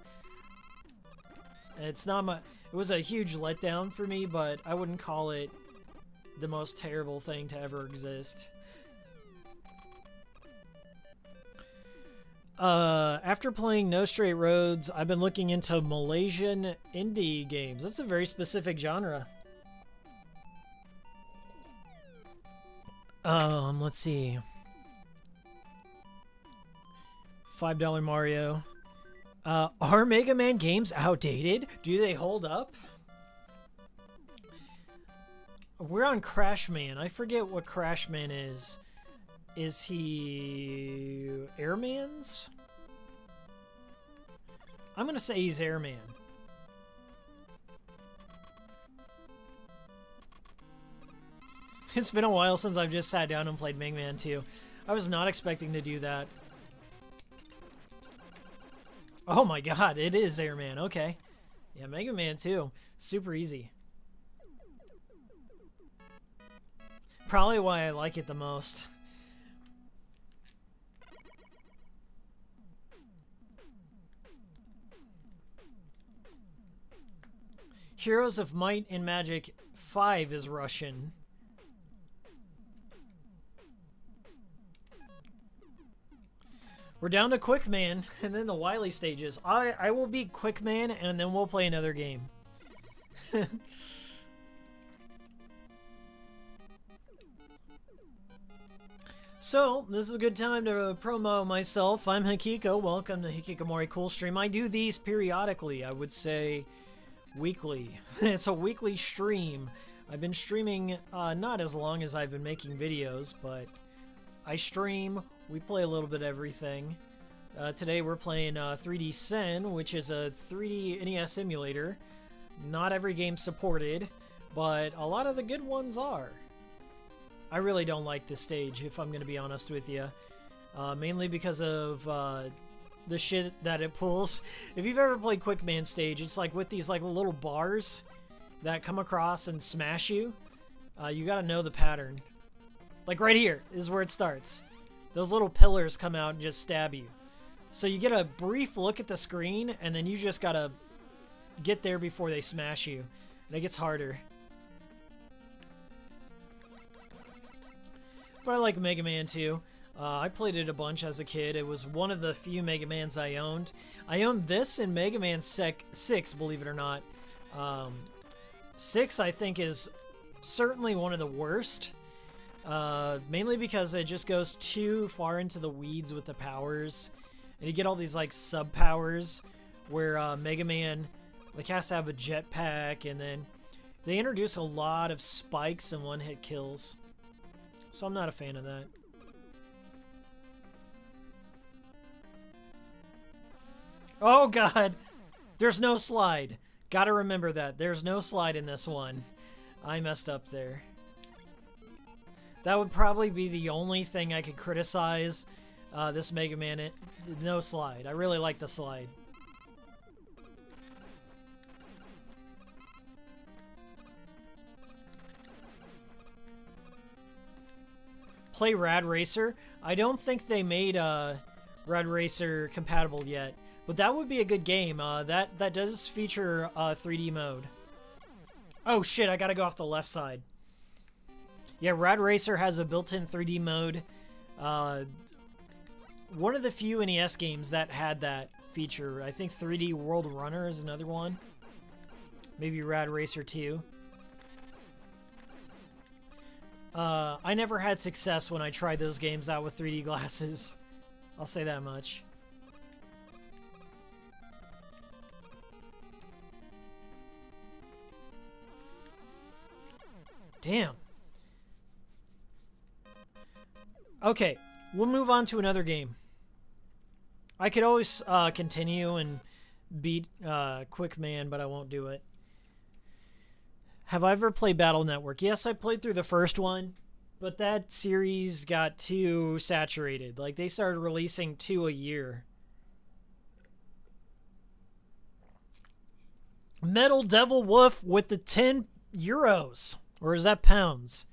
It's not it was a huge letdown for me, but I wouldn't call it the most terrible thing to ever exist. After playing No Straight Roads, I've been looking into Malaysian indie games. That's a very specific genre. Let's see. $5 Mario. Are Mega Man games outdated? Do they hold up? We're on Crash Man. I forget what Crash Man is. Is he Airman's? I'm gonna say he's Airman. It's been a while since I've just sat down and played Mega Man 2. I was not expecting to do that. Oh my god, it is Airman. Okay. Yeah, Mega Man 2. Super easy. Probably why I like it the most. Heroes of Might and Magic 5 is Russian. We're down to Quick Man, and then the Wily stages. I will beat Quick Man, and then we'll play another game. So, this is a good time to promo myself. I'm Hikiko. Welcome to Hikikomori Cool Stream. I do these periodically. I would say weekly. It's a weekly stream. I've been streaming not as long as I've been making videos, but I stream. We play a little bit of everything. Today we're playing 3D SEN, which is a 3D NES emulator. Not every game supported, but a lot of the good ones are. I really don't like this stage, if I'm going to be honest with you. Mainly because of the shit that it pulls. If you've ever played Quick Man stage, it's like with these like little bars that come across and smash you. You got to know the pattern. Like right here is where it starts. Those little pillars come out and just stab you. So you get a brief look at the screen, and then you just gotta get there before they smash you. And it gets harder. But I like Mega Man 2. I played it a bunch as a kid. It was one of the few Mega Mans I owned. I owned this and Mega Man 6, believe it or not. 6, I think, is certainly one of the worst. Mainly because it just goes too far into the weeds with the powers, and you get all these like sub powers where Mega Man like has to have a jetpack, and then they introduce a lot of spikes and one-hit kills, so I'm not a fan of that. Oh god, there's no slide. Gotta remember that there's no slide in this one. I messed up there. That would probably be the only thing I could criticize this Mega Man. No slide. I really like the slide. Play Rad Racer. I don't think they made Rad Racer compatible yet, but that would be a good game. That does feature 3D mode. Oh shit! I gotta go off the left side. Yeah, Rad Racer has a built-in 3D mode. One of the few NES games that had that feature. I think 3D World Runner is another one. Maybe Rad Racer 2. I never had success when I tried those games out with 3D glasses. I'll say that much. Damn. Okay, we'll move on to another game. I could always continue and beat Quick Man, but I won't do it. Have I ever played Battle Network? Yes, I played through the first one, but that series got too saturated. Like, they started releasing 2 a year. Metal Devil Wolf with the 10 euros. Or is that pounds?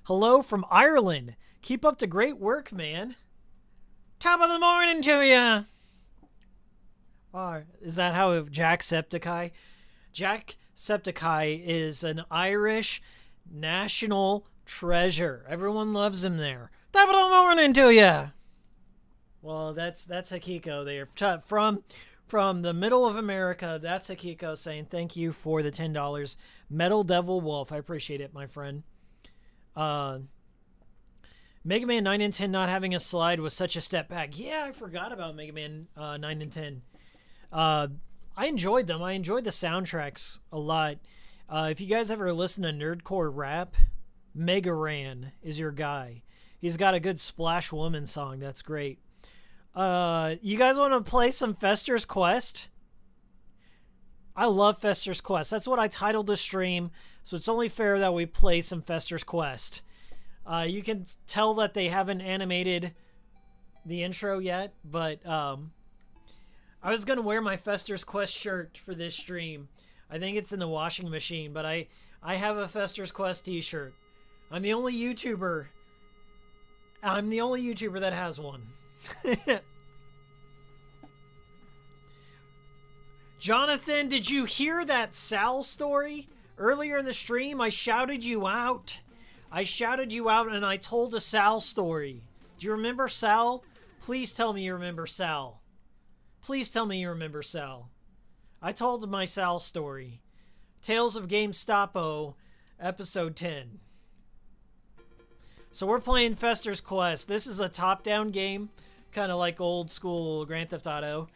Hello from Ireland. Keep up the great work, man. Top of the morning to ya. Is that how Jacksepticeye? Jacksepticeye is an Irish national treasure. Everyone loves him there. Top of the morning to ya. Well, that's Hakiko there. From the middle of America, that's Hakiko saying thank you for the $10. Metal Devil Wolf. I appreciate it, my friend. Mega Man 9 and 10 not having a slide was such a step back. Yeah, I forgot about Mega Man 9 and 10. I enjoyed them. I enjoyed the soundtracks a lot. If you guys ever listen to Nerdcore Rap, Mega Ran is your guy. He's got a good Splash Woman song. That's great. You guys want to play some Fester's Quest? I love Fester's Quest. That's what I titled the stream, so it's only fair that we play some Fester's Quest. You can tell that they haven't animated the intro yet, but I was going to wear my Fester's Quest shirt for this stream. I think it's in the washing machine, but I have a Fester's Quest t-shirt. I'm the only YouTuber that has one. Jonathan, did you hear that Sal story? Earlier in the stream, I shouted you out. And I told a Sal story. Do you remember Sal? Please tell me you remember Sal. Please tell me you remember Sal. I told my Sal story. Tales of GameStopo, episode 10. So we're playing Fester's Quest. This is a top-down game, kind of like old school Grand Theft Auto.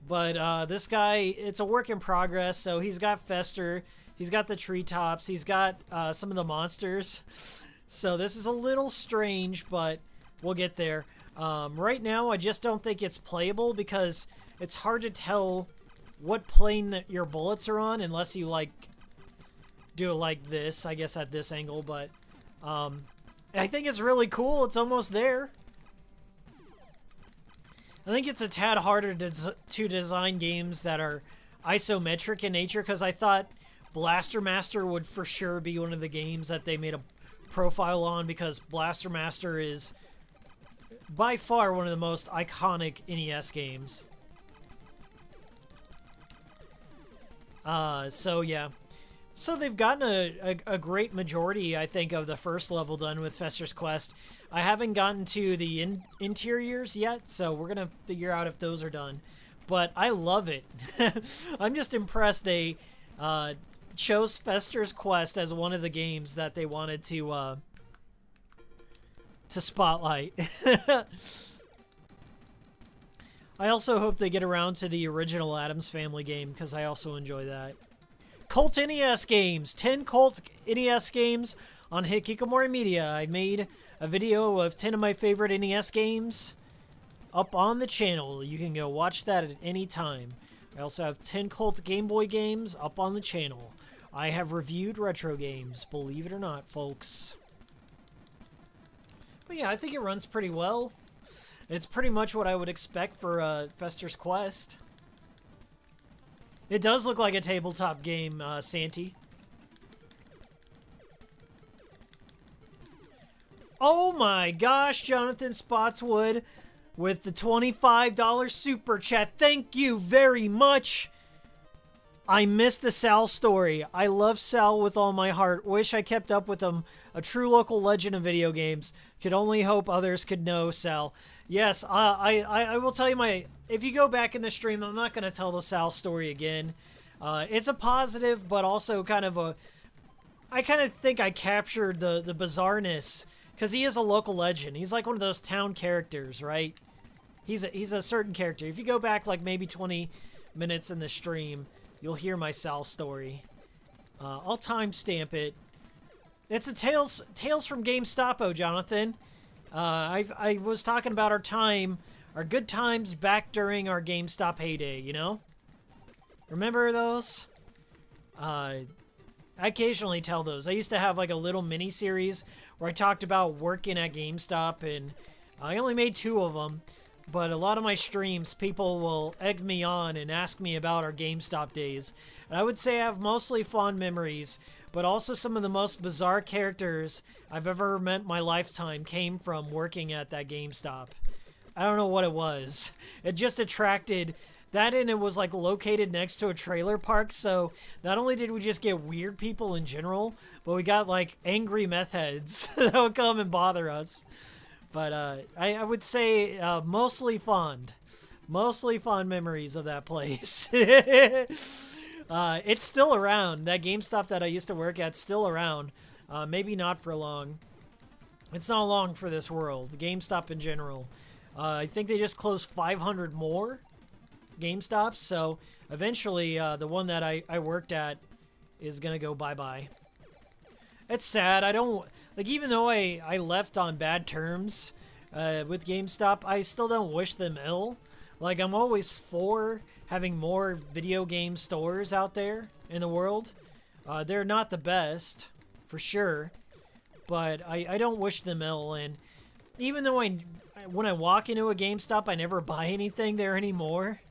But this guy, it's a work in progress. So he's got Fester, he's got the treetops, he's got some of the monsters. So this is a little strange, but we'll get there. Right now, I just don't think it's playable because it's hard to tell what plane that your bullets are on unless you like do it like this, I guess at this angle. But I think it's really cool. It's almost there. I think it's a tad harder to design games that are isometric in nature because I thought Blaster Master would for sure be one of the games that they made a profile on because Blaster Master is by far one of the most iconic NES games. So yeah. So they've gotten a great majority, I think, of the first level done with Fester's Quest. I haven't gotten to the interiors yet, so we're going to figure out if those are done. But I love it. I'm just impressed they chose Fester's Quest as one of the games that they wanted to spotlight. I also hope they get around to the original Addams Family game, because I also enjoy that. Cult NES games. 10 Cult NES games on Hikikomori Media. I made a video of 10 of my favorite NES games up on the channel. You can go watch that at any time. I also have 10 Cult Game Boy games up on the channel. I have reviewed retro games, believe it or not, folks. But yeah, I think it runs pretty well. It's pretty much what I would expect for Fester's Quest. It does look like a tabletop game, Santi. Oh my gosh, Jonathan Spotswood with the $25 super chat. Thank you very much. I missed the Sal story. I love Sal with all my heart. Wish I kept up with him. A true local legend of video games. Could only hope others could know Sal. Yes, I will tell you if you go back in the stream, I'm not going to tell the Sal story again. It's a positive, but also kind of I kind of think I captured the bizarreness, because he is a local legend. He's like one of those town characters, right? He's a certain character. If you go back like maybe 20 minutes in the stream, you'll hear my Sal story. I'll timestamp it. It's a Tales from GameStopo, Jonathan. I was talking about our good times back during our GameStop heyday, you know? Remember those? I occasionally tell those. I used to have like a little mini series where I talked about working at GameStop, and I only made 2 of them. But a lot of my streams, people will egg me on and ask me about our GameStop days. And I would say I have mostly fond memories, but also some of the most bizarre characters I've ever met in my lifetime came from working at that GameStop. I don't know what it was. It just attracted that, and it was like located next to a trailer park, so not only did we just get weird people in general, but we got like angry meth heads that would come and bother us. But I would say mostly fond memories of that place. It's still around. That GameStop that I used to work at, still around. Maybe not for long. It's not long for this world. GameStop in general. I think they just closed 500 more GameStops, so eventually the one that I worked at is gonna go bye-bye. It's sad. I don't... Like, even though I left on bad terms with GameStop, I still don't wish them ill. Like, I'm always for having more video game stores out there in the world. They're not the best, for sure, but I don't wish them ill. And even though when I walk into a GameStop, I never buy anything there anymore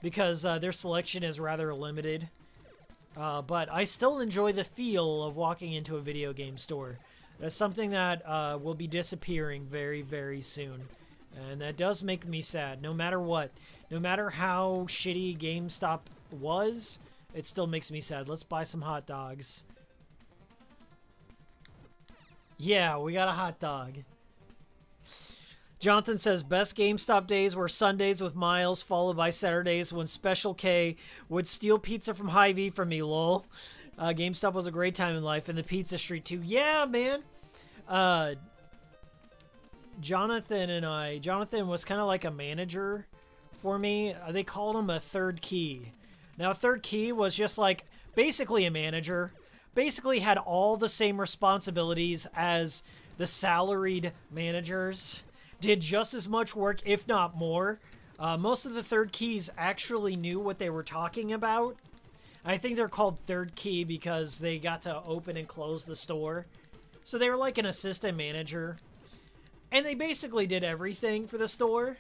because their selection is rather limited. But I still enjoy the feel of walking into a video game store. That's something that will be disappearing very, very soon. And that does make me sad, no matter what. No matter how shitty GameStop was, it still makes me sad. Let's buy some hot dogs. Yeah, we got a hot dog. Jonathan says, best GameStop days were Sundays with Miles, followed by Saturdays when Special K would steal pizza from Hy-Vee from me, lol. GameStop was a great time in life, and the Pizza Street too. Yeah, man. Jonathan was kind of like a manager for me. They called him a third key. Now, third key was just like basically a manager. Basically had all the same responsibilities as the salaried managers. Did just as much work, if not more. Most of the third keys actually knew what they were talking about. I think they're called third key because they got to open and close the store. So they were like an assistant manager. And they basically did everything for the store.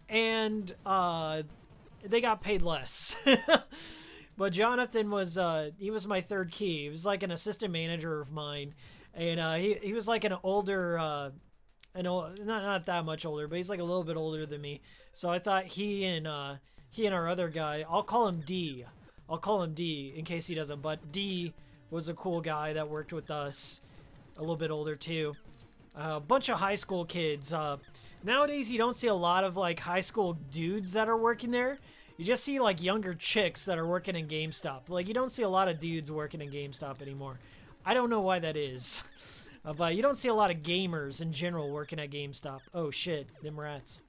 And they got paid less. But Jonathan was, he was my third key. He was like an assistant manager of mine. And he was like an older, not that much older, but he's like a little bit older than me. So I thought he and our other guy, I'll call him D in case he doesn't, but D was a cool guy that worked with us, a little bit older too. A bunch of high school kids. Nowadays you don't see a lot of like high school dudes that are working there. You just see like younger chicks that are working in GameStop. Like you don't see a lot of dudes working in GameStop anymore. I don't know why that is. But you don't see a lot of gamers in general working at GameStop. Oh shit, them rats.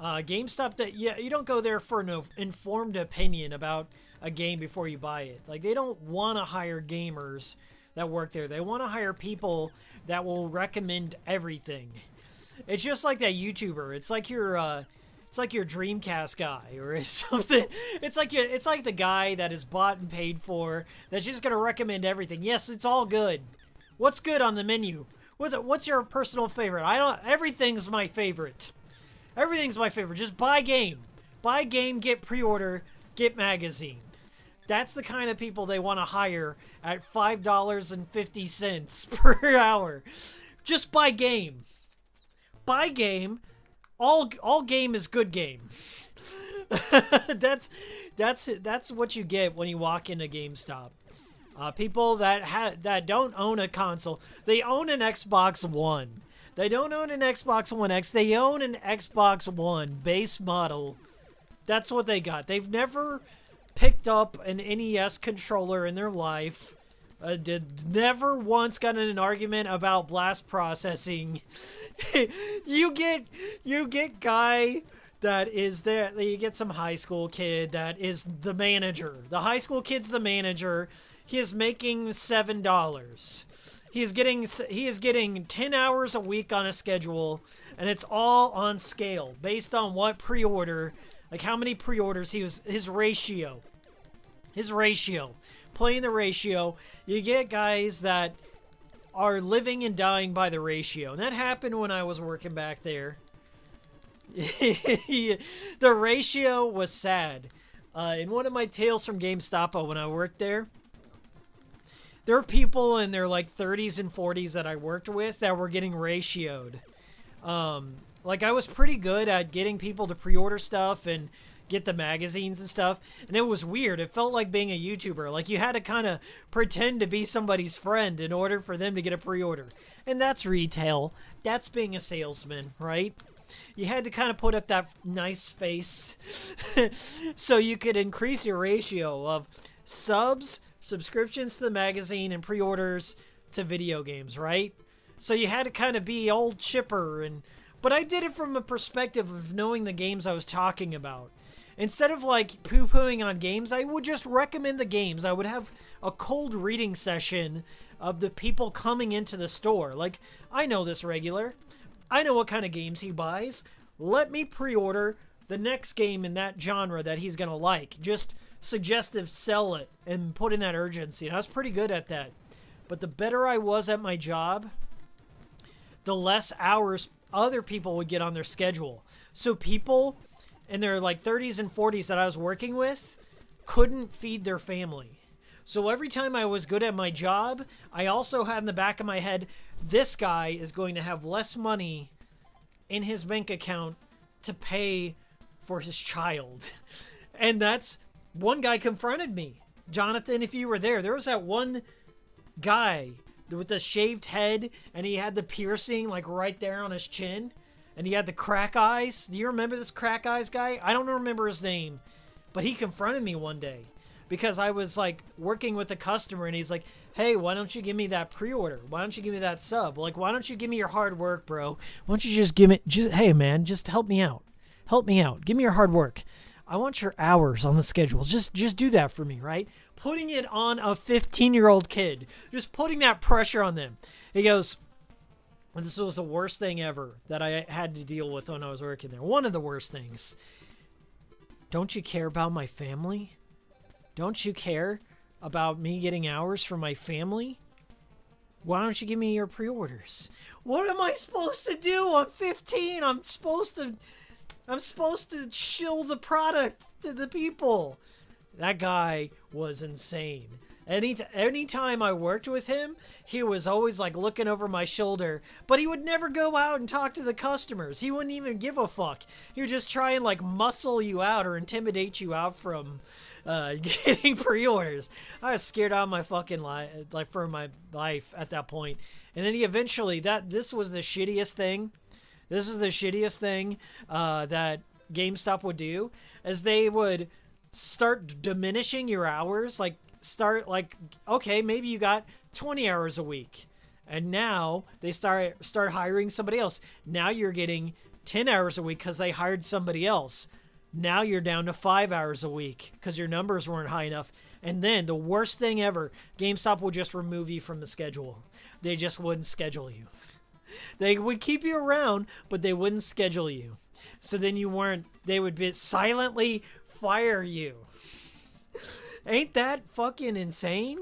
GameStop, you don't go there for an informed opinion about a game before you buy it. Like, they don't want to hire gamers that work there. They want to hire people that will recommend everything. It's just like that YouTuber. It's like your Dreamcast guy or something. It's like the guy that is bought and paid for that's just gonna recommend everything. Yes, it's all good. What's good on the menu? What's your personal favorite? Everything's my favorite. Everything's my favorite. Just buy game. Buy game, get pre-order, get magazine. That's the kind of people they want to hire at $5.50 per hour. Just buy game. Buy game. All game is good game. That's what you get when you walk into GameStop. People that don't own a console, they own an Xbox One. They don't own an Xbox One X. They own an Xbox One base model. That's what they got. They've never picked up an NES controller in their life. Never once got in an argument about blast processing. You get guy that is there. You get some high school kid that is the manager. The high school kid's the manager. He is making $7. He is getting 10 hours a week on a schedule, and it's all on scale based on what pre-order, like how many pre-orders his ratio. Playing the ratio, you get guys that are living and dying by the ratio. And that happened when I was working back there. The ratio was sad. In one of my tales from GameStop when I worked there, there were people in their like 30s and 40s that I worked with that were getting ratioed. Like I was pretty good at getting people to pre-order stuff and get the magazines and stuff, and it was weird. It felt like being a YouTuber. Like you had to kind of pretend to be somebody's friend in order for them to get a pre-order. And that's retail. That's being a salesman, right? You had to kind of put up that nice face so you could increase your ratio of subscriptions to the magazine, and pre-orders to video games, right? So you had to kind of be old chipper, but I did it from a perspective of knowing the games I was talking about. Instead of like poo-pooing on games, I would just recommend the games. I would have a cold reading session of the people coming into the store. Like, I know this regular. I know what kind of games he buys. Let me pre-order the next game in that genre that he's going to like. Just suggestive sell it and put in that urgency. And I was pretty good at that. But the better I was at my job, the less hours other people would get on their schedule. So people in their like 30s and 40s that I was working with couldn't feed their family. So every time I was good at my job, I also had in the back of my head, this guy is going to have less money in his bank account to pay for his child. And that's, one guy confronted me. Jonathan, if you were there was that one guy with the shaved head, and he had the piercing like right there on his chin, and he had the crack eyes. Do you remember this crack eyes guy? I don't remember his name, but he confronted me one day because I was like working with a customer, and he's like, hey, why don't you give me that pre-order? Why don't you give me that sub? Like, why don't you give me your hard work, bro? Why don't you just give me, hey man, just help me out. Help me out. Give me your hard work. I want your hours on the schedule. Just do that for me, right? Putting it on a 15-year-old kid. Just putting that pressure on them. He goes, and this was the worst thing ever that I had to deal with when I was working there. One of the worst things. Don't you care about my family? Don't you care about me getting hours for my family? Why don't you give me your pre-orders? What am I supposed to do? I'm 15. I'm supposed to shill the product to the people. That guy was insane. Anytime I worked with him, he was always like looking over my shoulder, but he would never go out and talk to the customers. He wouldn't even give a fuck. He would just try and like muscle you out or intimidate you out from getting pre-orders. I was scared out of my fucking life, like for my life at that point. And then he eventually, this was the shittiest thing. This is the shittiest thing that GameStop would do, is they would start diminishing your hours. Like, okay, maybe you got 20 hours a week, and now they start hiring somebody else. Now you're getting 10 hours a week because they hired somebody else. Now you're down to 5 hours a week because your numbers weren't high enough. And then the worst thing ever, GameStop would just remove you from the schedule. They just wouldn't schedule you. They would keep you around, but they wouldn't schedule you. So then they would silently fire you. Ain't that fucking insane?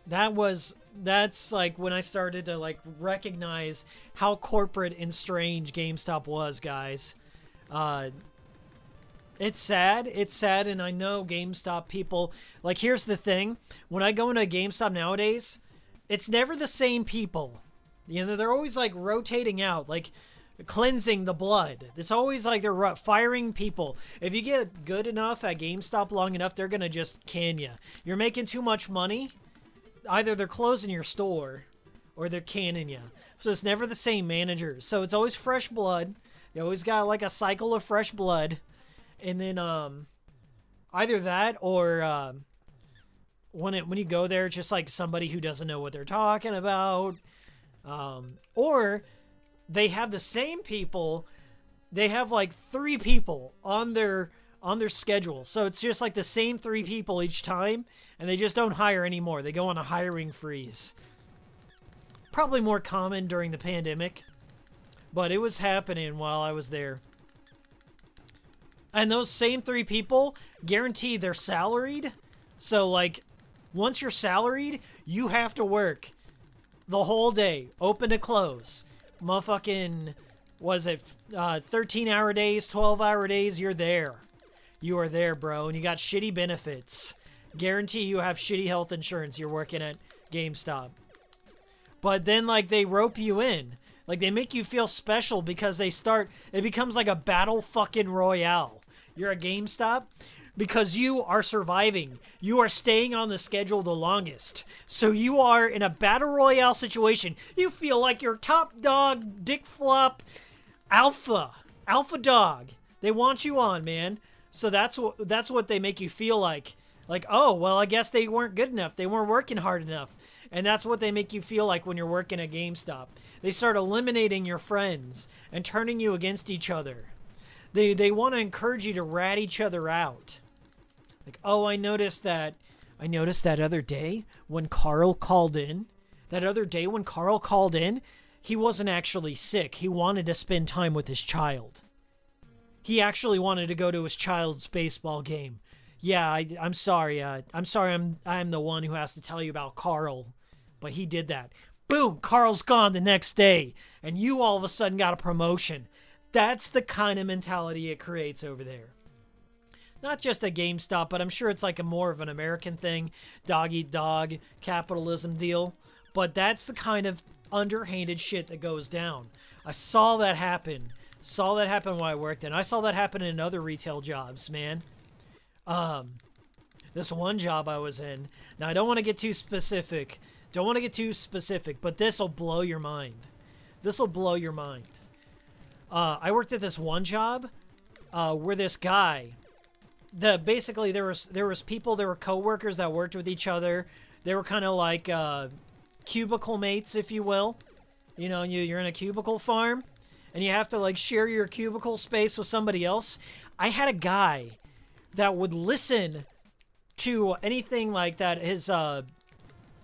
That's like when I started to like recognize how corporate and strange GameStop was, guys. It's sad, and I know GameStop people, like, here's the thing. When I go into a GameStop nowadays, it's never the same people. You know, they're always like rotating out, like cleansing the blood. It's always like they're firing people. If you get good enough at GameStop long enough, they're going to just can you. You're making too much money. Either they're closing your store or they're canning you. So it's never the same managers. So it's always fresh blood. They always got like a cycle of fresh blood. And then either that or when you go there, it's just like somebody who doesn't know what they're talking about. Or they have the same people. They have like 3 people on their on their schedule. So it's just like the same 3 people each time, and they just don't hire anymore. They go on a hiring freeze. Probably more common during the pandemic, but it was happening while I was there. And those same 3 people, guaranteed they're salaried. So, like, once you're salaried, you have to work the whole day, open to close. Motherfucking, what is it, 13-hour days, 12-hour days, you're there. You are there, bro, and you got shitty benefits. Guarantee you have shitty health insurance. You're working at GameStop. But then, like, they rope you in. Like, they make you feel special because it becomes like a battle fucking royale. You're at GameStop because you are surviving. You are staying on the schedule the longest. So you are in a battle royale situation. You feel like you're top dog, dick flop, alpha dog. They want you on, man. So that's what they make you feel like. Like, oh, well, I guess they weren't good enough. They weren't working hard enough. And that's what they make you feel like when you're working at GameStop. They start eliminating your friends and turning you against each other. They want to encourage you to rat each other out. Like, oh, I noticed that other day when Carl called in. He wasn't actually sick. He wanted to spend time with his child. He actually wanted to go to his child's baseball game. Yeah, I'm sorry. I'm the one who has to tell you about Carl. But he did that. Boom, Carl's gone the next day. And you all of a sudden got a promotion. That's the kind of mentality it creates over there. Not just a GameStop, but I'm sure it's like a more of an American thing. Dog eat dog, capitalism deal. But that's the kind of underhanded shit that goes down. I saw that happen. While I worked, and I saw that happen in other retail jobs, man. This one job I was in. Now, I don't want to get too specific. But this will blow your mind. I worked at this one job where this guy, basically there was people, there were coworkers that worked with each other. They were kind of like cubicle mates, if you will. You know, you're in a cubicle farm, and you have to like share your cubicle space with somebody else. I had a guy that would listen to anything like that his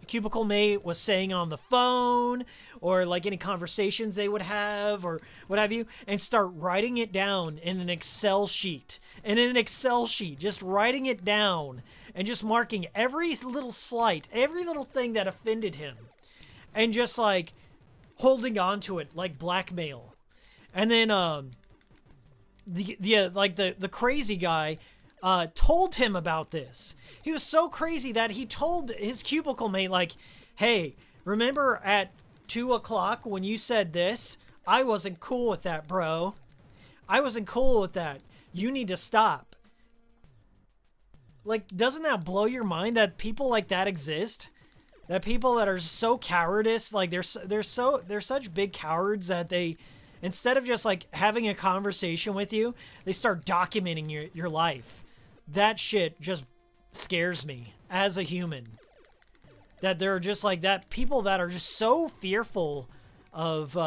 cubicle mate was saying on the phone, or like any conversations they would have, or what have you, and start writing it down in an Excel sheet. Just writing it down and just marking every little slight, every little thing that offended him, and just like holding on to it like blackmail. And then the crazy guy told him about this. He was so crazy that he told his cubicle mate, like, hey, remember at 2 o'clock when you said this? I wasn't cool with that, bro. I wasn't cool with that. You need to stop. Like, doesn't that blow your mind that people like that exist? That people that are so cowardice, like they're such big cowards that they, instead of just like having a conversation with you, they start documenting your life. That shit just scares me as a human. That they're just like that, people that are just so fearful of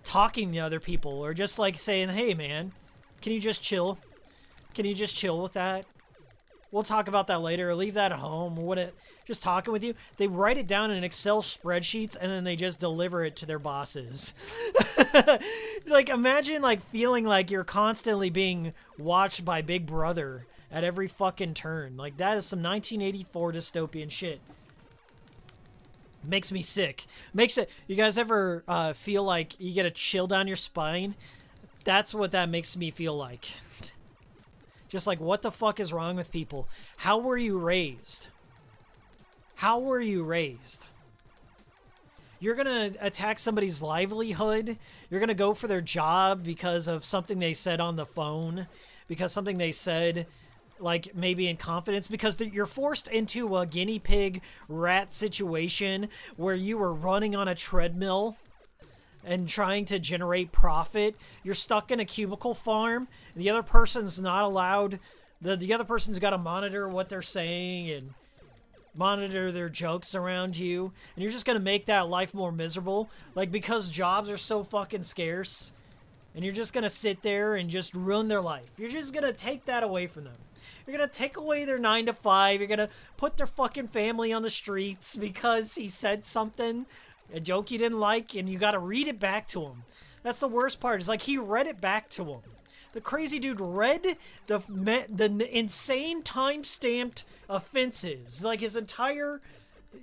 talking to other people, or just like saying, hey man, can you just chill? Can you just chill with that? We'll talk about that later, or leave that at home, or what? Just talking with you. They write it down in Excel spreadsheets, and then they just deliver it to their bosses. Like, imagine like feeling like you're constantly being watched by Big Brother at every fucking turn. Like, that is some 1984 dystopian shit. Makes me sick. You guys ever feel like you get a chill down your spine? That's what that makes me feel like. Just like, what the fuck is wrong with people? How were you raised? You're gonna attack somebody's livelihood. You're gonna go for their job because of something they said on the phone, because something they said, like, maybe in confidence, because you're forced into a guinea pig rat situation where you were running on a treadmill and trying to generate profit. You're stuck in a cubicle farm. And the other person's not allowed. The other person's got to monitor what they're saying and monitor their jokes around you, and you're just gonna make that life more miserable, like, because jobs are so fucking scarce and you're just gonna sit there and just ruin their life. You're just gonna take that away from them. You're gonna take away their 9 to 5. You're gonna put their fucking family on the streets because he said something, a joke you didn't like, and you gotta read it back to him. That's the worst part. Is like he read it back to him. The crazy dude read the insane time-stamped offenses. Like his entire,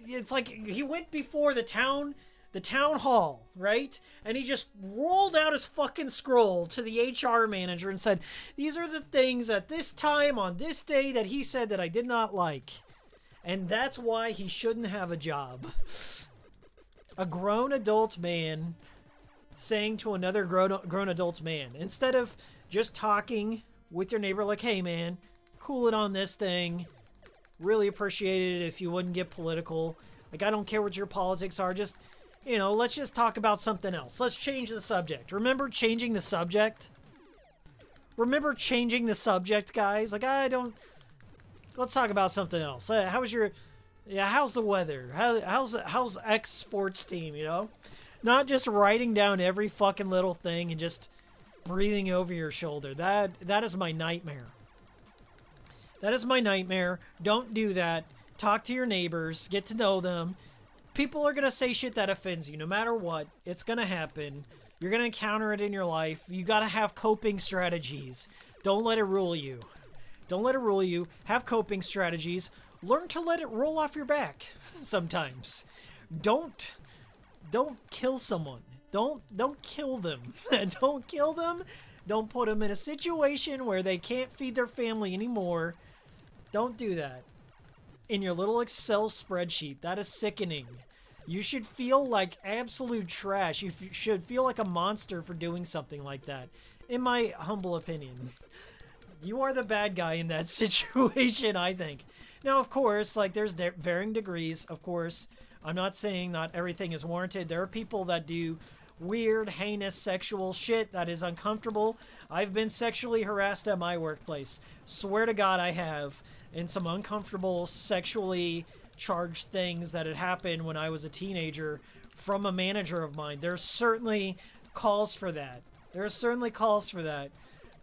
it's like he went before the town hall, right? And he just rolled out his fucking scroll to the HR manager and said, these are the things at this time on this day that he said that I did not like. And that's why he shouldn't have a job. A grown adult man saying to another grown adult man, instead of just talking with your neighbor like, hey man, cool it on this thing. Really appreciate it if you wouldn't get political. Like, I don't care what your politics are. Just, you know, let's just talk about something else. Let's change the subject. Remember changing the subject? Remember changing the subject, guys? Like, let's talk about something else. How's the weather? How's X sports team, you know? Not just writing down every fucking little thing and just breathing over your shoulder. That is my nightmare. That is my nightmare. Don't do that. Talk to your neighbors. Get to know them. People are going to say shit that offends you no matter what. It's going to happen. You're going to encounter it in your life. You got to have coping strategies. Don't let it rule you. Don't let it rule you. Have coping strategies. Learn to let it roll off your back sometimes. Don't kill someone. Don't kill them. Don't kill them. Don't put them in a situation where they can't feed their family anymore. Don't do that. In your little Excel spreadsheet, that is sickening. You should feel like absolute trash. You should feel like a monster for doing something like that. In my humble opinion. You are the bad guy in that situation, I think. Now, of course, like, there's varying degrees, of course. I'm not saying not everything is warranted. There are people that do weird, heinous sexual shit that is uncomfortable. I've been sexually harassed at my workplace. Swear to God I have. In some uncomfortable, sexually charged things that had happened when I was a teenager from a manager of mine. There's certainly calls for that. There are certainly calls for that.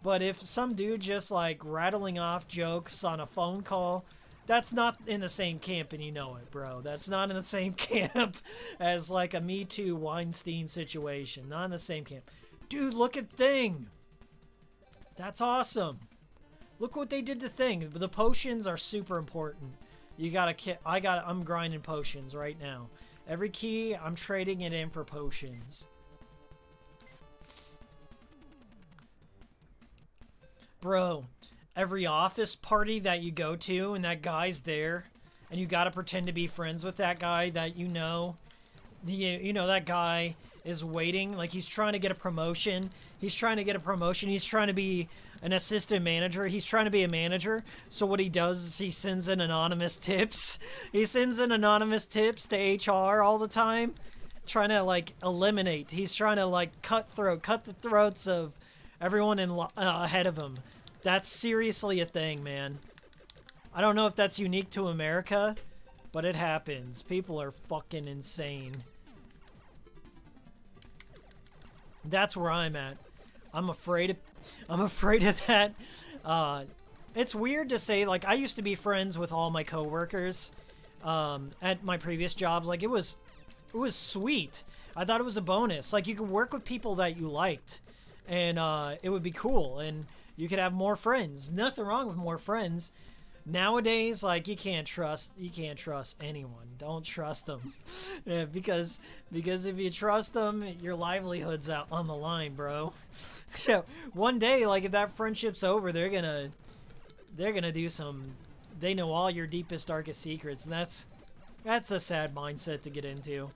But if some dude just like rattling off jokes on a phone call, that's not in the same camp, and you know it, bro. That's not in the same camp as like a Me Too Weinstein situation. Not in the same camp. Dude, look at Thing. That's awesome. Look what they did to Thing. The potions are super important. You gotta I'm grinding potions right now. Every key, I'm trading it in for potions. Bro, every office party that you go to and that guy's there, and you gotta pretend to be friends with that guy that you know. You know, that guy is waiting, like he's trying to get a promotion. He's trying to be an assistant manager. He's trying to be a manager. So what he does is he sends in anonymous tips. He sends in anonymous tips to HR all the time, trying to like eliminate. He's trying to like cut the throats of everyone ahead of him. That's seriously a thing, man. I don't know if that's unique to America, but it happens. People are fucking insane. That's where I'm at. I'm afraid of that. It's weird to say, like, I used to be friends with all my coworkers at my previous jobs. Like, it was sweet. I thought it was a bonus. Like, you could work with people that you liked, and it would be cool, and you could have more friends. Nothing wrong with more friends. Nowadays, like, you can't trust anyone. Don't trust them. Yeah, because if you trust them, your livelihood's out on the line, bro. So one day, like, if that friendship's over, they're gonna do some. They know all your deepest, darkest secrets, and that's a sad mindset to get into.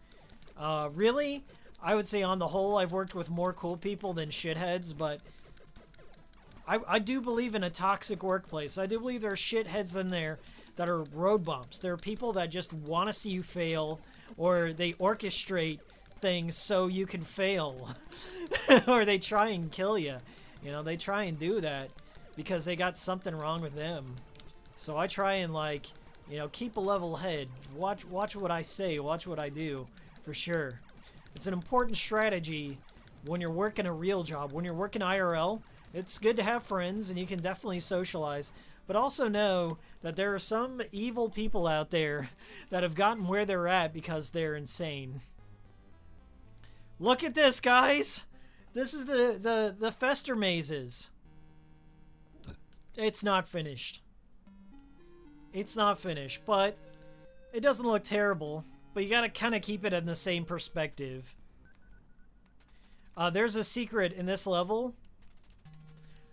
Really, I would say on the whole, I've worked with more cool people than shitheads, but I do believe in a toxic workplace. I do believe there are shitheads in there that are road bumps. There are people that just want to see you fail, or they orchestrate things so you can fail. Or they try and kill you. You know, they try and do that because they got something wrong with them. So I try and, like, you know, keep a level head. Watch what I say. Watch what I do, for sure. It's an important strategy when you're working a real job. When you're working IRL, it's good to have friends and you can definitely socialize. But also know that there are some evil people out there that have gotten where they're at because they're insane. Look at this, guys! This is the Fester mazes. It's not finished. It's not finished, but it doesn't look terrible. But you gotta kind of keep it in the same perspective. There's a secret in this level.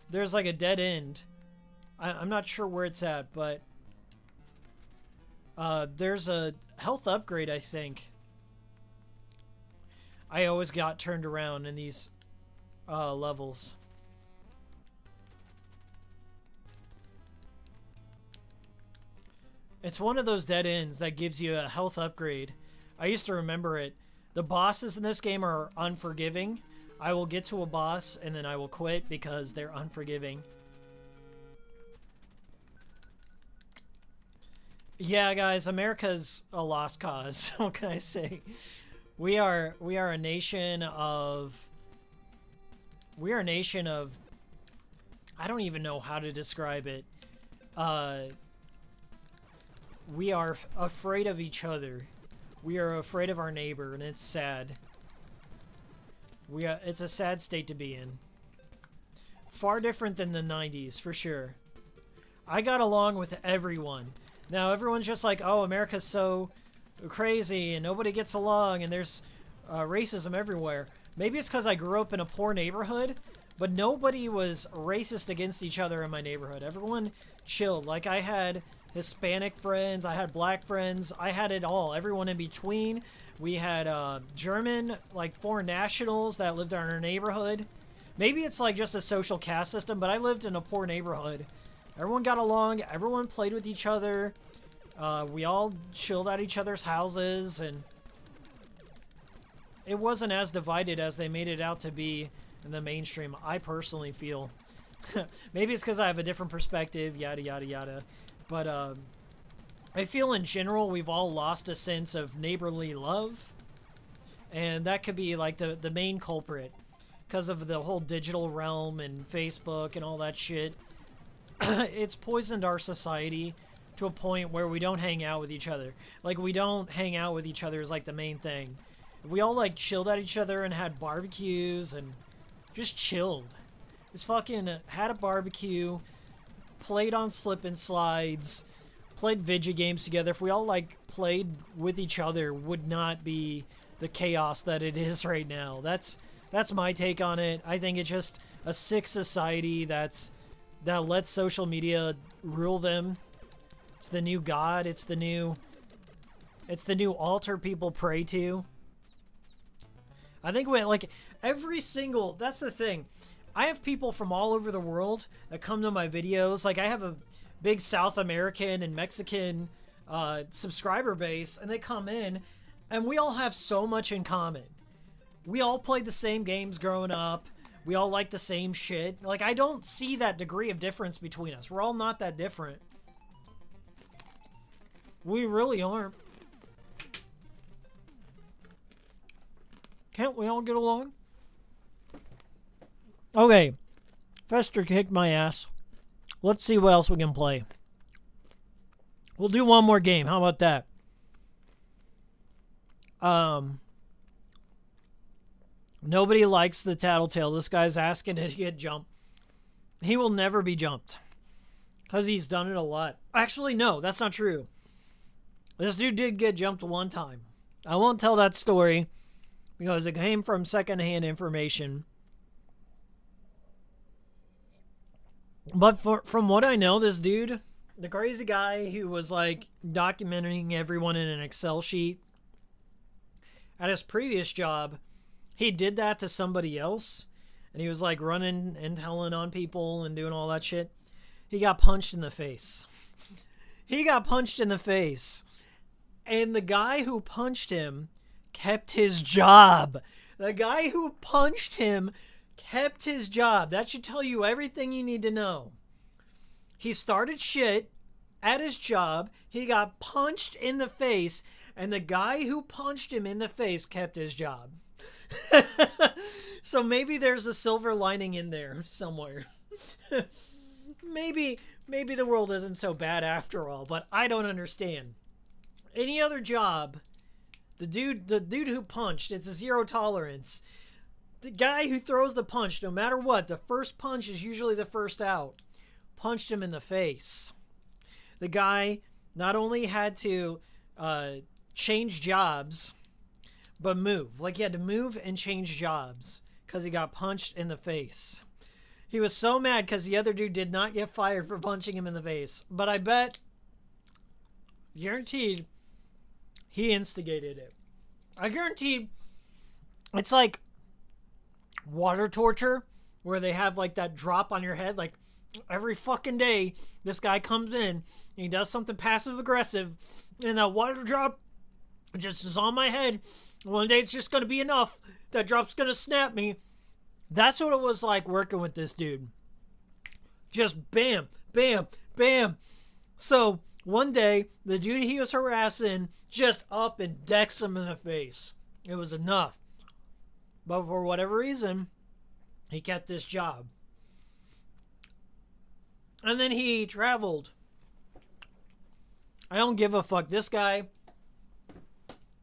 There's like a dead end. I'm not sure where it's at, but there's a health upgrade, I think. I always got turned around in these levels. It's one of those dead ends that gives you a health upgrade. I used to remember it. The bosses in this game are unforgiving. I will get to a boss and then I will quit because they're unforgiving. Yeah, guys, America's a lost cause. What can I say? We are a nation of... We are a nation of... I don't even know how to describe it. We are afraid of each other. We are afraid of our neighbor, and it's sad. It's a sad state to be in. Far different than the 90s, for sure. I got along with everyone. Now, everyone's just like, oh, America's so crazy, and nobody gets along, and there's racism everywhere. Maybe it's because I grew up in a poor neighborhood, but nobody was racist against each other in my neighborhood. Everyone chilled. Like, I had Hispanic friends, I had black friends, I had it all. Everyone in between. We had German, like, foreign nationals that lived in our neighborhood. Maybe it's like just a social caste system, but I lived in a poor neighborhood. Everyone got along, everyone played with each other. We all chilled at each other's houses, and it wasn't as divided as they made it out to be in the mainstream, I personally feel. Maybe it's because I have a different perspective, yada, yada, yada. But I feel in general we've all lost a sense of neighborly love. And that could be like the main culprit. Because of the whole digital realm and Facebook and all that shit. It's poisoned our society to a point where we don't hang out with each other. Like, we don't hang out with each other is like the main thing. If we all like chilled at each other and had barbecues and just chilled. Just fucking had a barbecue, played on slip and slides, played video games together. If we all like played with each other, would not be the chaos that it is right now. That's my take on it. I think it's just a sick society that lets social media rule them. It's the new god. It's the new altar people pray to. I think when like every single, that's the thing. I have people from all over the world that come to my videos. Like, I have a big South American and Mexican subscriber base, and they come in, and we all have so much in common. We all played the same games growing up. We all like the same shit. Like, I don't see that degree of difference between us. We're all not that different. We really aren't. Can't we all get along? Okay. Fester kicked my ass. Let's see what else we can play. We'll do one more game. How about that? Nobody likes the tattletale. This guy's asking to get jumped. He will never be jumped. Because he's done it a lot. Actually, no, that's not true. This dude did get jumped one time. I won't tell that story because it came from secondhand information. But from what I know, this dude, the crazy guy who was like documenting everyone in an Excel sheet at his previous job, he did that to somebody else. And he was like running and telling on people and doing all that shit. He got punched in the face. He got punched in the face. And the guy who punched him kept his job. The guy who punched him kept his job. That should tell you everything you need to know. He started shit at his job. He got punched in the face. And the guy who punched him in the face kept his job. So maybe there's a silver lining in there somewhere. maybe the world isn't so bad after all, but I don't understand. Any other job, the dude who punched, it's a zero tolerance. The guy who throws the punch, no matter what, the first punch is usually the first out. Punched him in the face. The guy not only had to change jobs, but move. Like, he had to move and change jobs because he got punched in the face. He was so mad because the other dude did not get fired for punching him in the face. But I bet, guaranteed, he instigated it. I guarantee it's like water torture, where they have like that drop on your head. Like, every fucking day, this guy comes in and he does something passive aggressive, and that water drop just is on my head. One day it's just going to be enough. That drop's going to snap me. That's what it was like working with this dude. Just bam, bam, bam. So one day, the dude he was harassing just up and decks him in the face. It was enough. But for whatever reason, he kept this job. And then he traveled. I don't give a fuck. This guy,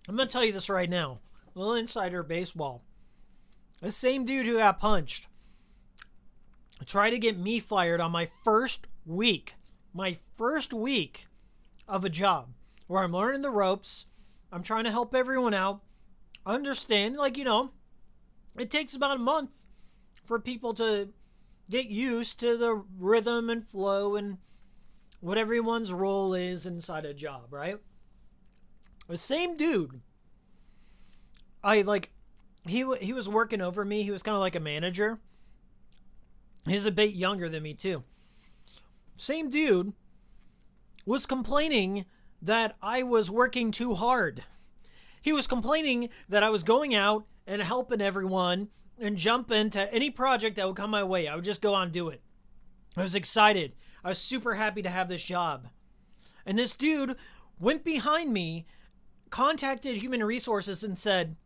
I'm going to tell you this right now. A little insider baseball. The same dude who got punched tried to get me fired on my first week. My first week of a job where I'm learning the ropes. I'm trying to help everyone out. Understand, like, you know, it takes about a month for people to get used to the rhythm and flow and what everyone's role is inside a job, right? The same dude, he was working over me. He was kind of like a manager. He's a bit younger than me too. Same dude was complaining that I was working too hard. He was complaining that I was going out and helping everyone and jumping to any project that would come my way. I would just go on and do it. I was excited. I was super happy to have this job. And this dude went behind me, contacted human resources and said,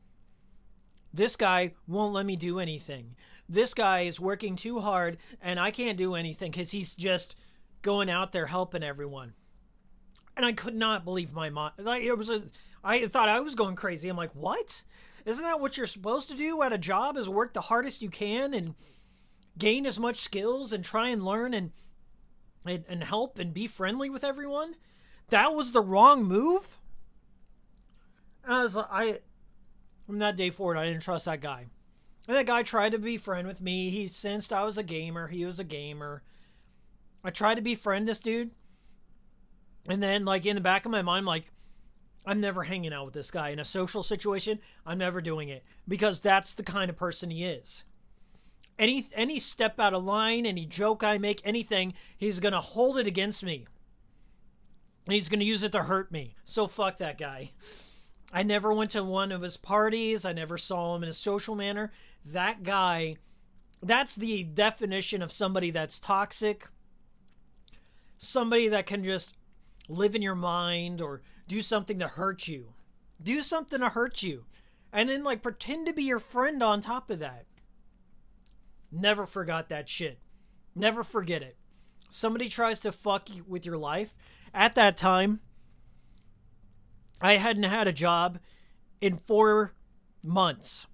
this guy won't let me do anything. This guy is working too hard and I can't do anything because he's just going out there helping everyone. And I could not believe my mind. Like, I thought I was going crazy. I'm like, what? Isn't that what you're supposed to do at a job, is work the hardest you can and gain as much skills and try and learn and help and be friendly with everyone? That was the wrong move? And from that day forward, I didn't trust that guy. And that guy tried to be friend with me. He sensed I was a gamer. He was a gamer. I tried to befriend this dude. And then, like, in the back of my mind, I'm like, I'm never hanging out with this guy. In a social situation, I'm never doing it. Because that's the kind of person he is. Any step out of line, any joke I make, anything, he's going to hold it against me. And he's going to use it to hurt me. So fuck that guy. I never went to one of his parties. I never saw him in a social manner. That guy, that's the definition of somebody that's toxic. Somebody that can just live in your mind or do something to hurt you. Do something to hurt you. And then, like, pretend to be your friend on top of that. Never forgot that shit. Never forget it. Somebody tries to fuck you with your life. At that time, I hadn't had a job in 4 months.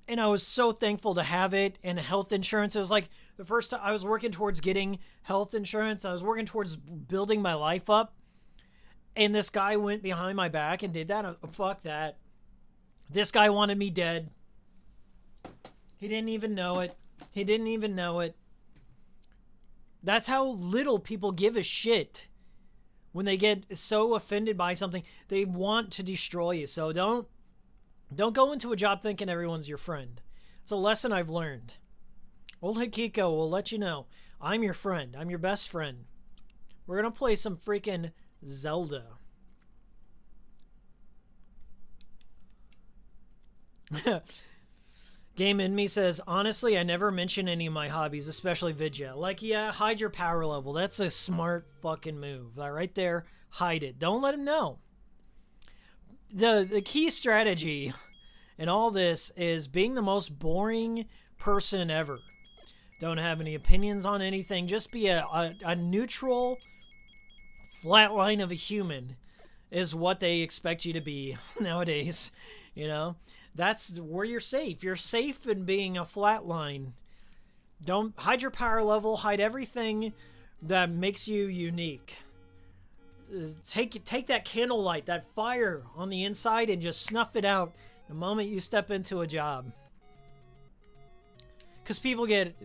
And I was so thankful to have it, and health insurance. It was like the first time I was working towards getting health insurance. I was working towards building my life up. And this guy went behind my back and did that. Fuck that. This guy wanted me dead. He didn't even know it. He didn't even know it. That's how little people give a shit. When they get so offended by something, they want to destroy you. So don't go into a job thinking everyone's your friend. It's a lesson I've learned. Old Hikiko will let you know. I'm your friend. I'm your best friend. We're going to play some freaking Zelda. Game in Me says, honestly, I never mention any of my hobbies, especially Vidya. Like, yeah, hide your power level. That's a smart fucking move. Right there, hide it. Don't let him know. The key strategy in all this is being the most boring person ever. Don't have any opinions on anything. Just be a neutral, flat line of a human is what they expect you to be nowadays. You know, that's where you're safe. You're safe in being a flat line. Don't hide your power level. Hide everything that makes you unique. Take that candlelight, that fire on the inside, and just snuff it out the moment you step into a job. Because people get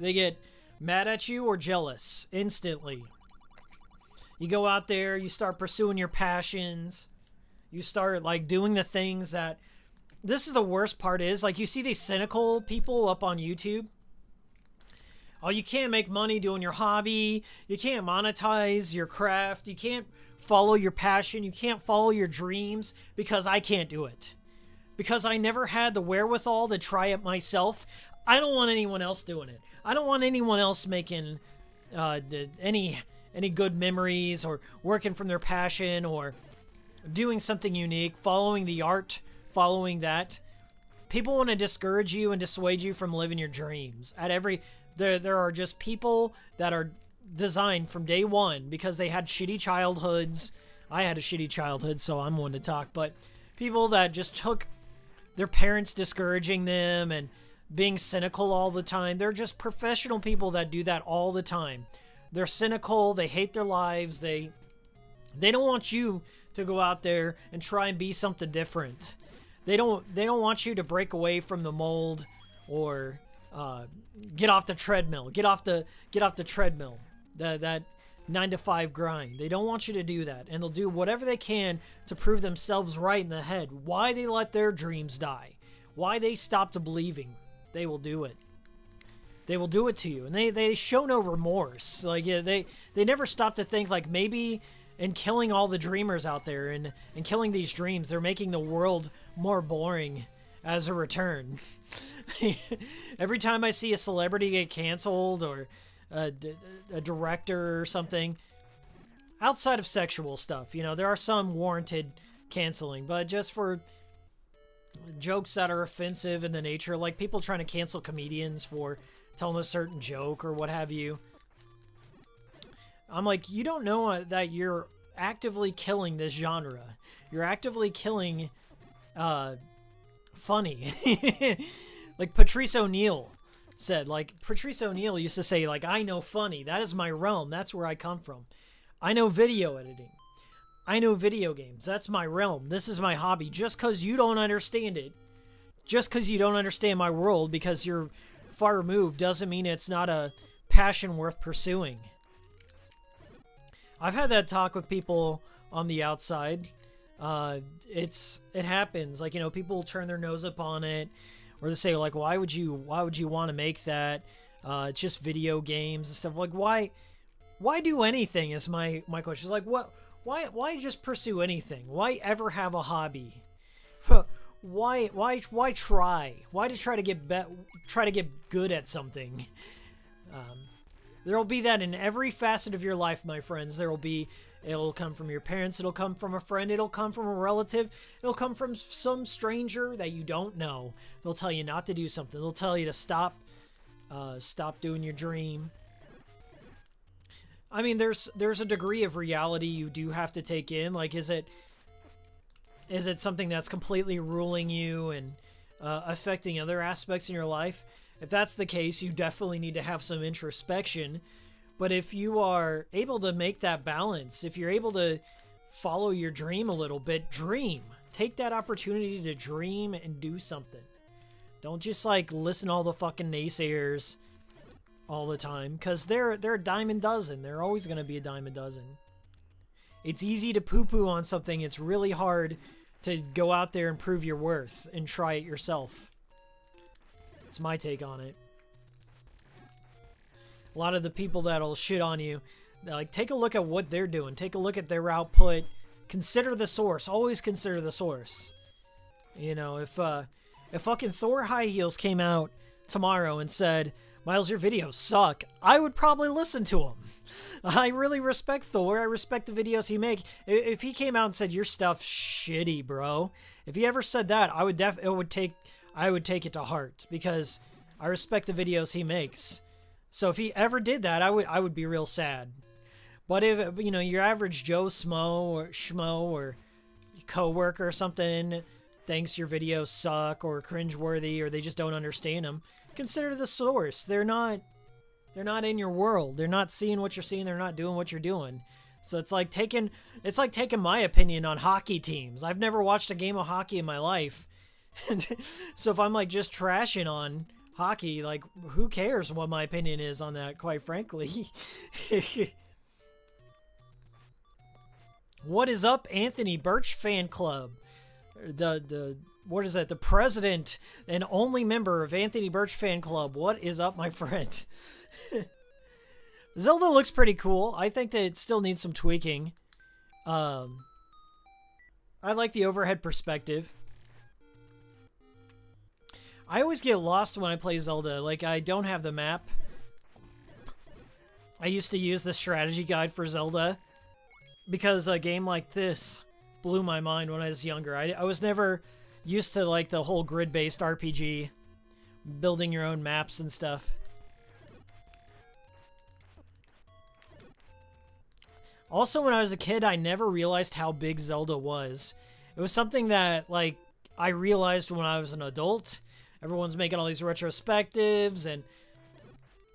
mad at you or jealous instantly. You go out there, you start pursuing your passions. You start like doing the things that... This is the worst part is, like, you see these cynical people up on YouTube. Oh, you can't make money doing your hobby. You can't monetize your craft. You can't follow your passion. You can't follow your dreams because I can't do it. Because I never had the wherewithal to try it myself. I don't want anyone else doing it. I don't want anyone else making any good memories or working from their passion or doing something unique, following the art, following that. People want to discourage you and dissuade you from living your dreams. There are just people that are designed from day one because they had shitty childhoods. I had a shitty childhood, so I'm one to talk. But people that just took their parents discouraging them and being cynical all the time. They're just professional people that do that all the time. They're cynical. They hate their lives. They don't want you to go out there and try and be something different. They don't want you to break away from the mold or get off the treadmill. Get off the treadmill. That 9-to-5 grind. They don't want you to do that, and they'll do whatever they can to prove themselves right in the head. Why they let their dreams die. Why they stopped believing. They will do it. They will do it to you, and they show no remorse. Like, yeah, they never stop to think, like, maybe in killing all the dreamers out there and killing these dreams, they're making the world more boring as a return. Every time I see a celebrity get canceled or a director or something, outside of sexual stuff, you know, there are some warranted canceling, but just for jokes that are offensive in the nature, like people trying to cancel comedians for telling a certain joke or what have you. I'm like, you don't know that you're actively killing this genre. You're actively killing funny. Like Patrice O'Neal said, like Patrice O'Neal used to say, like, I know funny. That is my realm. That's where I come from. I know video editing. I know video games. That's my realm. This is my hobby. Just because you don't understand it, just because you don't understand my world because you're far removed, doesn't mean it's not a passion worth pursuing. I've had that talk with people on the outside. It happens. Like, you know, people turn their nose up on it, or they say, like, why would you want to make that? It's just video games and stuff. Like, why do anything is my question. It's like, what? Why just pursue anything? Why ever have a hobby? Why try? Why to try to get good at something? There'll be that in every facet of your life, my friends. It'll come from your parents, it'll come from a friend, it'll come from a relative, it'll come from some stranger that you don't know. They'll tell you not to do something. They'll tell you to stop doing your dream. I mean, there's a degree of reality you do have to take in. Like, is it something that's completely ruling you and affecting other aspects in your life? If that's the case, you definitely need to have some introspection. But if you are able to make that balance, if you're able to follow your dream a little bit, dream. Take that opportunity to dream and do something. Don't just, like, listen to all the fucking naysayers all the time, because they're a dime a dozen. They're always going to be a dime a dozen. It's easy to poo-poo on something. It's really hard to go out there and prove your worth and try it yourself. It's my take on it. A lot of the people that'll shit on you, they're like, take a look at what they're doing. Take a look at their output. Consider the source. Always consider the source. You know, if fucking Thor High Heels came out tomorrow and said, Miles, your videos suck, I would probably listen to him. I really respect Thor. I respect the videos he make. If he came out and said, your stuff's shitty, bro. If he ever said that, I would I would take it to heart because I respect the videos he makes. So if he ever did that, I would be real sad. But if, you know, your average Joe Schmo or coworker or something thinks your videos suck or cringeworthy or they just don't understand them, consider the source. They're not in your world. They're not seeing what you're seeing. They're not doing what you're doing. So it's like taking my opinion on hockey teams. I've never watched a game of hockey in my life. So if I'm like just trashing on hockey, like who cares what my opinion is on that, quite frankly. What is up, Anthony Birch fan club? The what is that? The president and only member of Anthony Birch fan club. What is up, my friend? Zelda looks pretty cool. I think that it still needs some tweaking. I like the overhead perspective. I always get lost when I play Zelda. Like, I don't have the map. I used to use the strategy guide for Zelda because a game like this blew my mind when I was younger. I was never used to, like, the whole grid-based RPG, building your own maps and stuff. Also, when I was a kid, I never realized how big Zelda was. It was something that, like, I realized when I was an adult. Everyone's making all these retrospectives, and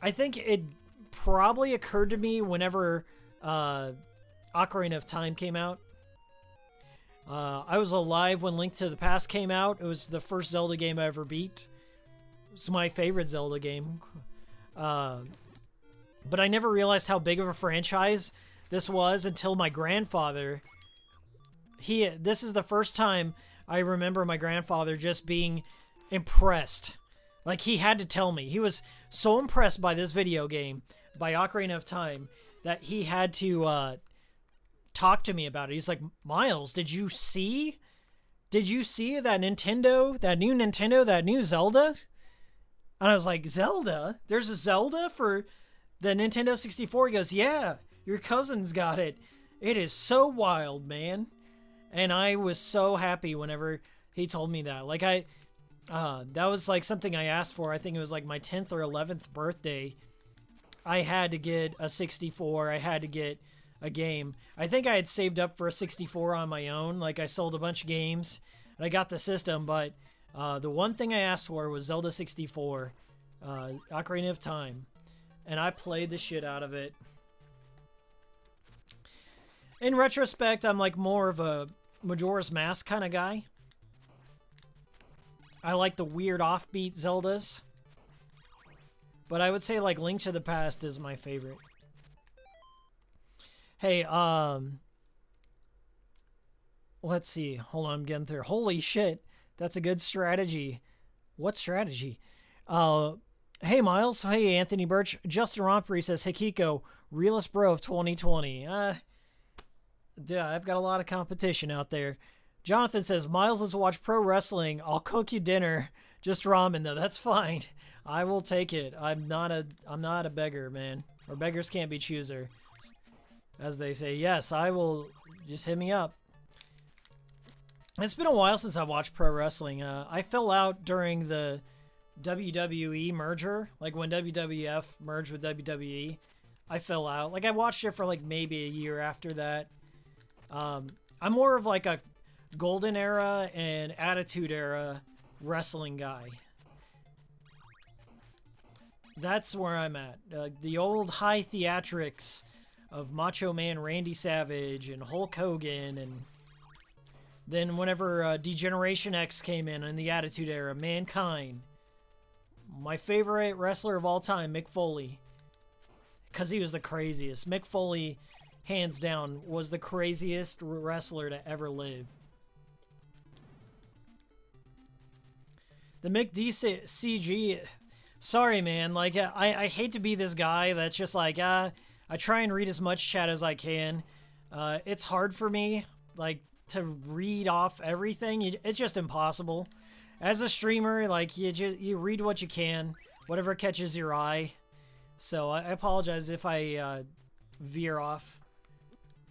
I think it probably occurred to me whenever Ocarina of Time came out. I was alive when Link to the Past came out. It was the first Zelda game I ever beat. It's my favorite Zelda game. But I never realized how big of a franchise this was until my grandfather. This is the first time I remember my grandfather just being impressed. Like, he had to tell me. He was so impressed by this video game, by Ocarina of Time, that he had to talk to me about it. He's like, Miles, did you see that Nintendo, that new Zelda? And I was like, Zelda? There's a Zelda for the Nintendo 64? He goes, yeah, your cousin's got it. It is so wild, man. And I was so happy whenever he told me that. Like, that was like something I asked for. I think it was like my 10th or 11th birthday. I had to get a 64. I had to get a game. I think I had saved up for a 64 on my own. Like, I sold a bunch of games and I got the system, but the one thing I asked for was Zelda 64, Ocarina of Time, and I played the shit out of it. In retrospect, I'm like more of a Majora's Mask kind of guy. I like the weird offbeat Zeldas. But I would say like Link to the Past is my favorite. Hey, let's see. Hold on, I'm getting through. Holy shit. That's a good strategy. What strategy? Hey, Miles. Hey, Anthony Birch. Justin Rompery says, Hikiko, realest bro of 2020. Yeah, I've got a lot of competition out there. Jonathan says, Miles, let's watch pro wrestling. I'll cook you dinner. Just ramen, though. That's fine. I will take it. I'm not a beggar, man. Or beggars can't be chooser, as they say. Yes, I will. Just hit me up. It's been a while since I watched pro wrestling. I fell out during the WWE merger. Like, when WWF merged with WWE, I fell out. Like, I watched it for, like, maybe a year after that. I'm more of, like, a Golden Era and Attitude Era wrestling guy. That's where I'm at. The old high theatrics of Macho Man Randy Savage and Hulk Hogan, and then whenever Degeneration X came in the Attitude Era, Mankind. My favorite wrestler of all time, Mick Foley. Because he was the craziest. Mick Foley, hands down, was the craziest wrestler to ever live. The Mick DCG... Sorry, man. Like, I hate to be this guy that's just like, I try and read as much chat as I can. It's hard for me, like, to read off everything. It's just impossible. As a streamer, like, you read what you can, whatever catches your eye. So I apologize if I veer off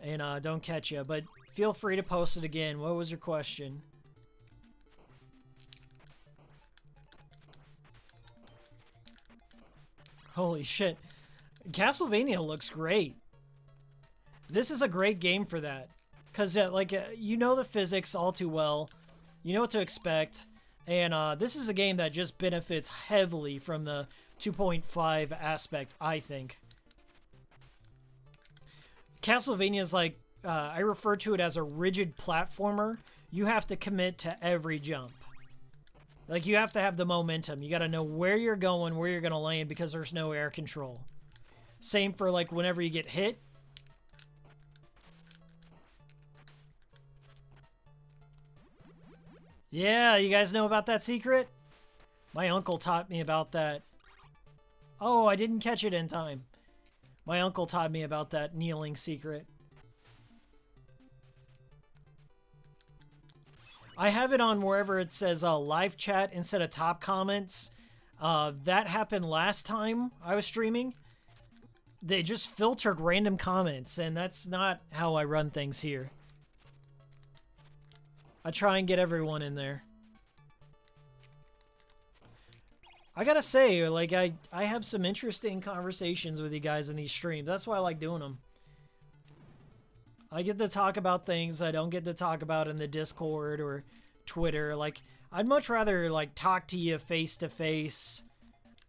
and don't catch you, but feel free to post it again. What was your question? Holy shit. Castlevania looks great. This is a great game for that. Because, you know the physics all too well. You know what to expect. And this is a game that just benefits heavily from the 2.5 aspect, I think. Castlevania is like, I refer to it as a rigid platformer. You have to commit to every jump. Like, you have to have the momentum. You gotta know where you're going, where you're gonna land, because there's no air control. Same for, like, whenever you get hit. Yeah, you guys know about that secret? My uncle taught me about that. Oh, I didn't catch it in time. My uncle taught me about that kneeling secret. I have it on wherever it says live chat instead of top comments. That happened last time I was streaming. They just filtered random comments, and that's not how I run things here. I try and get everyone in there. I gotta say, like, I have some interesting conversations with you guys in these streams. That's why I like doing them. I get to talk about things I don't get to talk about in the Discord or Twitter. Like, I'd much rather, like, talk to you face to face.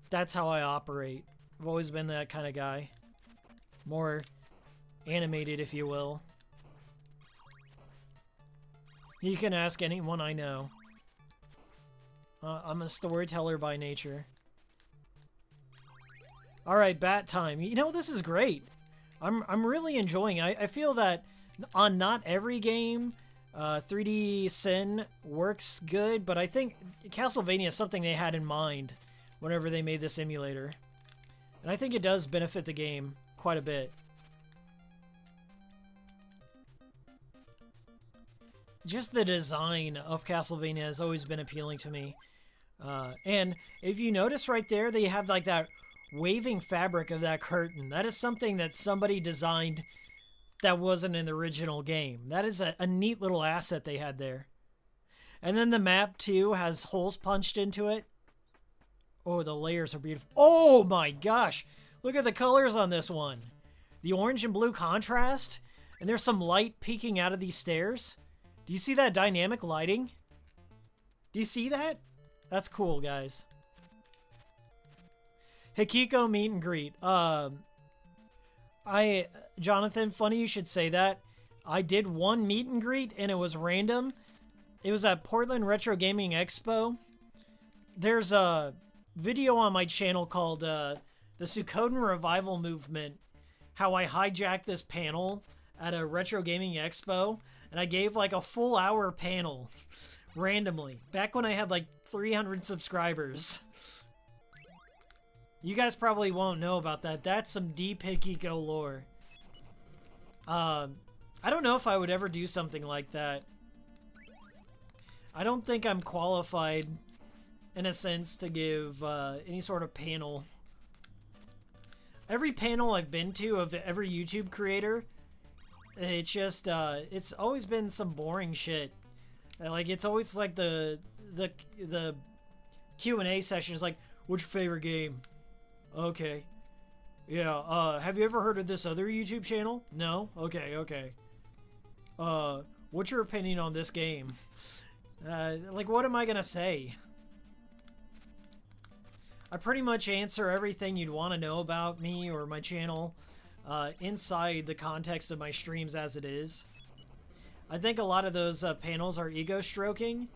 That's how I operate. I've always been that kind of guy. More animated, if you will. You can ask anyone I know. I'm a storyteller by nature. Alright, bat time. You know, this is great. I'm really enjoying it. I feel that on not every game, 3D SEN works good, but I think Castlevania is something they had in mind whenever they made this emulator. And I think it does benefit the game quite a bit. Just the design of Castlevania has always been appealing to me. And if you notice right there, they have like that waving fabric of that curtain. That is something that somebody designed that wasn't in the original game. That is a neat little asset they had there. And then the map, too, has holes punched into it. Oh, the layers are beautiful. Oh, my gosh. Look at the colors on this one. The orange and blue contrast. And there's some light peeking out of these stairs. Do you see that dynamic lighting? Do you see that? That's cool, guys. Hikiko meet and greet. Jonathan, funny you should say that. I did one meet and greet and it was random. It was at Portland Retro Gaming Expo. There's a video on my channel called the Suikoden Revival Movement. How I hijacked this panel at a Retro Gaming Expo. And I gave like a full hour panel randomly. Back when I had like 300 subscribers. You guys probably won't know about that. That's some deep Hikiko lore. I don't know if I would ever do something like that. I don't think I'm qualified, in a sense, to give any sort of panel. Every panel I've been to of every YouTube creator, it's just, it's always been some boring shit. Like, it's always like the Q&A session is like, what's your favorite game? Okay. Yeah, have you ever heard of this other YouTube channel? No? Okay, okay. What's your opinion on this game? Like, what am I gonna say? I pretty much answer everything you'd want to know about me or my channel inside the context of my streams as it is. I think a lot of those panels are ego stroking,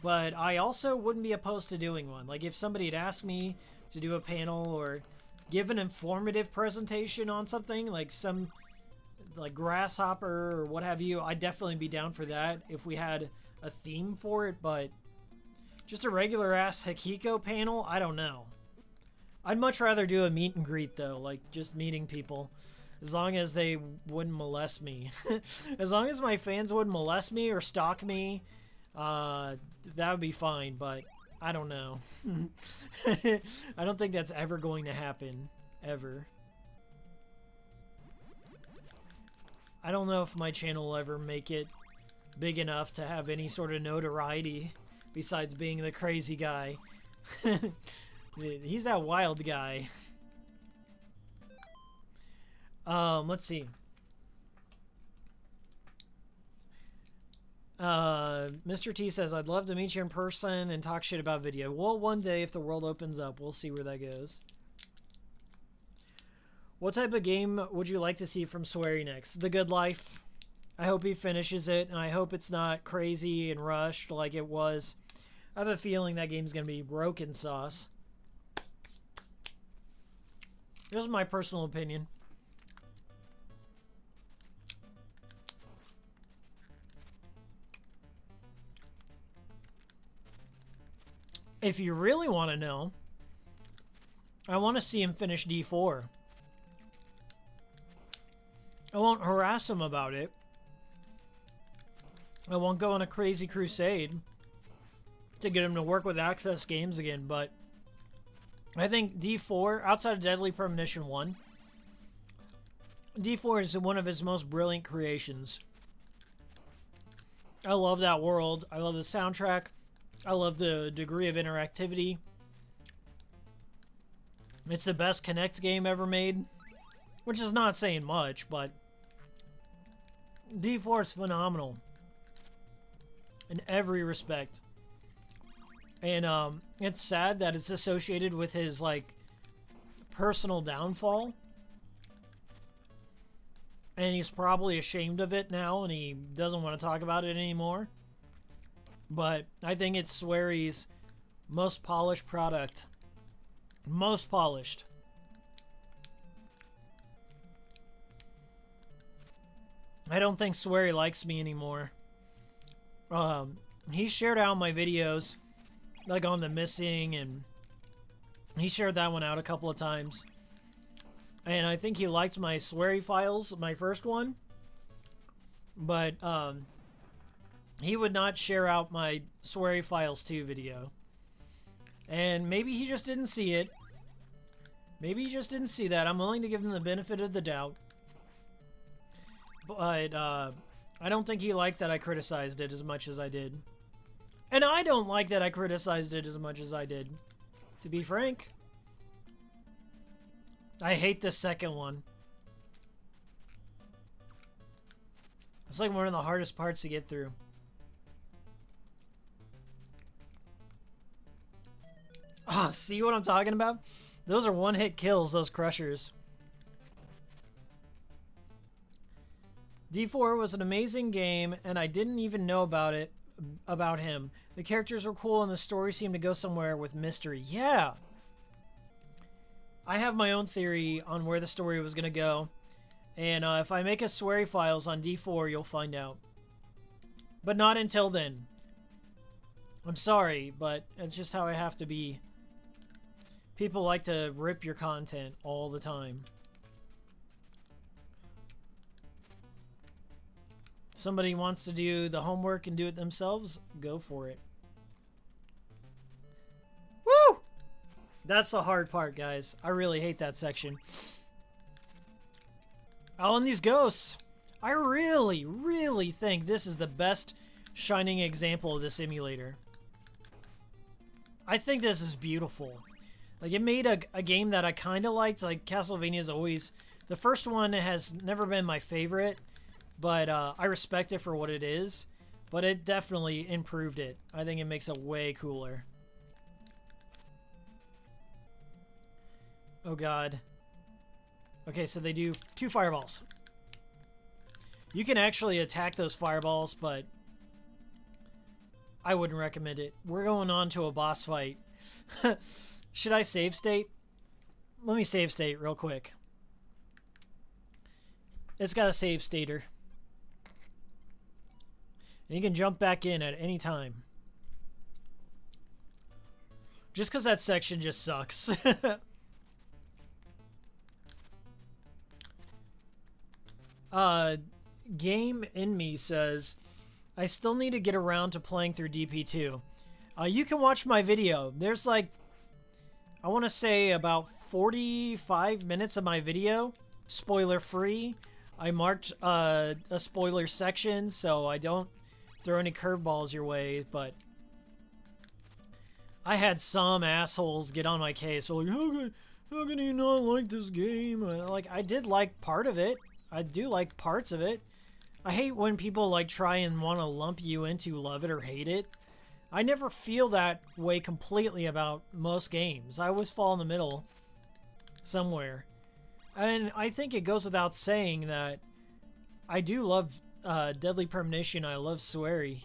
but I also wouldn't be opposed to doing one. Like, if somebody had asked me to do a panel or give an informative presentation on something, like some like Grasshopper or what have you, I'd definitely be down for that if we had a theme for it, but just a regular ass Hikiko panel, I don't know. I'd much rather do a meet and greet though, like just meeting people. As long as they wouldn't molest me. As long as my fans wouldn't molest me or stalk me, that would be fine, but I don't know. I don't think that's ever going to happen. Ever. I don't know if my channel will ever make it big enough to have any sort of notoriety besides being the crazy guy. He's that wild guy. Let's see. Mr. T says, I'd love to meet you in person and talk shit about video. Well, one day if the world opens up, we'll see where that goes. What type of game would you like to see from Swery next? The Good Life. I hope he finishes it, and I hope it's not crazy and rushed like it was. I have a feeling that game's going to be broken sauce. This is my personal opinion. If you really want to know, I want to see him finish D4. I won't harass him about it. I won't go on a crazy crusade to get him to work with Access Games again, but I think D4, outside of Deadly Premonition 1, D4 is one of his most brilliant creations. I love that world. I love the soundtrack. I love the degree of interactivity. It's the best Kinect game ever made, which is not saying much, but D4 is phenomenal in every respect. And it's sad that it's associated with his like personal downfall. And he's probably ashamed of it now and he doesn't want to talk about it anymore. But I think it's Swery's most polished product. Most polished. I don't think Swery likes me anymore. He shared out my videos, like on the missing, and he shared that one out a couple of times. And I think he liked my Swery files, my first one. But, he would not share out my Swery Files 2 video. And maybe he just didn't see it. Maybe he just didn't see that. I'm willing to give him the benefit of the doubt. But, I don't think he liked that I criticized it as much as I did. And I don't like that I criticized it as much as I did. To be frank. I hate the second one. It's like one of the hardest parts to get through. Ah, see what I'm talking about? Those are one-hit kills, those crushers. D4 was an amazing game, and I didn't even know about him. The characters were cool, and the story seemed to go somewhere with mystery. Yeah! I have my own theory on where the story was going to go. And if I make a Swery Files on D4, you'll find out. But not until then. I'm sorry, but it's just how I have to be. People like to rip your content all the time. Somebody wants to do the homework and do it themselves, go for it. Woo! That's the hard part, guys. I really hate that section. Oh, and these ghosts. I really, really think this is the best shining example of this emulator. I think this is beautiful. Like, it made a game that I kind of liked. Like, Castlevania's always... The first one has never been my favorite, but I respect it for what it is. But it definitely improved it. I think it makes it way cooler. Oh, God. Okay, so they do 2 fireballs. You can actually attack those fireballs, but I wouldn't recommend it. We're going on to a boss fight. Should I save state? Let me save state real quick. It's got a save stater. And you can jump back in at any time. Just because that section just sucks. Game in Me says, I still need to get around to playing through DP2. You can watch my video. There's like, I want to say about 45 minutes of my video, spoiler free. I marked a spoiler section so I don't throw any curveballs your way, but I had some assholes get on my case. So like, How can you not like this game? And, like, I did like part of it. I do like parts of it. I hate when people like try and want to lump you into love it or hate it. I never feel that way completely about most games. I always fall in the middle somewhere. And I think it goes without saying that I do love Deadly Premonition. I love Swery.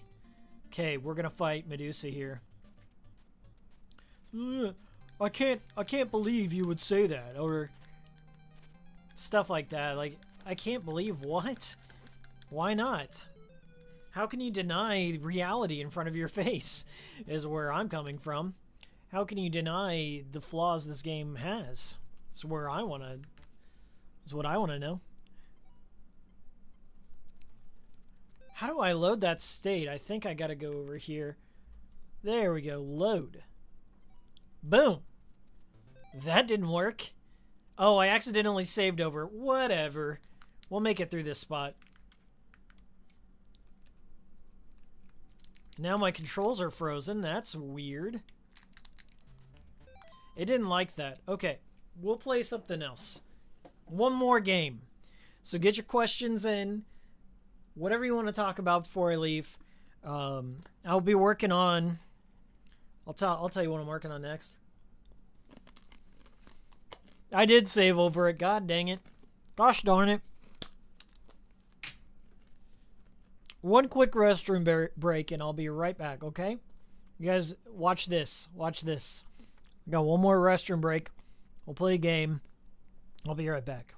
Okay, we're gonna fight Medusa here. I can't believe you would say that, or stuff like that. Like, I can't believe what? Why not? How can you deny reality in front of your face? Is where I'm coming from. How can you deny the flaws this game has? It's where I wanna. Is what I want to know. How do I load that state? I think I gotta go over here. There we go. Load. Boom. That didn't work. Oh, I accidentally saved over. Whatever. We'll make it through this spot. Now my controls are frozen. That's weird. It didn't like that. Okay. We'll play something else. One more game. So get your questions in. Whatever you want to talk about before I leave. I'll be working on... I'll tell you what I'm working on next. I did save over it. God dang it. Gosh darn it. One quick restroom break and I'll be right back, okay? You guys watch this. Watch this. I got one more restroom break. We'll play a game. I'll be right back.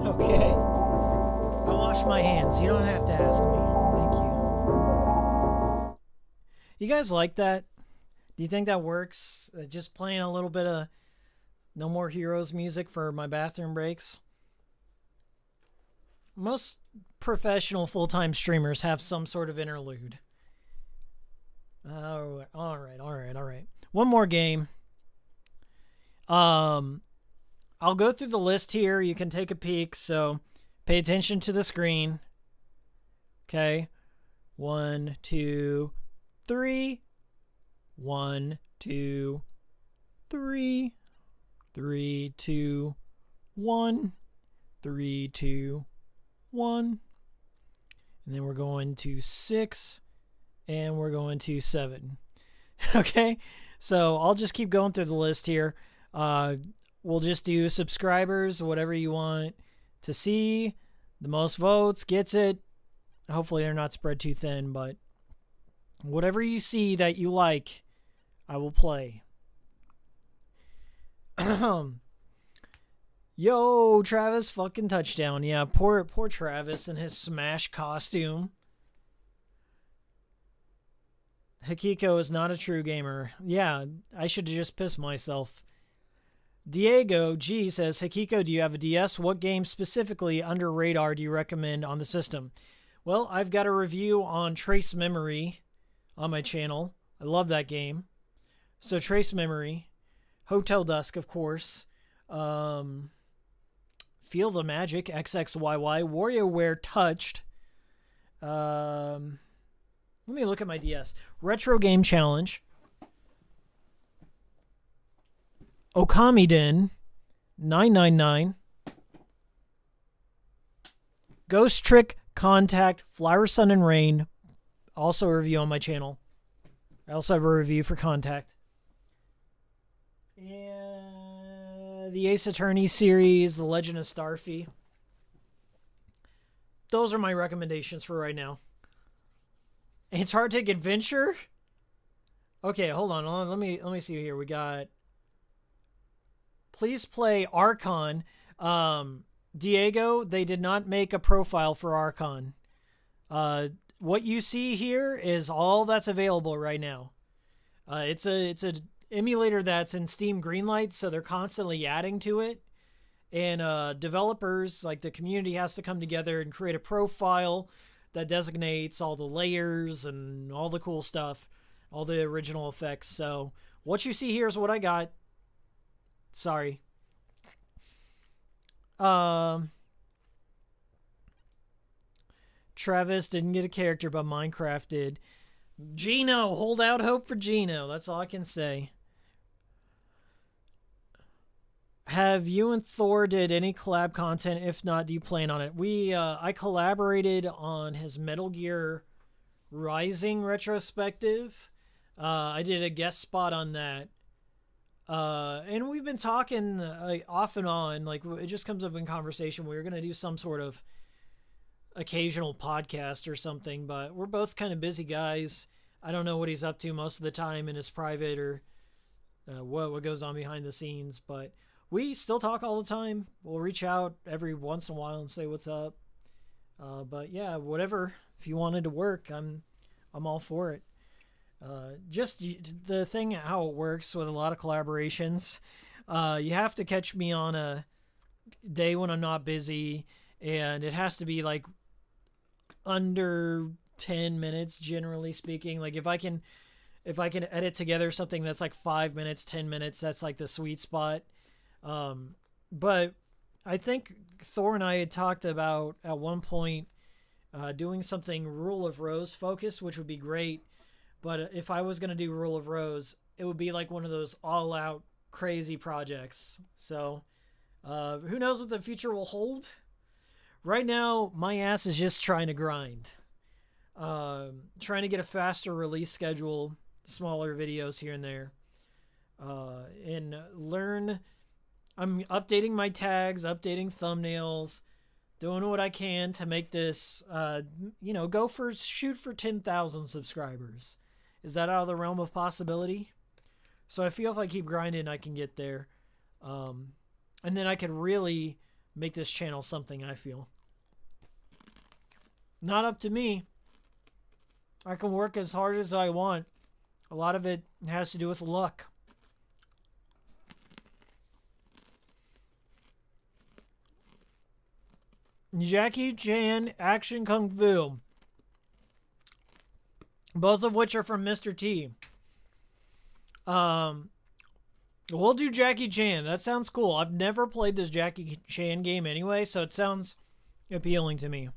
Okay. I wash my hands. You don't have to ask me. Thank you. You guys like that? Do you think that works? Just playing a little bit of No More Heroes music for my bathroom breaks? Most professional full-time streamers have some sort of interlude. All right. One more game. I'll go through the list here. You can take a peek, so pay attention to the screen. Okay. 1, 2, 3. 1, 2, 3. 3, 2, 1. 3, 2, 1. And then we're going to 6. And we're going to 7. Okay. So I'll just keep going through the list here. We'll just do subscribers, whatever you want to see. The most votes gets it. Hopefully they're not spread too thin, but whatever you see that you like, I will play. Yo, Travis fucking touchdown. Yeah, poor Travis in his Smash costume. Hikiko is not a true gamer. Yeah, I should have just pissed myself. Diego G says, Hikiko, do you have a DS? What game specifically under radar do you recommend on the system? Well, I've got a review on Trace Memory on my channel. I love that game. So Trace Memory, Hotel Dusk, of course, Feel the Magic, XXYY, WarioWare Touched. Let me look at my DS. Retro Game Challenge. Okamiden 999. Ghost Trick, Contact, Flower, Sun, and Rain. Also a review on my channel. I also have a review for Contact. And the Ace Attorney series, The Legend of Starfy. Those are my recommendations for right now. Antarctic Adventure? Okay, hold on. Let me see here. We got Please Play Archon. Diego, they did not make a profile for Archon. What you see here is all that's available right now. It's a emulator that's in Steam Greenlight, so they're constantly adding to it. And developers, like the community, has to come together and create a profile that designates all the layers and all the cool stuff, all the original effects. So what you see here is what I got. Sorry. Travis didn't get a character, but Minecraft did. Gino, hold out hope for Gino. That's all I can say. Have you and Thor did any collab content? If not, do you plan on it? I collaborated on his Metal Gear Rising retrospective. I did a guest spot on that. And we've been talking off and on. Like, it just comes up in conversation. We were going to do some sort of occasional podcast or something, but we're both kind of busy guys. I don't know what he's up to most of the time in his private or what goes on behind the scenes, but we still talk all the time. We'll reach out every once in a while and say what's up. But yeah, whatever. If you wanted to work, I'm all for it. Just the thing, how it works with a lot of collaborations, you have to catch me on a day when I'm not busy, and it has to be like under 10 minutes, generally speaking. Like if I can edit together something that's like 5 minutes, 10 minutes, that's like the sweet spot. But I think Thor and I had talked about at one point doing something Rule of Rose focused, which would be great. But if I was going to do Rule of Rose, it would be like one of those all-out crazy projects. So who knows what the future will hold? Right now, my ass is just trying to grind. Trying to get a faster release schedule, smaller videos here and there. And learn. I'm updating my tags, updating thumbnails, doing what I can to make this, shoot for 10,000 subscribers. Is that out of the realm of possibility? So I feel if I keep grinding, I can get there. And then I could really make this channel something, I feel. Not up to me. I can work as hard as I want. A lot of it has to do with luck. Jackie Chan, Action Kung Fu. Both of which are from Mr. T. We'll do Jackie Chan. That sounds cool. I've never played this Jackie Chan game anyway, so it sounds appealing to me.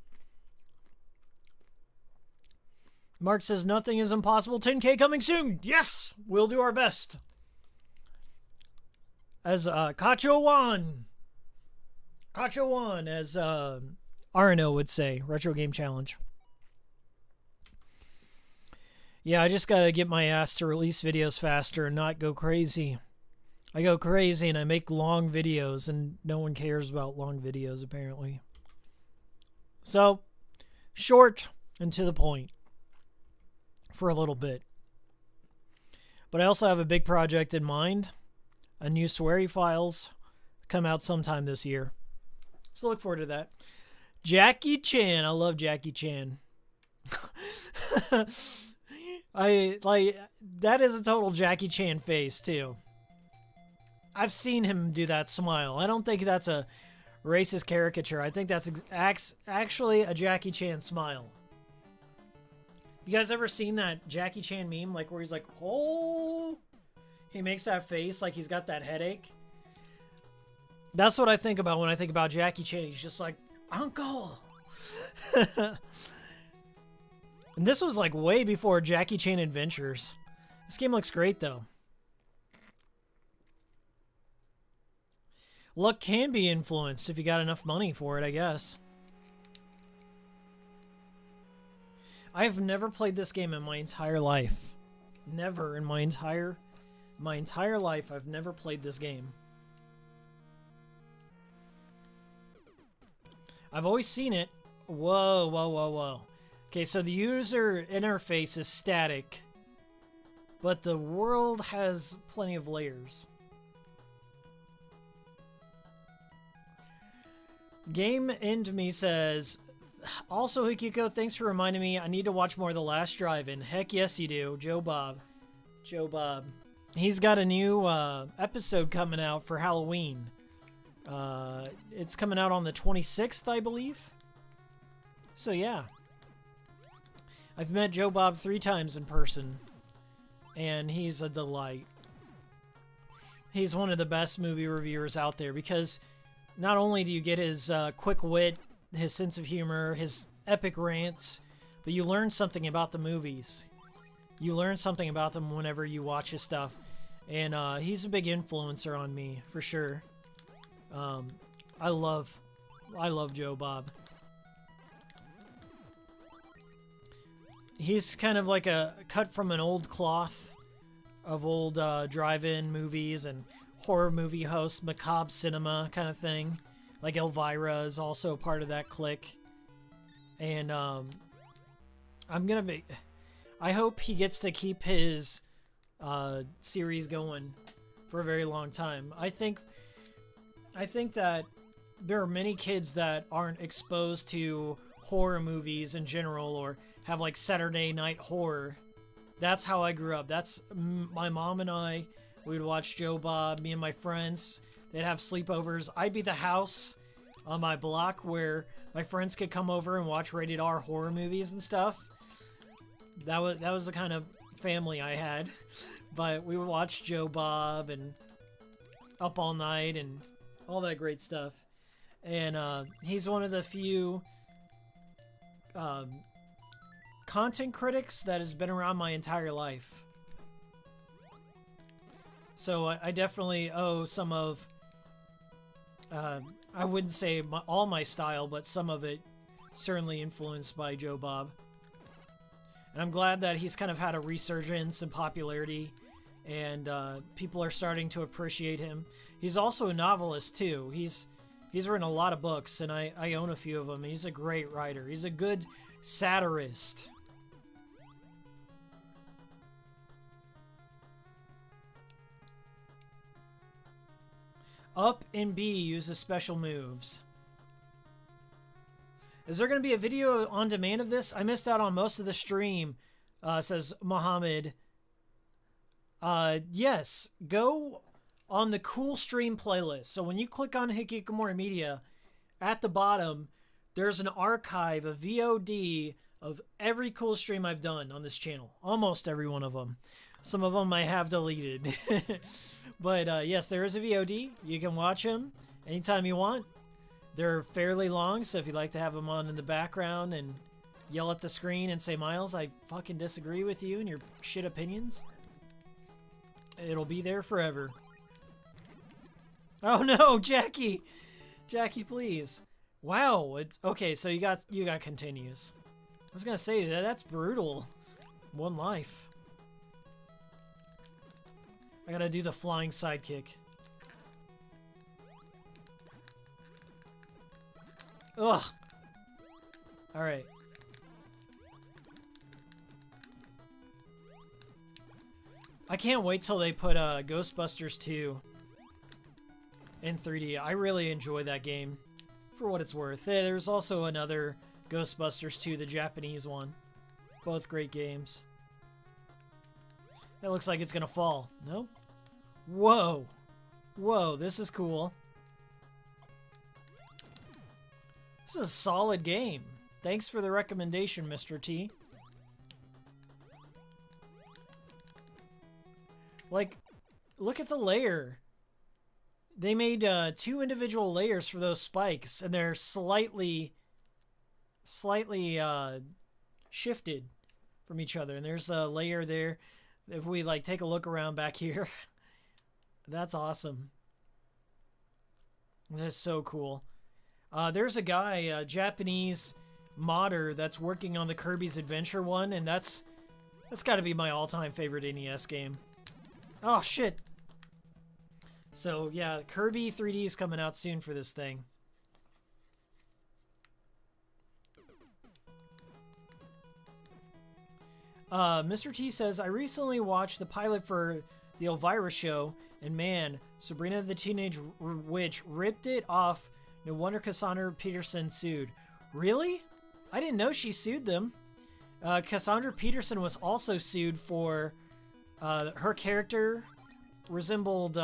Mark says nothing is impossible. 10K coming soon. Yes, we'll do our best. As Kacho Wan, as Arno would say, Retro Game Challenge. Yeah, I just gotta get my ass to release videos faster and not go crazy. I go crazy and I make long videos, and no one cares about long videos apparently. So, short and to the point for a little bit. But I also have a big project in mind. A new Swery Files come out sometime this year. So look forward to that. Jackie Chan. I love Jackie Chan. I like that is a total Jackie Chan face too. I've seen him do that smile. I don't think that's a racist caricature. I think that's actually a Jackie Chan smile. You guys ever seen that Jackie Chan meme, like where he's like, oh, he makes that face like he's got that headache? That's what I think about when I think about Jackie Chan. He's just like, Uncle. And this was like way before Jackie Chan Adventures. This game looks great though. Luck can be influenced if you got enough money for it, I guess. I've never played this game in my entire life. Never in my entire life I've never played this game. I've always seen it. Whoa, whoa, whoa, whoa. Okay, so the user interface is static, but the world has plenty of layers. Game End Me says, also, Hikiko, thanks for reminding me. I need to watch more of The Last Drive-In. Heck yes, you do. Joe Bob. Joe Bob. He's got a new episode coming out for Halloween. It's coming out on the 26th, I believe. So, yeah. I've met Joe Bob 3 times in person, and he's a delight. He's one of the best movie reviewers out there because not only do you get his quick wit, his sense of humor, his epic rants, but you learn something about the movies. You learn something about them whenever you watch his stuff, and he's a big influencer on me, for sure. I love Joe Bob. He's kind of like a cut from an old cloth of old drive-in movies and horror movie host, macabre cinema kind of thing. Like Elvira is also a part of that clique. And I hope he gets to keep his series going for a very long time. I think that there are many kids that aren't exposed to horror movies in general or have like Saturday night horror. That's how I grew up. That's my mom and I. We would watch Joe Bob, me and my friends. They'd have sleepovers. I'd be the house on my block where my friends could come over and watch rated R horror movies and stuff. That was the kind of family I had. But we would watch Joe Bob and Up All Night and all that great stuff. And he's one of the few content critics that has been around my entire life. So I definitely owe some of, I wouldn't say all my style, but some of it certainly influenced by Joe Bob. And I'm glad that he's kind of had a resurgence in popularity, and people are starting to appreciate him. He's also a novelist too. He's written a lot of books, and I own a few of them. He's a great writer. He's a good satirist. Up and B uses special moves. Is there going to be a video on demand of this? I missed out on most of the stream, says Mohammed. Yes, go on the cool stream playlist. So when you click on Hikikomori Media, at the bottom, there's an archive, a VOD of every cool stream I've done on this channel. Almost every one of them. Some of them I have deleted. But yes, there is a VOD. You can watch them anytime you want. They're fairly long, so if you'd like to have them on in the background and yell at the screen and say, Miles, I fucking disagree with you and your shit opinions, it'll be there forever. Oh no, Jackie! Jackie, please. Wow, it's okay, so you got continues. I was gonna say that's brutal. One life. I gotta do the flying sidekick. Ugh. Alright. I can't wait till they put Ghostbusters 2 in 3D. I really enjoy that game for what it's worth. There's also another Ghostbusters 2, the Japanese one. Both great games. That looks like it's gonna fall. No? Whoa! Whoa, this is cool. This is a solid game. Thanks for the recommendation, Mr. T. Like, look at the layer. They made 2 individual layers for those spikes, and they're slightly shifted from each other. And there's a layer there. If we like take a look around back here, that's awesome. That's so cool. There's a guy, a Japanese modder, that's working on the Kirby's Adventure one, and that's got to be my all-time favorite NES game. Oh shit! So yeah, Kirby 3D is coming out soon for this thing. Mr. T says, I recently watched the pilot for the Elvira show, and man, Sabrina the Teenage Witch ripped it off. No wonder Cassandra Peterson sued. Really? I didn't know she sued them. Cassandra Peterson was also sued for her character resembled,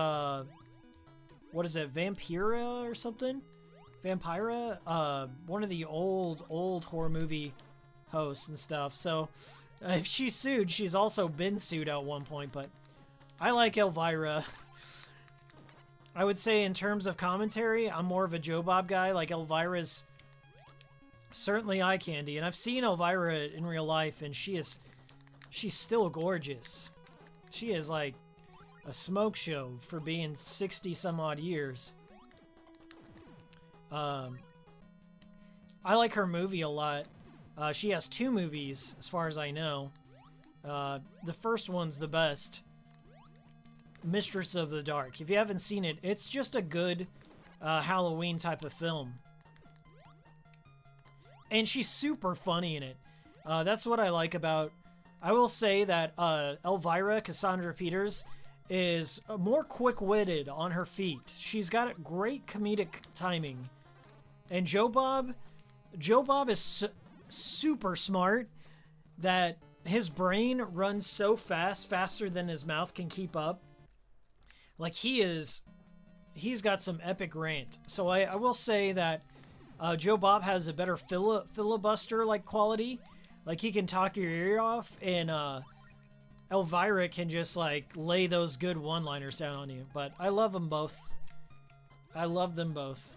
what is it, Vampira or something? Vampira? One of the old horror movie hosts and stuff. So if she's sued, she's also been sued at one point, but I like Elvira. I would say in terms of commentary, I'm more of a Joe Bob guy. Like, Elvira's certainly eye candy, and I've seen Elvira in real life, and she's still gorgeous. She is like a smoke show for being 60 some odd years. I like her movie a lot. She has 2 movies, as far as I know. The first one's the best. Mistress of the Dark. If you haven't seen it, it's just a good Halloween type of film. And she's super funny in it. That's what I like about... I will say that Elvira, Cassandra Peters, is more quick-witted on her feet. She's got great comedic timing. And Joe Bob is super smart that his brain runs so fast, faster than his mouth can keep up. Like, he's got some epic rant. So I will say that Joe Bob has a better filibuster-like quality. Like, he can talk your ear off, and Elvira can just, like, lay those good one-liners down on you. But I love them both. I love them both.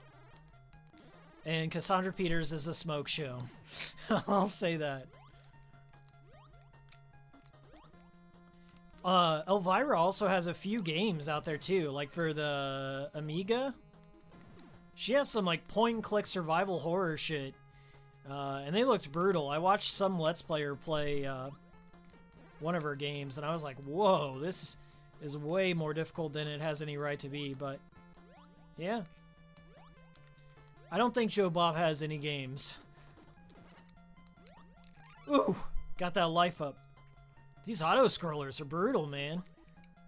And Cassandra Peters is a smoke show. I'll say that. Elvira also has a few games out there too, like for the Amiga. She has some like point-and-click survival horror shit, and they looked brutal. I watched some Let's Player play one of her games, and I was like, whoa, this is way more difficult than it has any right to be, but yeah. I don't think Joe Bob has any games. Ooh, got that life up. These auto-scrollers are brutal, man.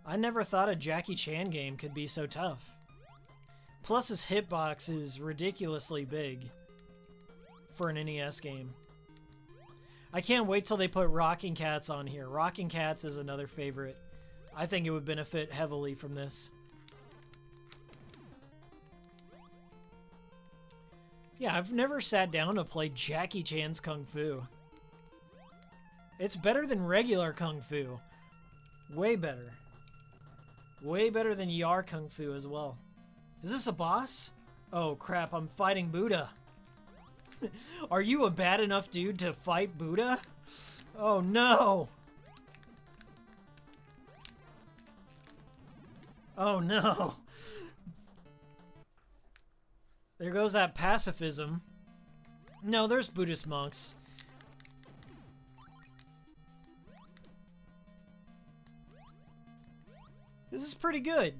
I never thought a Jackie Chan game could be so tough. Plus his hitbox is ridiculously big for an NES game. I can't wait till they put Rocking Cats on here. Rocking Cats is another favorite. I think it would benefit heavily from this. Yeah, I've never sat down to play Jackie Chan's Kung Fu. It's better than regular Kung Fu. Way better. Way better than Yar Kung Fu as well. Is this a boss? Oh crap, I'm fighting Buddha. Are you a bad enough dude to fight Buddha? Oh no! Oh no! There goes that pacifism. No, there's Buddhist monks. This is pretty good.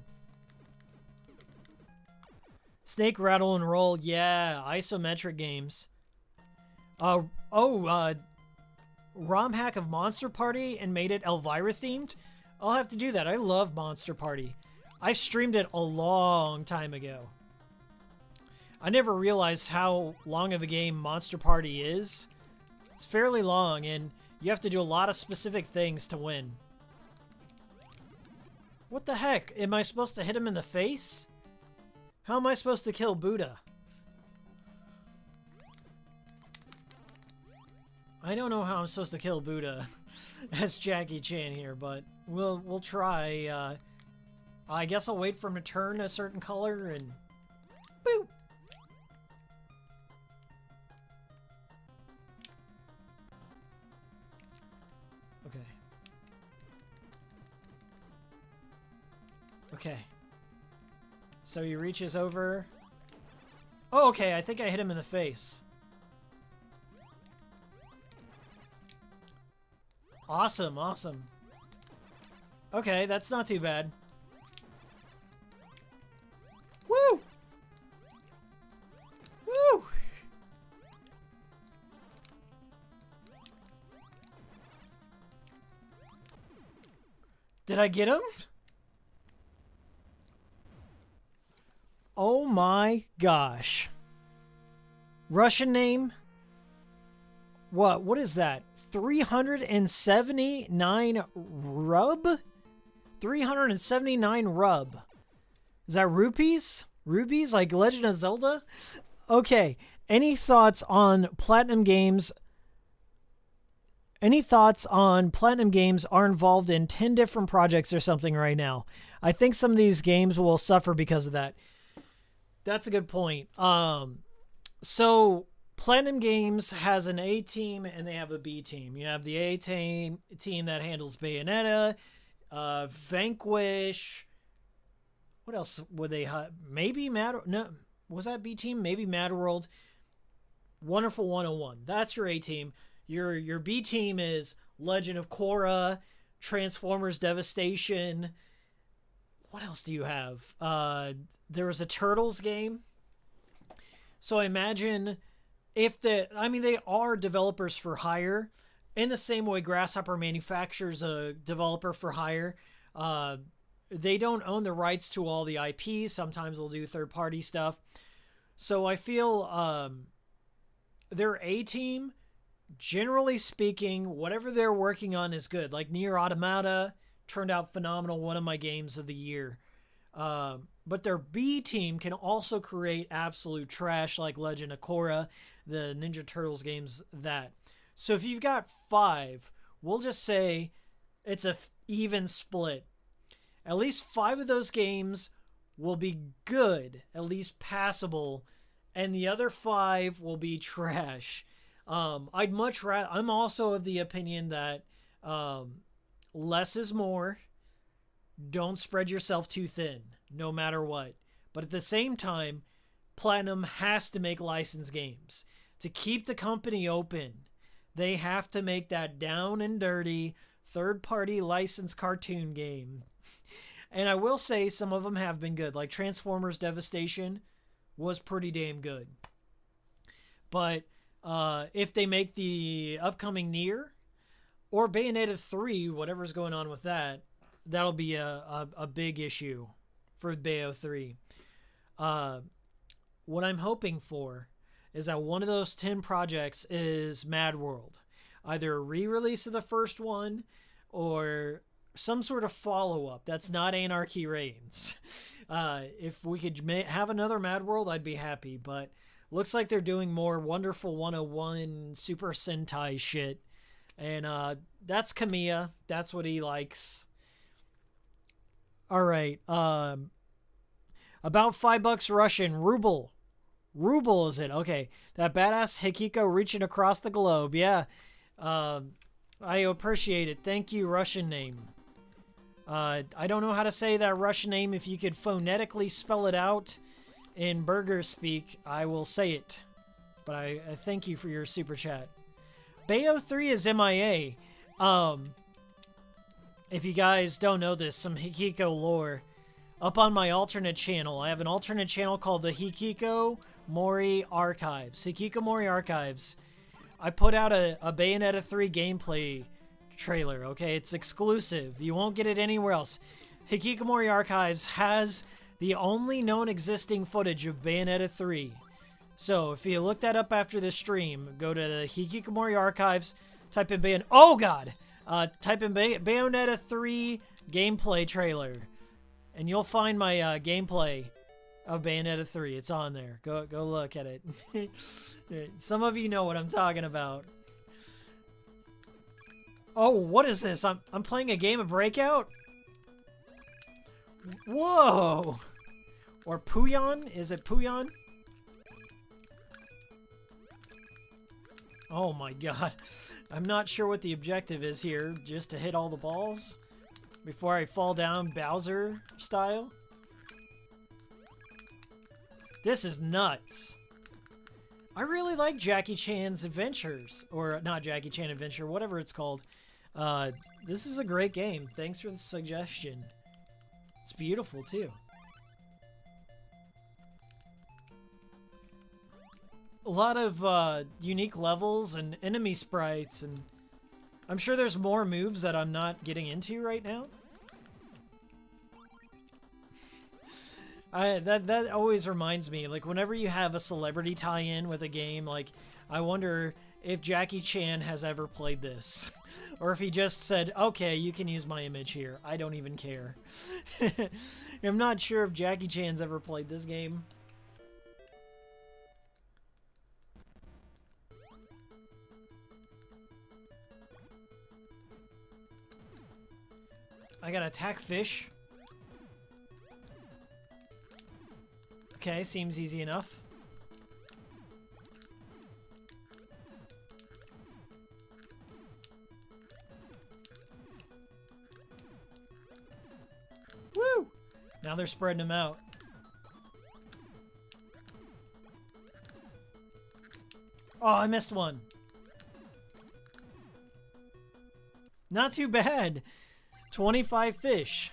Snake, Rattle, and Roll. Yeah, isometric games. ROM hack of Monster Party and made it Elvira themed. I'll have to do that. I love Monster Party. I streamed it a long time ago. I never realized how long of a game Monster Party is. It's fairly long, and you have to do a lot of specific things to win. What the heck? Am I supposed to hit him in the face? How am I supposed to kill Buddha? I don't know how I'm supposed to kill Buddha as Jackie Chan here, but we'll try. I guess I'll wait for him to turn a certain color and boop. Okay. Okay. So he reaches over. Oh, okay. I think I hit him in the face. Awesome, awesome. Okay, that's not too bad. Woo! Woo! Did I get him? Oh my gosh. Russian name? What is that? 379 rub? 379 rub. Is that rupees? Rubies like Legend of Zelda? Okay. Any thoughts on Platinum Games? Any thoughts on Platinum Games are involved in 10 different projects or something right now? I think some of these games will suffer because of that. That's a good point. So Platinum Games has an A team and they have a B team. You have the A team that handles Bayonetta, Vanquish. What else would they have? Maybe No, was that B team? Maybe Mad World. Wonderful 101. That's your A team. Your B team is Legend of Korra, Transformers Devastation. What else do you have? There was a Turtles game. So I imagine if they are developers for hire in the same way Grasshopper manufactures a developer for hire. They don't own the rights to all the IP. Sometimes they'll do third-party stuff. So I feel their A team, generally speaking, whatever they're working on is good. Like Nier Automata turned out phenomenal, one of my games of the year. But their B team can also create absolute trash like Legend of Korra, the Ninja Turtles games, that. So if you've got 5, we'll just say it's a even split. At least 5 of those games will be good, at least passable, and the other 5 will be trash. I'd much rather. I'm also of the opinion that less is more. Don't spread yourself too thin, no matter what. But at the same time, Platinum has to make licensed games. To keep the company open, they have to make that down and dirty third-party licensed cartoon game. And I will say some of them have been good. Like Transformers Devastation was pretty damn good. But if they make the upcoming Nier or Bayonetta 3, whatever's going on with that, that'll be a big issue for Bayo 3. What I'm hoping for is that one of those 10 projects is Mad World. Either a re-release of the first one or some sort of follow-up that's not Anarchy Reigns. If we could have another Mad World, I'd be happy. But looks like they're doing more Wonderful 101 Super Sentai shit. And that's Kamiya. That's what he likes. All right. About $5 Russian. Ruble. Ruble is it? Okay. That badass Hikiko reaching across the globe. Yeah. I appreciate it. Thank you, Russian name. I don't know how to say that Russian name. If you could phonetically spell it out in burger speak, I will say it. But I thank you for your super chat. Bayo 3 is MIA. If you guys don't know this, some Hikiko lore. Up on my alternate channel, I have an alternate channel called the Hikiko Mori Archives. Hikiko Mori Archives. I put out a Bayonetta 3 gameplay trailer, okay? It's exclusive. You won't get it anywhere else. Hikikomori Archives has the only known existing footage of Bayonetta 3. So if you look that up after this stream, go to the Hikikomori Archives, type in type in Bayonetta 3 gameplay trailer, and you'll find my gameplay of Bayonetta 3. It's on there. Go look at it. Some of you know what I'm talking about. Oh, what is this? I'm playing a game of Breakout? Whoa! Or Puyon? Is it Puyon? Oh my god. I'm not sure what the objective is here. Just to hit all the balls? Before I fall down Bowser style? This is nuts. I really like Jackie Chan's Adventures. Or not Jackie Chan Adventure, whatever it's called. This is a great game. Thanks for the suggestion. It's beautiful too. A lot of unique levels and enemy sprites, and I'm sure there's more moves that I'm not getting into right now. That always reminds me, like, whenever you have a celebrity tie-in with a game, like, I wonder if Jackie Chan has ever played this. Or if he just said, okay, you can use my image here. I don't even care. I'm not sure if Jackie Chan's ever played this game. I gotta attack fish. Okay, seems easy enough. Woo! Now they're spreading them out. Oh, I missed one. Not too bad. 25 fish.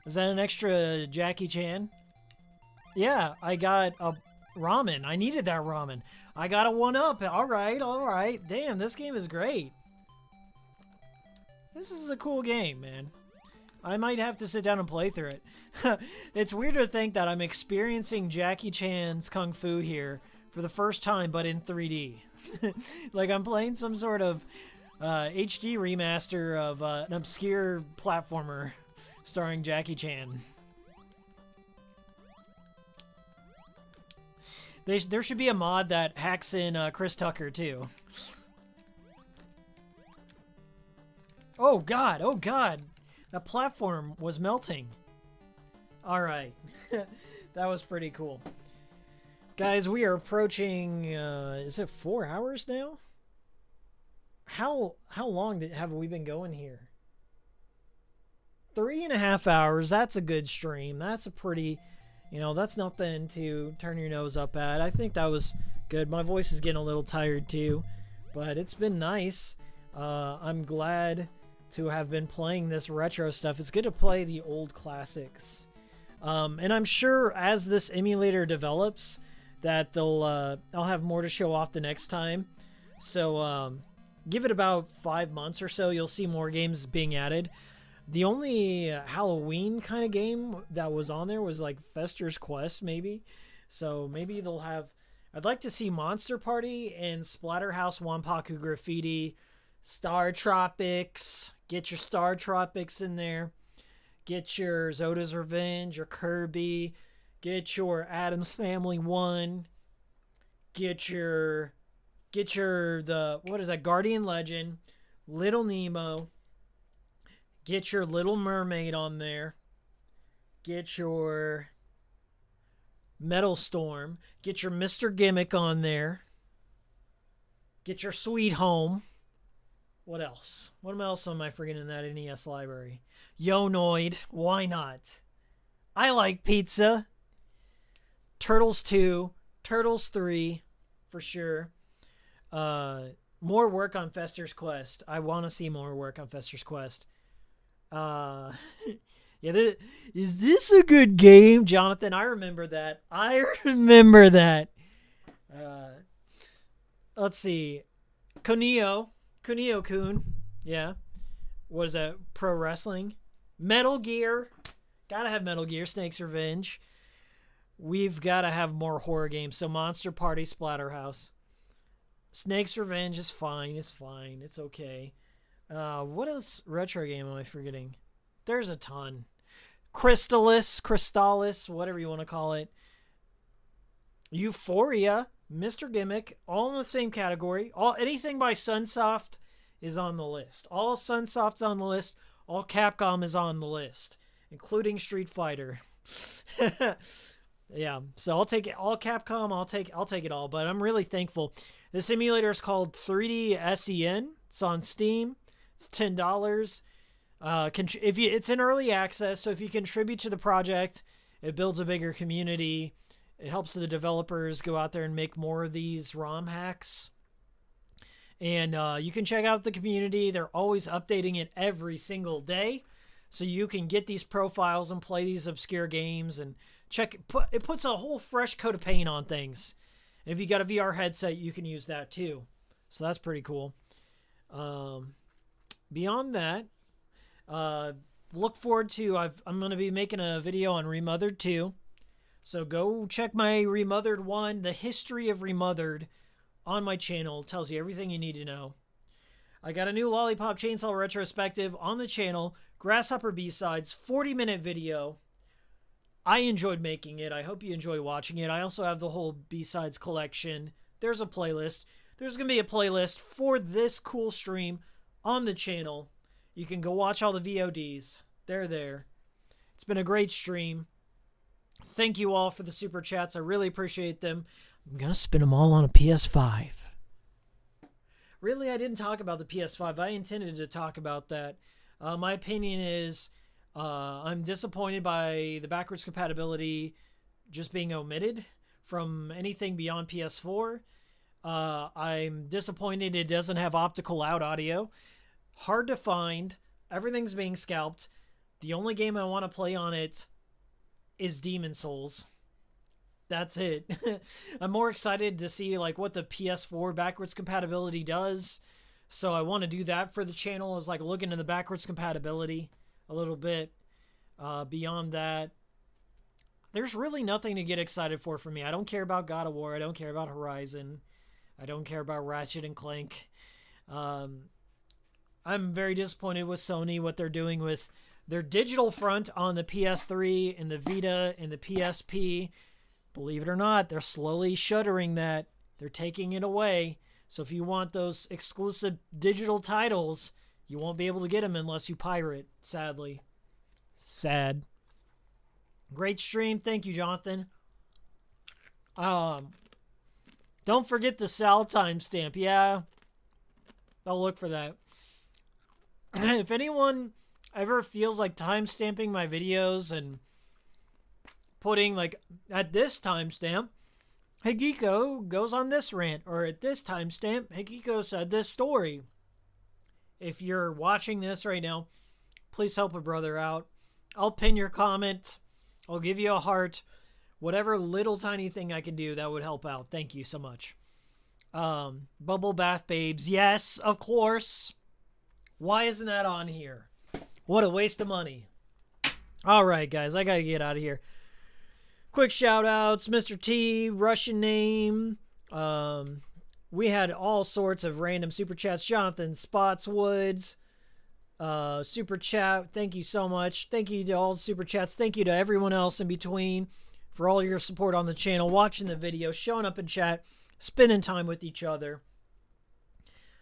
Is that an extra Jackie Chan? Yeah, I got a ramen. I needed that ramen. I got a 1-up. All right. Damn, this game is great. This is a cool game, man. I might have to sit down and play through it. It's weird to think that I'm experiencing Jackie Chan's Kung Fu here for the first time, but in 3D. Like I'm playing some sort of HD remaster of an obscure platformer starring Jackie Chan. There should be a mod that hacks in Chris Tucker, too. Oh, God. Oh, God. That platform was melting. All right. That was pretty cool. Guys, we are approaching, is it 4 hours now? How long have we been going here? 3.5 hours. That's a good stream. That's a pretty... You know, that's nothing to turn your nose up at. I think that was good. My voice is getting a little tired too, but it's been nice. I'm glad to have been playing this retro stuff. It's good to play the old classics. And I'm sure as this emulator develops that I'll have more to show off the next time. So give it about 5 months or so, you'll see more games being added. The only Halloween kind of game that was on there was like Fester's Quest, maybe. So maybe they'll have... I'd like to see Monster Party and Splatterhouse Wanpaku Graffiti, Star Tropics. Get your Star Tropics in there. Get your Zoda's Revenge, your Kirby. Get your Addams Family 1. Get your what is that? Guardian Legend, Little Nemo. Get your Little Mermaid on there. Get your Metal Storm. Get your Mr. Gimmick on there. Get your Sweet Home. What else? What else am I forgetting in that NES library? Yonoid. Why not? I Like Pizza. Turtles 2. Turtles 3. For sure. More work on Fester's Quest. I want to see more work on Fester's Quest. Yeah, is this a good game, Jonathan? I remember that. Let's see. Kunio-kun. Yeah. What is that? Pro Wrestling. Metal Gear. Gotta have Metal Gear, Snake's Revenge. We've gotta have more horror games. So Monster Party, Splatterhouse. Snake's Revenge is fine. It's fine. It's okay. What else retro game am I forgetting? There's a ton. Crystalis, whatever you want to call it. Euphoria, Mr. Gimmick, all in the same category. Anything by Sunsoft is on the list. All Sunsoft's on the list. All Capcom is on the list, including Street Fighter. Yeah, so I'll take it. All Capcom, I'll take it all. But I'm really thankful. This emulator is called 3D SEN. It's on Steam. It's $10. It's in early access, so if you contribute to the project, it builds a bigger community. It helps the developers go out there and make more of these ROM hacks. And you can check out the community. They're always updating it every single day, so you can get these profiles and play these obscure games and it puts a whole fresh coat of paint on things. And if you got a VR headset, you can use that too. So that's pretty cool. Beyond that, look forward to, I'm going to be making a video on Remothered 2. So go check my Remothered 1, the history of Remothered, on my channel. It tells you everything you need to know. I got a new Lollipop Chainsaw retrospective on the channel. Grasshopper B-Sides, 40-minute video. I enjoyed making it. I hope you enjoy watching it. I also have the whole B-Sides collection. There's a playlist. There's going to be a playlist for this cool stream on the channel. You can go watch all the VODs. They're there. It's been a great stream. Thank you all for the super chats. I really appreciate them. I'm going to spin them all on a PS5. Really, I didn't talk about the PS5. I intended to talk about that. My opinion is I'm disappointed by the backwards compatibility just being omitted from anything beyond PS4. I'm disappointed it doesn't have optical out audio. Hard to find. Everything's being scalped. The only game I want to play on it is Demon Souls. That's it. I'm more excited to see like what the PS4 backwards compatibility does. So I want to do that for the channel, is like look into the backwards compatibility a little bit. Beyond that, there's really nothing to get excited for me. I don't care about God of War. I don't care about Horizon. I don't care about Ratchet and Clank. I'm very disappointed with Sony, what they're doing with their digital front on the PS3 and the Vita and the PSP. Believe it or not, they're slowly shuttering that. They're taking it away. So if you want those exclusive digital titles, you won't be able to get them unless you pirate, sadly. Sad. Great stream. Thank you, Jonathan. Don't forget the Sal timestamp. Yeah, I'll look for that. If anyone ever feels like timestamping my videos and putting like at this timestamp, Higiko goes on this rant, or at this timestamp, Higiko said this story. If you're watching this right now, please help a brother out. I'll pin your comment. I'll give you a heart. Whatever little tiny thing I can do that would help out. Thank you so much. Bubble Bath Babes. Yes, of course. Why isn't that on here? What a waste of money. All right, guys. I got to get out of here. Quick shout outs. Mr. T, Russian name. We had all sorts of random super chats. Jonathan Spotswoods. Super chat. Thank you so much. Thank you to all the super chats. Thank you to everyone else in between for all your support on the channel, watching the video, showing up in chat, spending time with each other.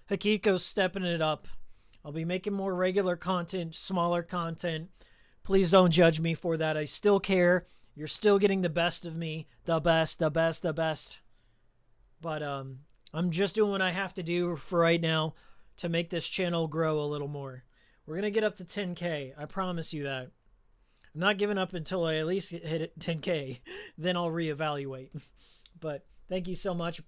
Hakiko's stepping it up. I'll be making more regular content, smaller content. Please don't judge me for that. I still care. You're still getting the best of me. The best, the best, the best. But I'm just doing what I have to do for right now to make this channel grow a little more. We're going to get up to 10K. I promise you that. I'm not giving up until I at least hit 10K. Then I'll reevaluate. But thank you so much.